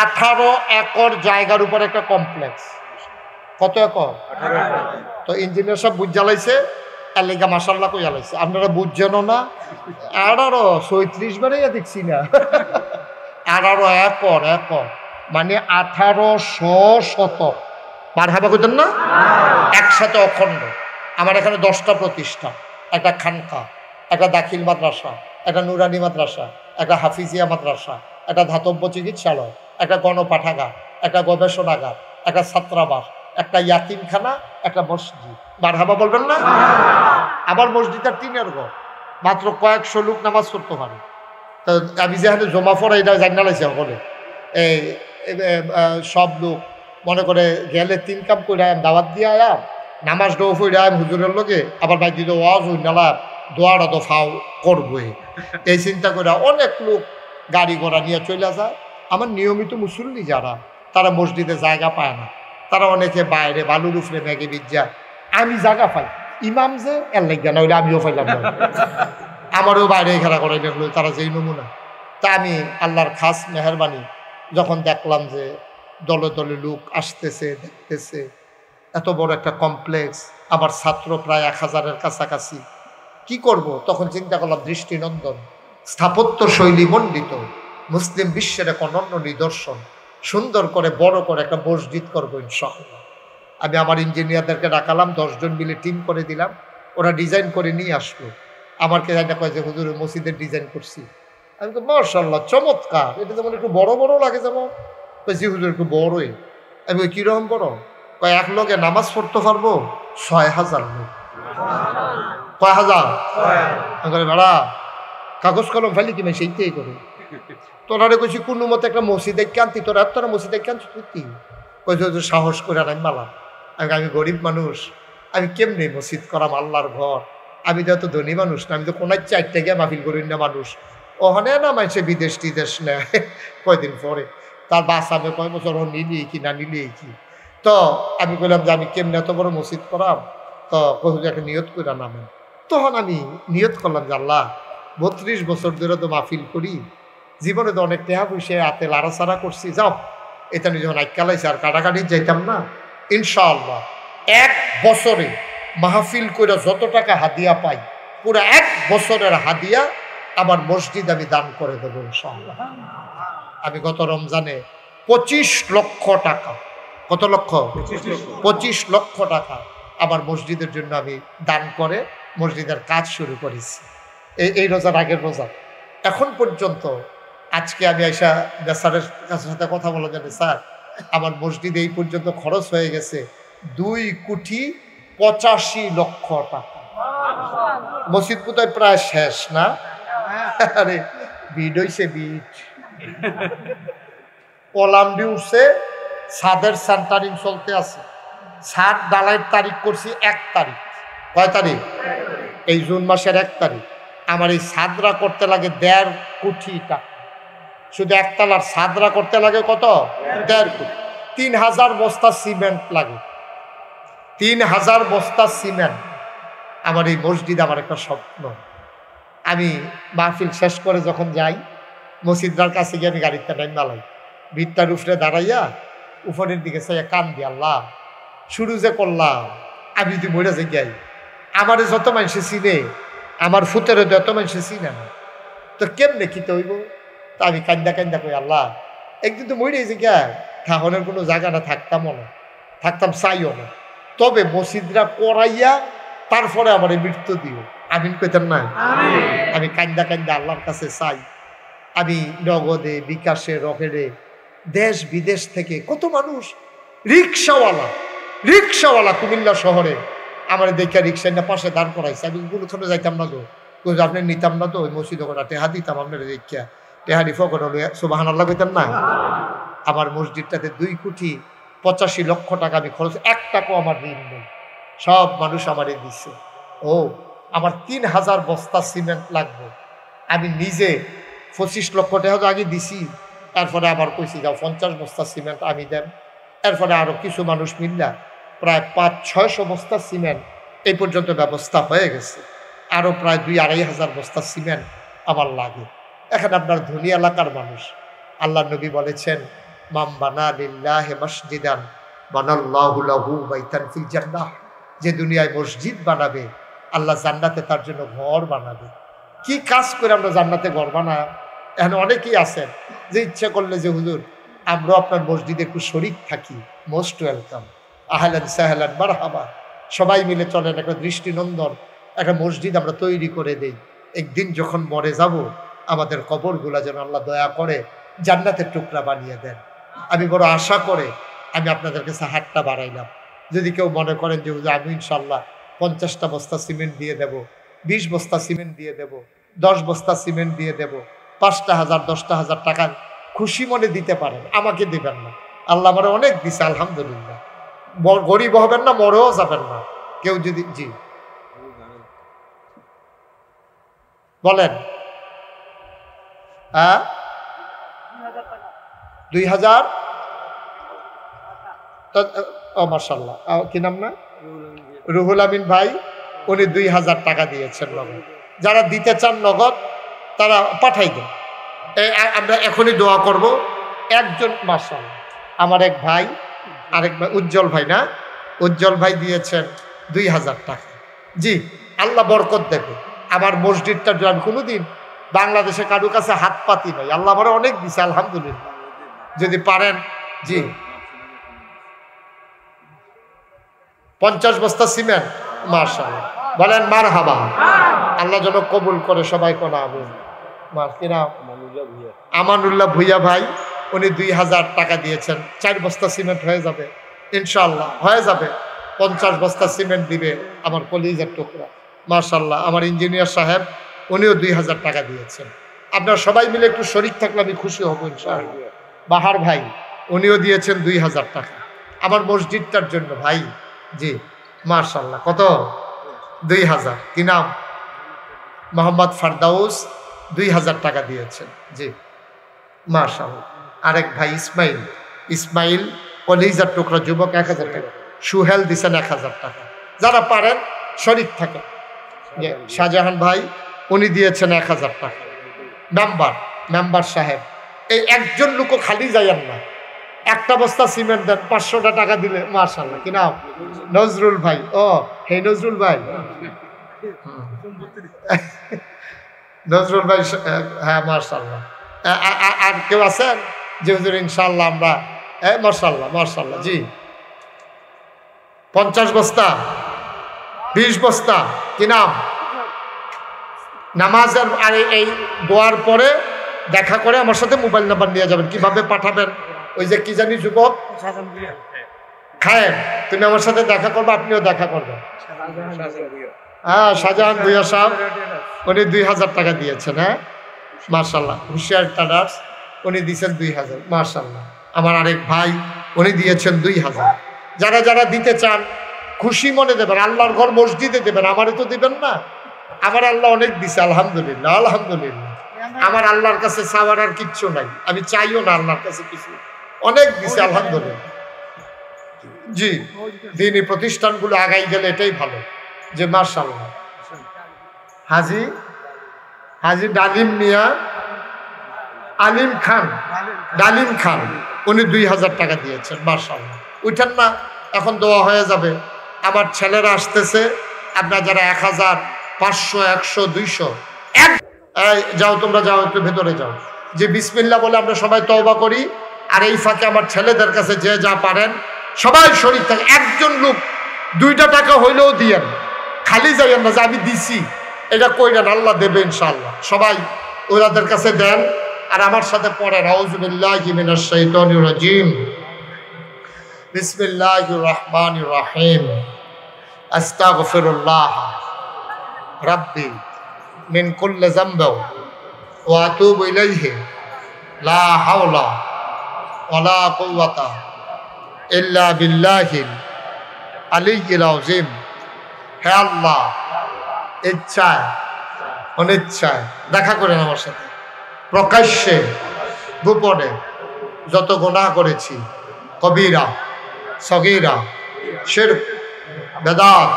18 একর জায়গার উপর একটা কমপ্লেক্স। কত একর? তো ইঞ্জিনিয়ার সব বুঝ জ্বালাইছে, এর লেগা মাশাআল্লাহ কই জ্বালাইছে। আপনারা বুঝছেনও না। 18 বারে দেখছি না। 18 একর, একর মানে 1800 শতক। মারহাবা কইতেন না? একসাথে অখণ্ড। আমার এখানে 10টা প্রতিষ্ঠান, একটা খানকা, একটা দাখিল মাদ্রাসা, একটা নুরানি মাদ্রাসা, একটা হাফিজিয়া মাদ্রাসা, একটা ধাতব্য চিকিৎসালয়, একটা গণপাঠাগার, একটা গবেষণাগার, একটা ছাত্রাবাস, একটা ইয়াতিমখানা, একটা মসজিদ। মারহাবা বলবেন না? আবার মসজিদের 3-এর ঘর, মাত্র কয়েকশো লোক নামাজ পড়তে পারে। তো আমি যেখানে জমা পড়া এটা জানা লাইছি সকলে। এই সব লোক মনে করে গেলে 3 কাম করে দাওয়াত দিয়ে আয়াম, নামাজ ডো ফইরে আয়াম হুজুরের লগে, আবার ভাই দিদি ওয়াজ হই নালা দোয়াটা তো ফাও করবই। এই চিন্তা করে অনেক লোক গাড়ি ঘোড়া নিয়ে চলে যায়। আমার নিয়মিত মুসল্লি যারা, তারা মসজিদে জায়গা পায় না। তারা অনেকে বাইরে বালুর উপরে ম্যাগে বিজ্জা, আমি জায়গা পাই ইমাম যে এর লাগিয়া না হইলে আমিও পাইলাম না, আমারও বাইরে খেলা করে দেখলো তারা যেই নমুনা। তা আমি আল্লাহর খাস মেহরবানি যখন দেখলাম যে দলে দলে লোক আসতেছে দেখতেছে, এত বড় একটা কমপ্লেক্স, আবার ছাত্র প্রায় 1000-এর কাছাকাছি, কি করব? তখন চিন্তা করলাম দৃষ্টিনন্দন, স্থাপত্য শৈলী মণ্ডিত, মুসলিম বিশ্বের এক অনন্য নিদর্শন, সুন্দর করে বড় করে একটা মসজিদ করবো ইনশাআল্লাহ। আমি আমার ইঞ্জিনিয়ারদেরকে ডাকালাম, 10 জন মিলে টিম করে দিলাম, ওরা ডিজাইন করে নিয়ে আসলো। আমাকে জানা কয় যে হুজুর মসজিদের ডিজাইন করছি। আমি তো মাশাআল্লাহ চমৎকার, এটা যেমন একটু বড় বড় লাগে, যেমন জি হুজুর একটু বড়ই। আমি ওই কীরকম বড়? কয় এক লোকে নামাজ পড়তে পারবো 6000 লোক। কয় হাজার? আমি বলি ভাড়া কাগজ কলম ফেলি কিনে সেইটাই করি। তোরা কইছি কোনো মতে একটা মসজিদে কান্তি, তোরা এতটা মসজিদে কান্তি তুই কইছে সাহস করে আমি মালাম। আমি গরিব মানুষ, আমি কেমনি মসজিদ করাম আল্লাহর ঘর, আমি তো এত ধনী মানুষ না, আমি তো কোনায় 4টা গিয়ে মাহফিল করি না মানুষ। ওখানে না মানছে বিদেশ টিদেশ নেয় কয়দিন পরে, তার বাস আমি কয় বছর ও নিলি কি না নিলি কি। তো আমি বললাম যে আমি কেমনি এত বড় মসজিদ করাম, তো কহিল একটা নিয়ত করে নামেন। তখন আমি নিয়ত করলাম যে আল্লাহ 32 বছর ধরে তো মাহফিল করি, জীবনে তো অনেক টেহা পয়সা হাতে লাড়াচাড়া করছি, যাও এটা নিয়ে যখন আইকালাইছে আর কাটাকাটি যাইতাম না, ইনশাআল্লাহ 1 বছরে মাহফিল করে যত টাকা হাদিয়া পাই পুরো 1 বছরের হাদিয়া আমার মসজিদ আমি দান করে দেবো ইনশাআল্লাহ। আমি গত রমজানে 25 লক্ষ টাকা, কত লক্ষ? 25 লক্ষ টাকা আমার মসজিদের জন্য আমি দান করে মসজিদের কাজ শুরু করেছি। এই রোজার আগের রোজা এখন পর্যন্ত। আজকে আমি আইসা স্যারের সাথে কথা বলা জানি, স্যার আমার মসজিদে এই পর্যন্ত খরচ হয়ে গেছে 2,85,00,000 টাকা। মসজিদ কোথায় প্রায় শেষ না? আরে বিড হইছে, বিড কলামডি উঠছে, ছাদের সেন্টারিং চলতে আছে, ছাদ ডালাইয়ের তারিখ করছি 1 তারিখ। কয় তারিখ? এই জুন মাসের 1 তারিখ। আমার এই ছাদরা করতে লাগে 1.5 কোটি টাকা, শুধু একতলার ছাদরা করতে লাগে কত? 1.5 কোটি। 3000 বস্তা সিমেন্ট লাগে, 3000 বস্তা সিমেন্ট। আমার এই মসজিদ আমার একটা স্বপ্ন। আমি মাহফিল শেষ করে যখন যাই মসজিদটার কাছে গিয়ে আমি গাড়িতে টাইম নালাই, ভিড়টার উপরে দাঁড়াইয়া উপরের দিকে চাইয়া কান দি, আল্লাহ শুরু যে করলাম, আমি যদি মরে যে যাই, আমারে যত মানুষে চিনে আমার ফুতেরও যত মানুষে চিনে না, তো কেমনে কিতে হইব? তা আমি কান্দা কান্দা কই, আল্লাহ একদিন তো মরে যে গিয়া থাহনের কোনো জায়গা না, থাকতামও না, থাকতাম চাইও না, তবে মসজিদরা করাইয়া তারপরে আমার মৃত্যু দিও, আমিন কইতেন না? আমি কান্দা কান্দা আল্লাহর কাছে চাই। আমি নগদে, বিকাশে, রকেটে দেশ বিদেশ থেকে কত মানুষ, রিক্সাওয়ালা কুমিল্লা শহরে আমার দেখে রিক্সায় না পাশে দাঁড় করাইছে। আমি কোনোখানে যাইতাম না তো, আপনি নিতাম না তো, ওই মসজিদ ওখানে টেহা দিতাম আপনার রিক্সা, টেহারি ফকর হলো সুবহানাল্লাহ কইতেন না? আমার মসজিদটাতে 2,85,00,000 টাকা আমি খরচ, 1 টাকাও আমার ঋণ নেই, সব মানুষ আমারে দিচ্ছে। ও আমার 3000 বস্তা সিমেন্ট লাগবে, আমি নিজে 25 লক্ষ টাকা তো আগে দিছি, তারপরে আবার কইছি যাও 50 বস্তা সিমেন্ট আমি দেন। এরপরে আরও কিছু মানুষ মিললা প্রায় 500-600 বস্তা সিমেন্ট এই পর্যন্ত ব্যবস্থা হয়ে গেছে, আরও প্রায় 2,000-2,500 বস্তা সিমেন্ট আমার লাগে। এখন আপনার ধনী এলাকার মানুষ, আল্লাহ নবী বলেছেন মাম বানা লিল্লাহি মসজিদান বানাল্লাহু লাহু বাইতান ফিল জান্নাহ, যে দুনিয়ায় মসজিদ বানাবে আল্লাহ জান্নাতে তার জন্য ঘর বানাবে। কি কাজ করে আমরা জান্নাতে ঘর বানাই? এখন অনেকেই আছেন যে ইচ্ছা করলে যে হুজুর আমরা আপনার মসজিদে একটু শরিক থাকি, মোস্ট ওয়েলকাম, আহলান সাহলান মারহাবা, সবাই মিলে চলেন একটা দৃষ্টিনন্দন একটা মসজিদ আমরা তৈরি করে দেই। একদিন যখন মরে যাব আমাদের কবরগুলা যেন আল্লাহ দয়া করে জান্নাতের টুকরা বানিয়ে দেন। আমি বড় আশা করে আমি আপনাদের কাছে হাতটা বাড়াইলাম। যদি কেউ মনে করেন যে আমি ইনশাল্লাহ 50টা বস্তা সিমেন্ট দিয়ে দেব, 20 বস্তা সিমেন্ট দিয়ে দেব, 10 বস্তা সিমেন্ট দিয়ে দেব, 5টা হাজার 10টা হাজার টাকা খুশি মনে দিতে পারেন, আমাকে দিবেন না। আল্লাহ আমার অনেক দিছে আলহামদুলিল্লাহ, গরিব হবেন না, মরেও যাবেন না কেউ যদি। জি বলেন। 2000 ও মাশাআল্লাহ, কি নাম না, রুহুল আমিন ভাই, উনি 2000 টাকা দিয়েছেন নগদ। যারা দিতে চান নগদ তারা পাঠাই দেন, আমরা এখনই দোয়া করব। একজন মাশাআল্লাহ আমার এক ভাই, আরেক ভাই উজ্জ্বল ভাই না, উজ্জ্বল ভাই দিয়েছেন 2000 টাকা। জি, আল্লাহ বরকত দেবে। আমার মসজিদটার জন্য আমি কোনোদিন বাংলাদেশে কারো কাছে হাত পাতি নাই, আল্লাহ আমার অনেক দিছে আলহামদুলিল্লাহ। যদি পারেন, জি 50 বস্তা সিমেন্ট, মাশাআল্লাহ বলেন মারহাবা, আল্লাহ যেন কবুল করে সবাই কোন আমিন। আমানুল্লাহ ভুইয়া ভাই, উনি 2000 টাকা দিয়েছেন। 4 বস্তা সিমেন্ট হয়ে যাবে ইনশাআল্লাহ, হয়ে যাবে। 50 বস্তা সিমেন্ট দিবে আমার কলিজার টুকরা মাশাআল্লাহ। আমার ইঞ্জিনিয়ার সাহেব, উনিও 2000 টাকা দিয়েছেন। আপনারা সবাই মিলে একটু শরীক থাকলে আমি খুশি হব ইনশাআল্লাহ। বাহার ভাই, উনিও দিয়েছেন 2000 টাকা আমার মসজিদটার জন্য ভাই। জি মাশাআল্লাহ, কত? 2000। কি নাম? মোহাম্মদ ফারদাউস, 2000 টাকা দিয়েছেন। জি মাশাআল্লাহ। আরেক ভাই ইসমাইল, ইসমাইল কলিজার টুকরা যুবক, 1000 টাকা। সুহেল দিছেন 1000 টাকা। যারা পারেন শরীক থাকে। শাহজাহান ভাই, উনি দিয়েছেন 1000 টাকা। মেম্বার সাহেব, এই একজন লোকও খালি যাইয়েন না, একটা বস্তা সিমেন্ট দেন, 500টা টাকা দিলে মাশাআল্লাহ। কি নাম? নজরুল ভাই। ও হে নজরুল ভাই, নজরুল ভাই, হ্যাঁ মাশাআল্লাহ। আর কেউ আছেন যে হুজুর ইনশাআল্লাহ আমরা, মাশাআল্লাহ মাশাআল্লাহ। জি 50 বস্তা, 20 বস্তা। কি নাম? নামাজের আর এই দোয়ার পরে দেখা করে আমার সাথে মোবাইল নাম্বার নিয়ে যাবেন, কিভাবে পাঠাবেন। ওই যে কি জানি যুবক খায়ের, তুমি আমার সাথে দেখা করবে, আপনিও দেখা করবেন। হ্যাঁ শাহজাহান ভুইয়া সাহেব, উনি 2000 টাকা দিয়েছেন। হ্যাঁ মাশাআল্লাহ। হুশিয়ার ট্রেডার্স, উনি দিয়েছেন 2000 মাশাআল্লাহ। আমার আরেক ভাই, উনি দিয়েছেন 2000। যারা যারা দিতে চান খুশি মনে দেবেন, আল্লাহর ঘর মসজিদে দেবেন, আমারে তো দিবেন না। আমার আল্লাহ অনেক দিছে আলহামদুলিল্লাহ, আলহামদুলিল্লাহ। আমার আল্লাহর কাছে চাওয়ার আর কিচ্ছু নাই, আমি চাইও না আল্লাহর কাছে কিছু, অনেক দিছে আলহামদুলিল্লাহ। জি দিনী প্রতিষ্ঠানগুলো আগাই গেলে এটাই ভালো। যে মাশাআল্লাহ। হাজি ডালিম মিয়া, আলিম খান, ডালিম খান, উনি 2000 টাকা দিয়েছেন মাশাআল্লাহ। উঠেন না, এখন দোয়া হয়ে যাবে। আমার ছেলেরা আসতেছে, আপনারা যারা 1000, 500, 100, 200 যাও, তোমরা যাও, একটু ভেতরে যাও। যে বিসমিল্লাহ বলে আমরা সবাই তওবা করি। আর এই ফাঁকে আমার ছেলেদের কাছে যে যা পারেন সবাই শরীর থাকে, একজন লোক 2টা টাকা হইলেও দিয়েন, খালি যাইয়েন না যে আমি দিছি, এটা কইরেন, আল্লাহ দেবে ইনশাআল্লাহ। সবাই ওনাদের কাছে দেন আর আমার সাথে পড়েন আউযু বিল্লাহি মিনাশ শাইতানির রাজিম, বিসমিল্লাহির রহমানির রহিম, আস্তাগফিরুল্লাহ রাব্বি মিন কুল্লি যামবিন ওয়া আতুবু ইলাইহি লা হাওলা ওয়ালা কুওয়াতা ইল্লা বিল্লাহিল আলিয়্যিল আযীম। হে আল্লাহ, ইচ্ছায় অনিচ্ছায় দেখা করেন আমার সাথে, প্রকাশ্যে গোপনে যত গুনাহ করেছি, কবিরা সগীরা শিরক বেদাত,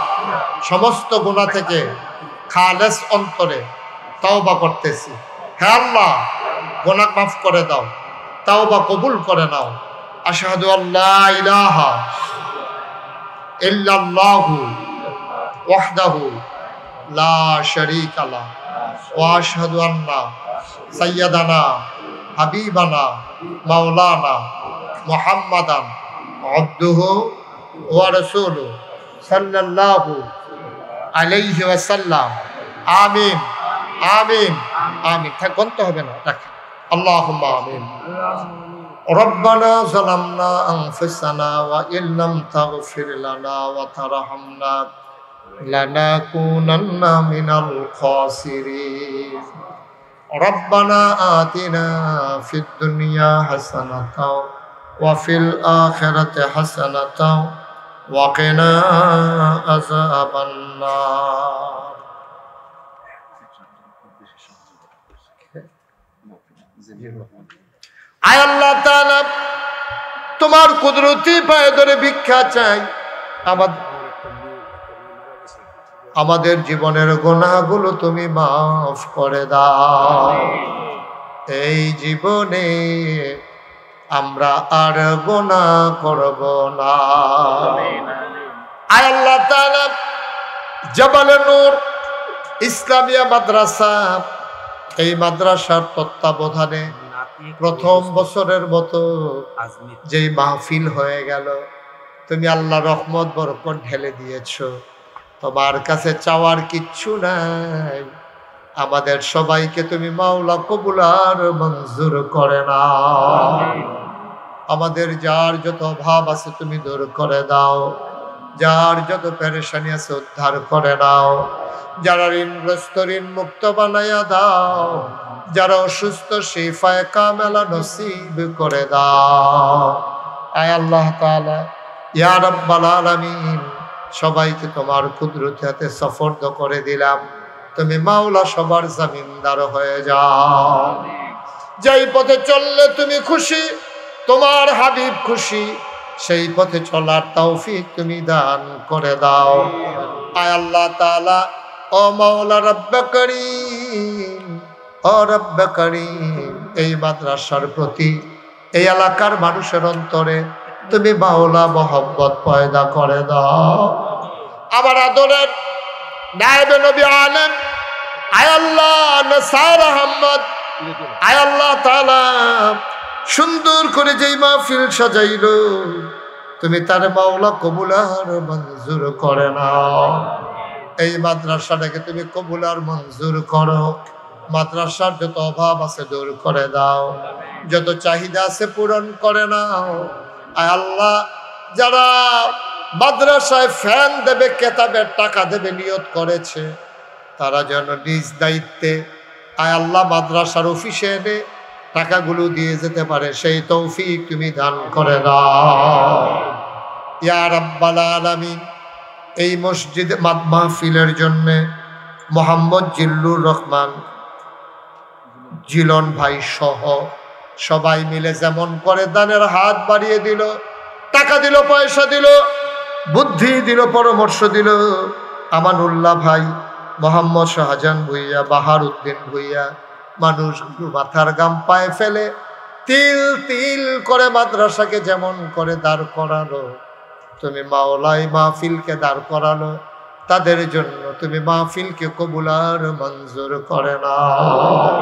সমস্ত গুনাহ থেকে খালেস অন্তরে তওবা করতেছি। হে আল্লাহ, গুনাহ মাফ করে দাও, তওবা কবুল করে নাও। আশহাদু আল্লা ইলাহা ইল্লাল্লাহু ওয়াহদাহু লা শারীকা লাহু ওয়া আশহাদু আন্না সাইয়্যিদানা হাবিবানা মাওলানা মুহাম্মাদান আবদুহু ওয়া রাসূলুহু সাল্লাল্লাহু আলাইহি ওয়াসাল্লাম। আমিন আমিন আমিন। থাক, বলতে হবে না, রাখ। আল্লাহুম্মা আমিন। রব্বানা যালামনা আনফুসানা ওয়া ইল্লাম তাগফির লানা ওয়া তারহামনা লানাকুনান্না মিনাল খাসিরিন। রব্বানা আতিনা ফিদ দুনিয়া হাসানাতাও ওয়া ফিল আখিরাতি হাসানাতাও ওয়া কিনা আযাবান নার। আয় আল্লাহ তাআলা, তোমার কুদরতি পায়ে ধরে ভিক্ষা চাই, আমাদের জীবনের গুনাহগুলো তুমি মাফ করে দাও। এই জীবনে আমরা আর গুনাহ করব না। আয় আল্লাহ তাআলা, জাবালে নূর ইসলামিয়া মাদ্রাসা, এই মাদ্রাসার তত্ত্বাবধানে প্রথম বছরের মতো যেই মাহফিল হয়ে গেল, তুমি আল্লাহ রহমত বরকত ঢেলে দিয়েছ। তোমার কাছে চাওয়ার কিচ্ছু নাই, আমাদের সবাইকে তুমি মাওলা কবুল আর মঞ্জুর করে নাও। আমাদের যার যত অভাব আছে তুমি দূর করে দাও, যার যত পেরেশানি আছে উদ্ধার করে নাও, যারা ঋণগ্রস্ত ঋণ মুক্ত বানাইয়া দাও, যারা অসুস্থ শিফায়ে কামেলা নসিব করে দাও। আয় আল্লাহ তাআলা, ইয়া রাব্বাল আলামিন, সবাইকে তোমার কুদরতি হাতে সুপর্দ করে দিলাম। তুমি মাওলা সবার জামিনদার হয়ে যাও। যেই পথে চললে তুমি খুশি, তোমার হাবিব খুশি, সেই পথে চলার তৌফিক তুমি দান করে দাও। আয় আল্লাহ তাআলা, ও মাওলা রব্বে করিম, ও রব্বে করিম, এই মাদ্রাসার প্রতি এই এলাকার মানুষের অন্তরে তুমি মাওলা মহব্বত পয়দা করে দাও। আমার আদরের নায়েবে নবী আলেম আয় আল্লাহ নাসার আহমদ, আয় আল্লাহ তাআলা, সুন্দর করে যেই মাহফিল সাজাইল, তুমি তার মাওলা কবুল আর মঞ্জুর করে নাও। এই মাদ্রাসাটাকে তুমি কবুল আর মঞ্জুর করো। মাদ্রাসার যত অভাব আছে দূর করে দাও, যত চাহিদা আছে পূরণ করে নাও। আয় আল্লাহ, যারা মাদ্রাসায় ফ্যান দেবে, কেতাবের টাকা দেবে নিয়ত করেছে, তারা যেন নিজ দায়িত্বে আয় আল্লাহ মাদ্রাসার অফিসে এনে টাকাগুলো দিয়ে যেতে পারে, সেই তৌফিক তুমি দান করে দাও। ইয়া রাব্বাল আলামিন, এই মসজিদ মাহফিলের জন্য মোহাম্মদ জিল্লুর রহমান জিলন ভাই সহ সবাই মিলে যেমন করে দানের হাত বাড়িয়ে দিল, টাকা দিল, পয়সা দিল, বুদ্ধি দিল, পরামর্শ দিল। আমানুল্লাহ ভাই, মোহাম্মদ শাহজাহান ভুইয়া, বাহার উদ্দিন ভুইয়া, মানুষগুলো মাথার গাম পায়ে ফেলে তিল তিল করে মাদ্রাসাকে যেমন করে দাঁড় করালো, তুমি মাওলাই মাহফিলকে দাঁড় করালো, তাদের জন্য তুমি মাহফিলকে কবুল আর মঞ্জুর করে নাও।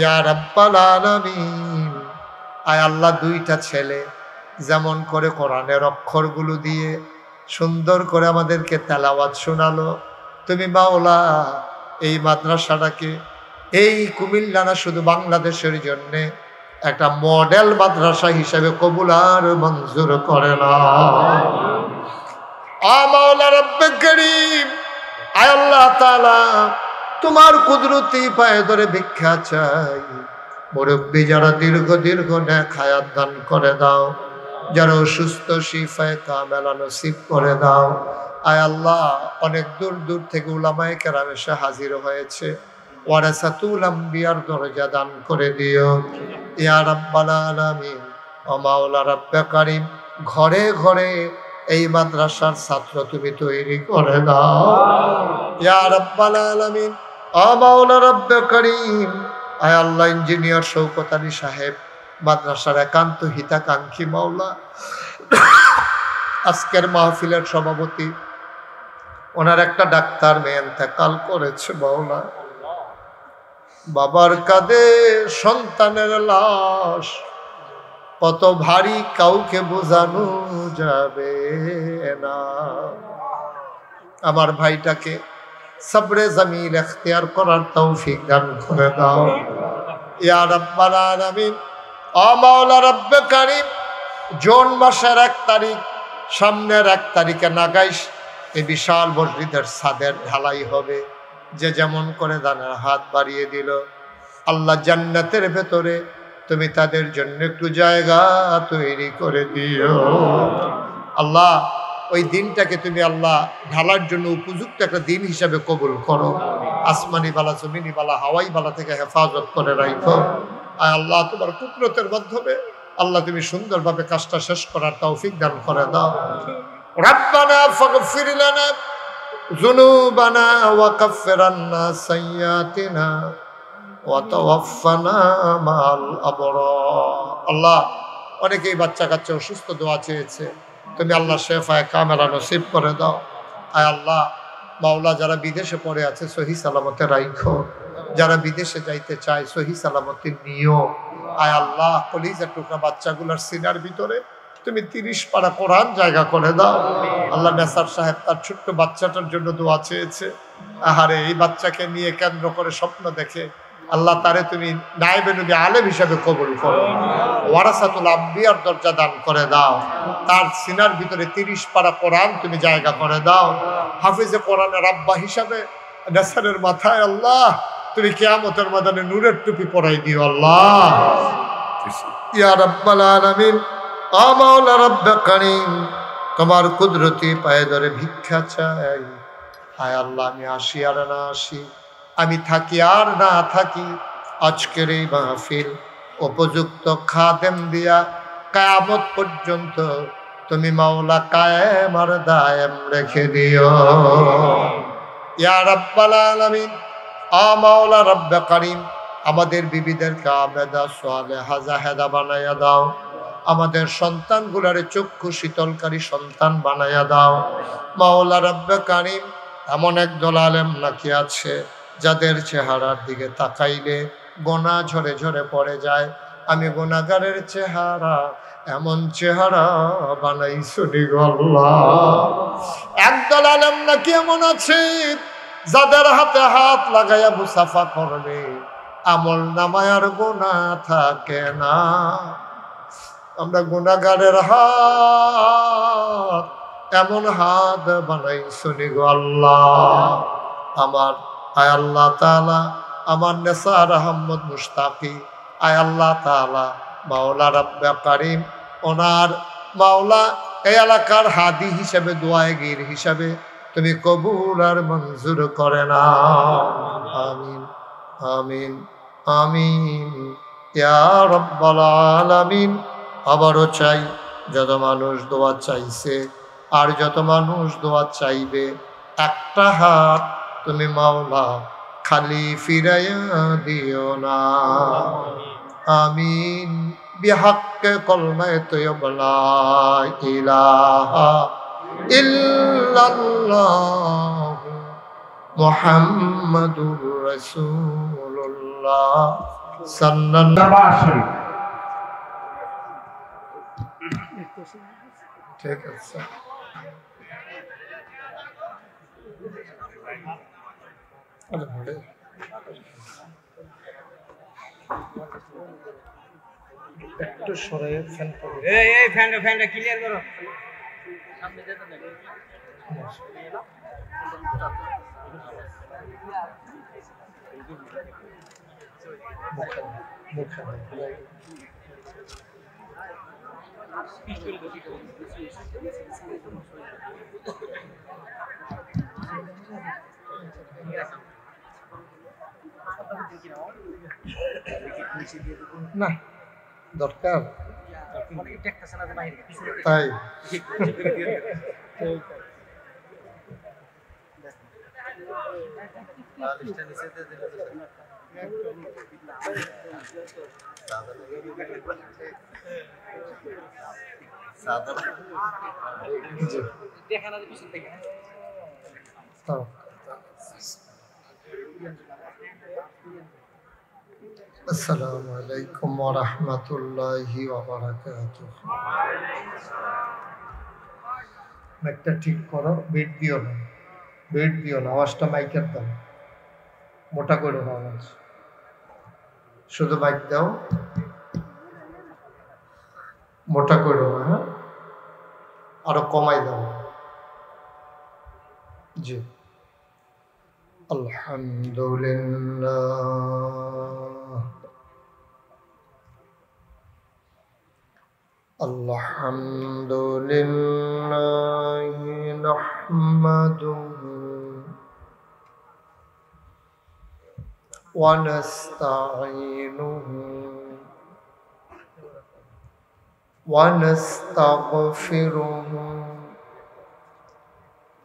ইয়া রাব্বাল আলামিন, আয় আল্লাহ, দুইটা ছেলে যেমন করে কোরআনের অক্ষরগুলো দিয়ে সুন্দর করে আমাদেরকে তেলাওয়াত শোনালো, তুমি মাওলা এই মাদ্রাসাটাকে, এই কুমিল্লা না শুধু বাংলাদেশের জন্য একটা মডেল মাদ্রাসা হিসেবে কবুল আর মঞ্জুর করে নাও। মাওলা রব্বে করিম, আয় আল্লাহ তাআলা, তোমার কুদরতি পায়ে ধরে ভিক্ষা চাই। মুরব্বী যারা দীর্ঘ দীর্ঘ নেক হায়াত দান করে দাও, যারা অসুস্থ শিফায়ে কামেলা নসিব করে দাও। আয় আল্লাহ, অনেক দূর দূর থেকে উলামায়ে কেরাম এসে হাজির হয়েছে, ওয়ারাসাতুল আম্বিয়ার দরজা দান করে দিও। ইয়া রাব্বাল আলামিন, ও মাওলা রব্বে করিম, ঘরে ঘরে এই মাদ্রাসার ছাত্র তুমি তৈরি করে দাও। ইয়া রাব্বাল আলামিন, ও মাওলা রব্বে করিম, আয় আল্লাহ, ইঞ্জিনিয়ার শওকত আলী সাহেব মাদ্রাসার একান্ত হিতাকাঙ্ক্ষী মাওলা, আজকের মাহফিলের সভাপতি, ওনার একটা ডাক্তার মেয়ে ইন্তেকাল করেছে মাওলা, বাবার কাঁধে সন্তানের লাশ কত ভারী, কাউকে বোঝানো যাবে না। আমার ভাইটাকে সবরে জমিল এখতিয়ার করার তৌফিক দান করে দাও। ইয়া রাব্বাল আলামিন, ও মাওলা রব্বে করিম, জুন মাসের 1 তারিখ, সামনের 1 তারিখে নাগাইশ এই বিশাল মসজিদের ছাদের ঢালাই হবে। যে যেমন করে দানের হাত বাড়িয়ে দিল, আল্লাহ জান্নাতের ভেতরে তুমি তাদের জন্য একটু জায়গা তৈরি করে দিও। আল্লাহ, ওই দিনটাকে তুমি আল্লাহ ঢালার জন্য উপযুক্ত একটা দিন হিসাবে কবুল করো। আসমানি বালা, জমিনি বালা, হাওয়াই বালা থেকে হেফাজত করে রাখো। আয় আল্লাহ, তোমার কুদরতের মাধ্যমে আল্লাহ তুমি সুন্দরভাবে কাজটা শেষ করার তৌফিক দান করে দাও। রাব্বানা ফাগফির লানা যুনুবানা ওয়া কাফফির আন্না সাইয়্যাতিনা ওয়া তাওয়াফফানা মা'আল আবরার। আল্লাহ, অনেকেই বাচ্চা কাচ্চা অসুস্থ, দোয়া চেয়েছে, তুমি আল্লাহ শেফায়ে কামেলা নসিব করে দাও। আয় আল্লাহ মাওলা, যারা বিদেশে পড়ে আছে সহি সালামতে রাইখো, যারা বিদেশে যাইতে চায় সহি সালামতে নিও। আয় আল্লাহ কলিজার টুকরা বাচ্চাগুলোর সিনার ভিতরে তুমি 30 পারা কোরআন জায়গা করে দাও। আল্লাহ নেসার সাহেব তার ছোট্ট বাচ্চাটার জন্য দোয়া চেয়েছে। আহারে, এই বাচ্চাকে নিয়ে কেন্দ্র করে স্বপ্ন দেখে আল্লাহ তারে তুমি নায়েবে নবী আলেম হিসেবে কবুল করো, ওয়ারাসাতুল আম্বিয়ার দরজা দান করে দাও। তার সিনার ভিতরে 30 পারা কোরআন তুমি জায়গা করে দাও। হাফিজে কোরআনের আব্বা হিসাবে নেসারের মাথায় আল্লাহ তুমি কিয়ামতের ময়দানে নূরের টুপি পরাই দিও। আল্লাহ ইয়া রাব্বাল আলামিন, ও মাওলা রব্বে কারীম, তোমার কুদরতি পায়ে ধরে ভিক্ষা চাই। আয় আল্লাহ, আমি আসি আর না আসি, আমি থাকি আর না থাকি, আজকের এই মাহফিল উপযুক্ত খাদেম দিয়া কিয়ামত পর্যন্ত তুমি মাওলা কায়েম আর দায়েম রেখে দিও। ইয়া রাব্বাল আলামিন, ও মাওলা রব্বে কারীম, আমাদের বিবিদেরকে আবেদা সালেহা জাহেদা বানাইয়া দাও। আমাদের সন্তানগুলারে চক্ষু শীতলকারী সন্তান বানাইয়া দাও। মাওলা রব্বে কারীম, এমন একদল আলেম নাকি আছে যাদের চেহারার দিকে তাকাইলে গোনা ঝরে ঝরে পড়ে যায়। আমি গুনাহগারের চেহারা এমন চেহারা বানাইছো গো আল্লাহ। একদল আলেম নাকি এমন আছে যাদের হাতে হাত লাগাইয়া মুসাফা করবে আমল নামায় আর গুনাহ থাকে না। আমরা গুনাহগারের হাত এমন হাত বানাইছো গো আল্লাহ। আমার আয় আল্লাহ তাআলা, আমার নেসার আহমদ মুশতাকি, আয় আল্লাহ তাআলা মাওলা রব্বে কারীম, ওনার মাওলা এই এলাকার হাদি হিসেবে, দোয়াগীর হিসেবে তুমি কবুল আর মঞ্জুর করে না। আমিন আমিন আমিন ইয়া রাব্বাল আলামিন। আবারও চাই, যত মানুষ দোয়া চাইছে আর যত মানুষ দোয়া চাইবে, একটা হাত তুমি মাওলা খালি ফিরাইয়া দিও না। আমিন বিহাক্কে কলমায়ে তয়্যিবা লা ইলাহা ইল্লাল্লাহ মুহাম্মাদুর রাসূলুল্লাহ সাল্লাল্লাহু আলাইহি। ঠিক আছে, একটু সরে ফ্যান করো। এই ফ্যানটা ক্লিয়ার করো। না দরকার তাই আসসালামু আলাইকুম ওয়া রাহমাতুল্লাহি ওয়া বারাকাতুহু। মাইকটা ঠিক করো, বেড দিও না, আওয়াজটা মাইকের দাও, মোটা করো না আওয়াজ, শুধু মাইক দাও, মোটা করো না, হ্যাঁ, আরো কমাই দাও। জি, আলহামদুলিল্লাহ আলহামদুলিল্লাহ নাহমাদুহু ওয়া নাস্তাঈনুহু ونستغفره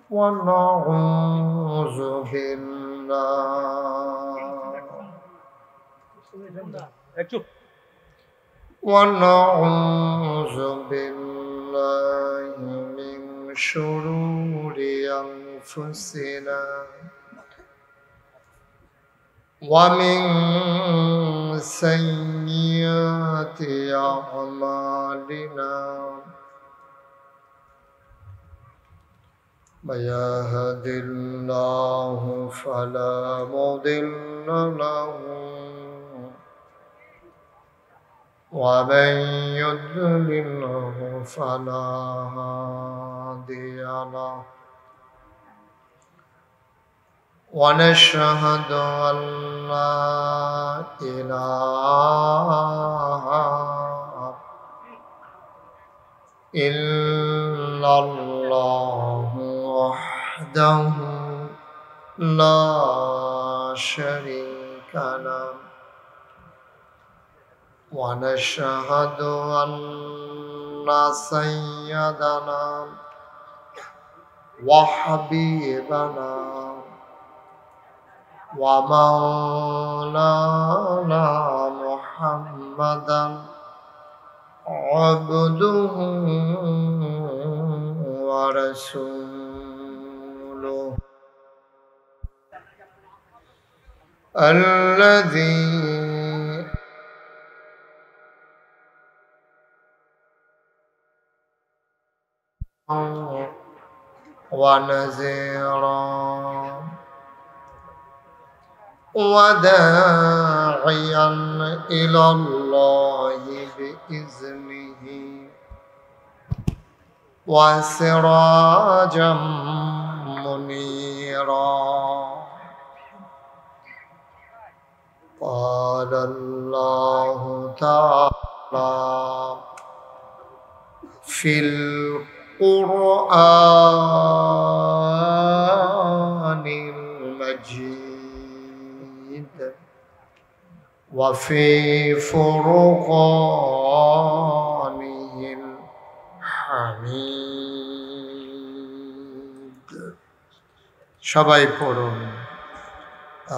ونعوذ بالله من شرور أنفسنا ومن سيئات أعمالنا من يهد الله فلا مضل له ومن يضلله فلا هادي له ونشهد أن لا إله إلا الله وحده لا شريك له ونشهد أن سيدنا وحبيبنا ومولانا محمدا عبده ورسوله الذي ونذيرا وداعيا إلى الله بإذنه وسراجا منيرا قال الله تعالى في القرآن المجيد وفي فرقانه الحميد সবাই পড়ুন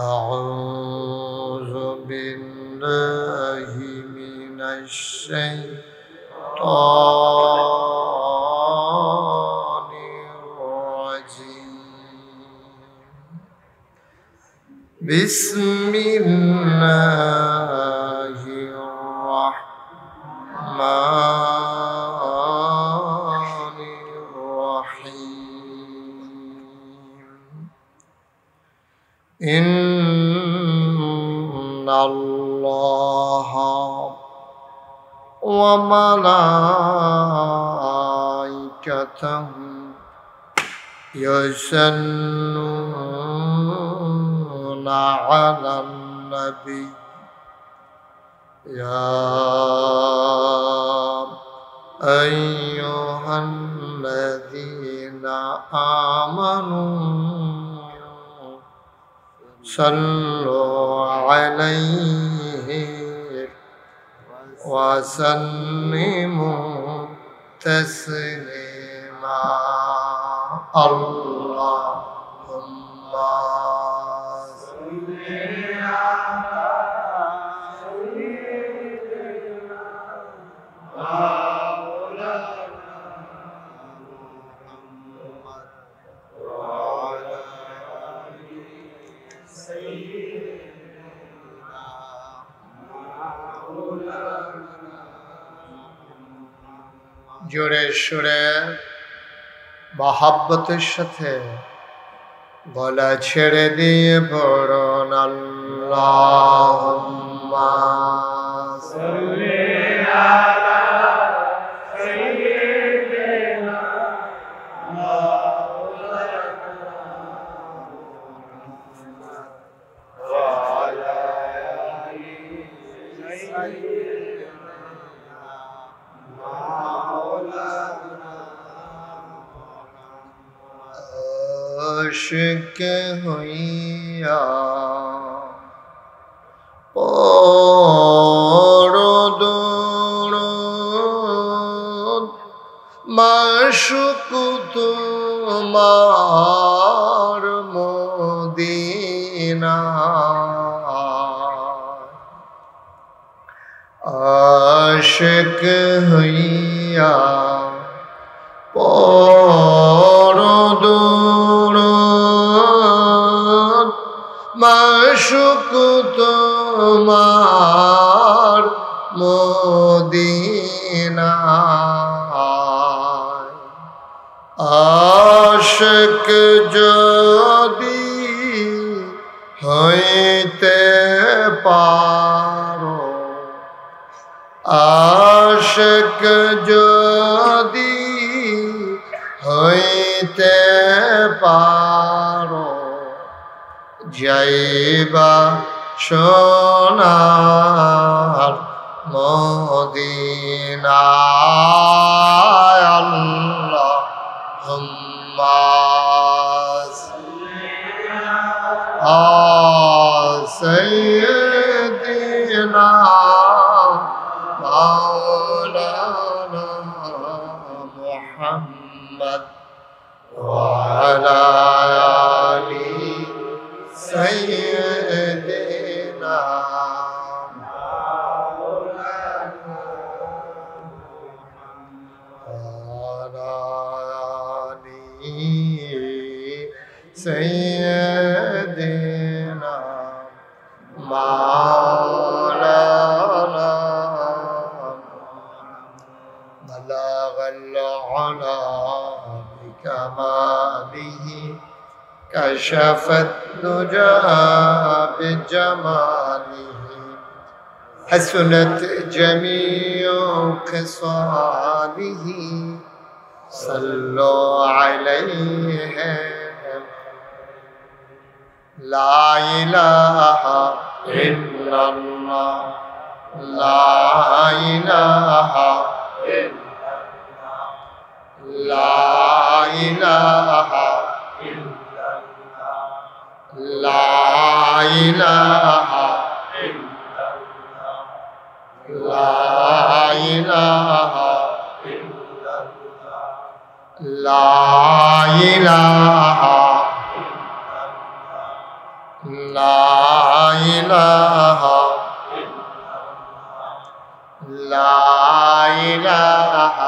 أعوذ بالله من الشيطان بسم الله الرحمن الرحيم إن الله وملائكته يصلون على النبي يا أيها الذين آمنوا صلوا عليه وسلموا تسليما اللهم صل على سيدنا مولانا محمد وعلى آل سيدنا مولانا জোরে সুরে মহাব্বতের সাথে গলা ছেড়ে দিয়ে পড়ুন আল্লাহুম্মা সাল্লি আলা সাইয়্যিদিনা মাওলানা মুহাম্মদ ওয়া আলা আলি সাইয়্যিদিনা মাওলানা আশিক হইয়া পড়ো দুরূদ মাশুক তোমার মদিনা আশিক হইয়া পরদুরুদ মাশুক তোমার মদিনা আশিক যদি হইতে পারো আশিক যদি হইতে পারো যাইবা সোনার মদিনায় আল্লাহুম্মা সাইয়্যিদিনা মাওলানা মুহাম্মদ ওয়া আলা আলি সাইয়্যিদিনা سيدنا مولانا بلغ العلا بكماله كشف الدجى بجماله حسنت جميع خصاله صلوا عليه لا إله إلا الله لا إله إلا الله لا إله إلا الله لا إله إلا الله لا إله إلا الله لا إله لا إله لا إله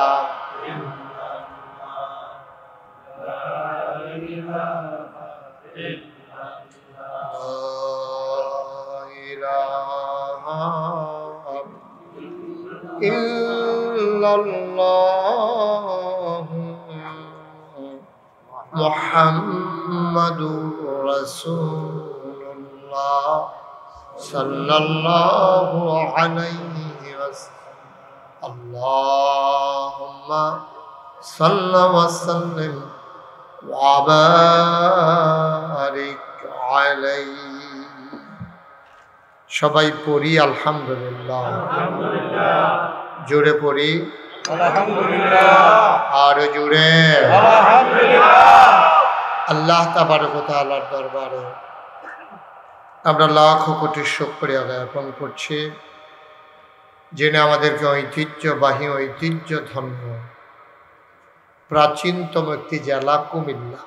إلا الله محمد رسول الله صلى الله عليه وسلم اللهم صل وسلم وبارك عليه সবাই পড়ি আলহামদুলিল্লাহ জোরে পড়ি আলহামদুলিল্লাহ আর জোরে আলহামদুলিল্লাহ আল্লাহ তাবারক ওয়া তাআলার দরবারে আমরা লাখো কোটি শুকরিয়া জ্ঞাপন করছি যিনি আমাদেরকে ঐতিহ্যবাহী ঐতিহ্য ধন্য প্রাচীনতম একটি জেলা কুমিল্লা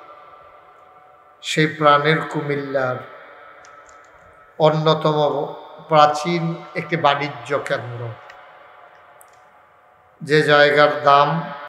সেই প্রাণের কুমিল্লার অন্যতম প্রাচীন একটি বাণিজ্য কেন্দ্র যে জায়গার দাম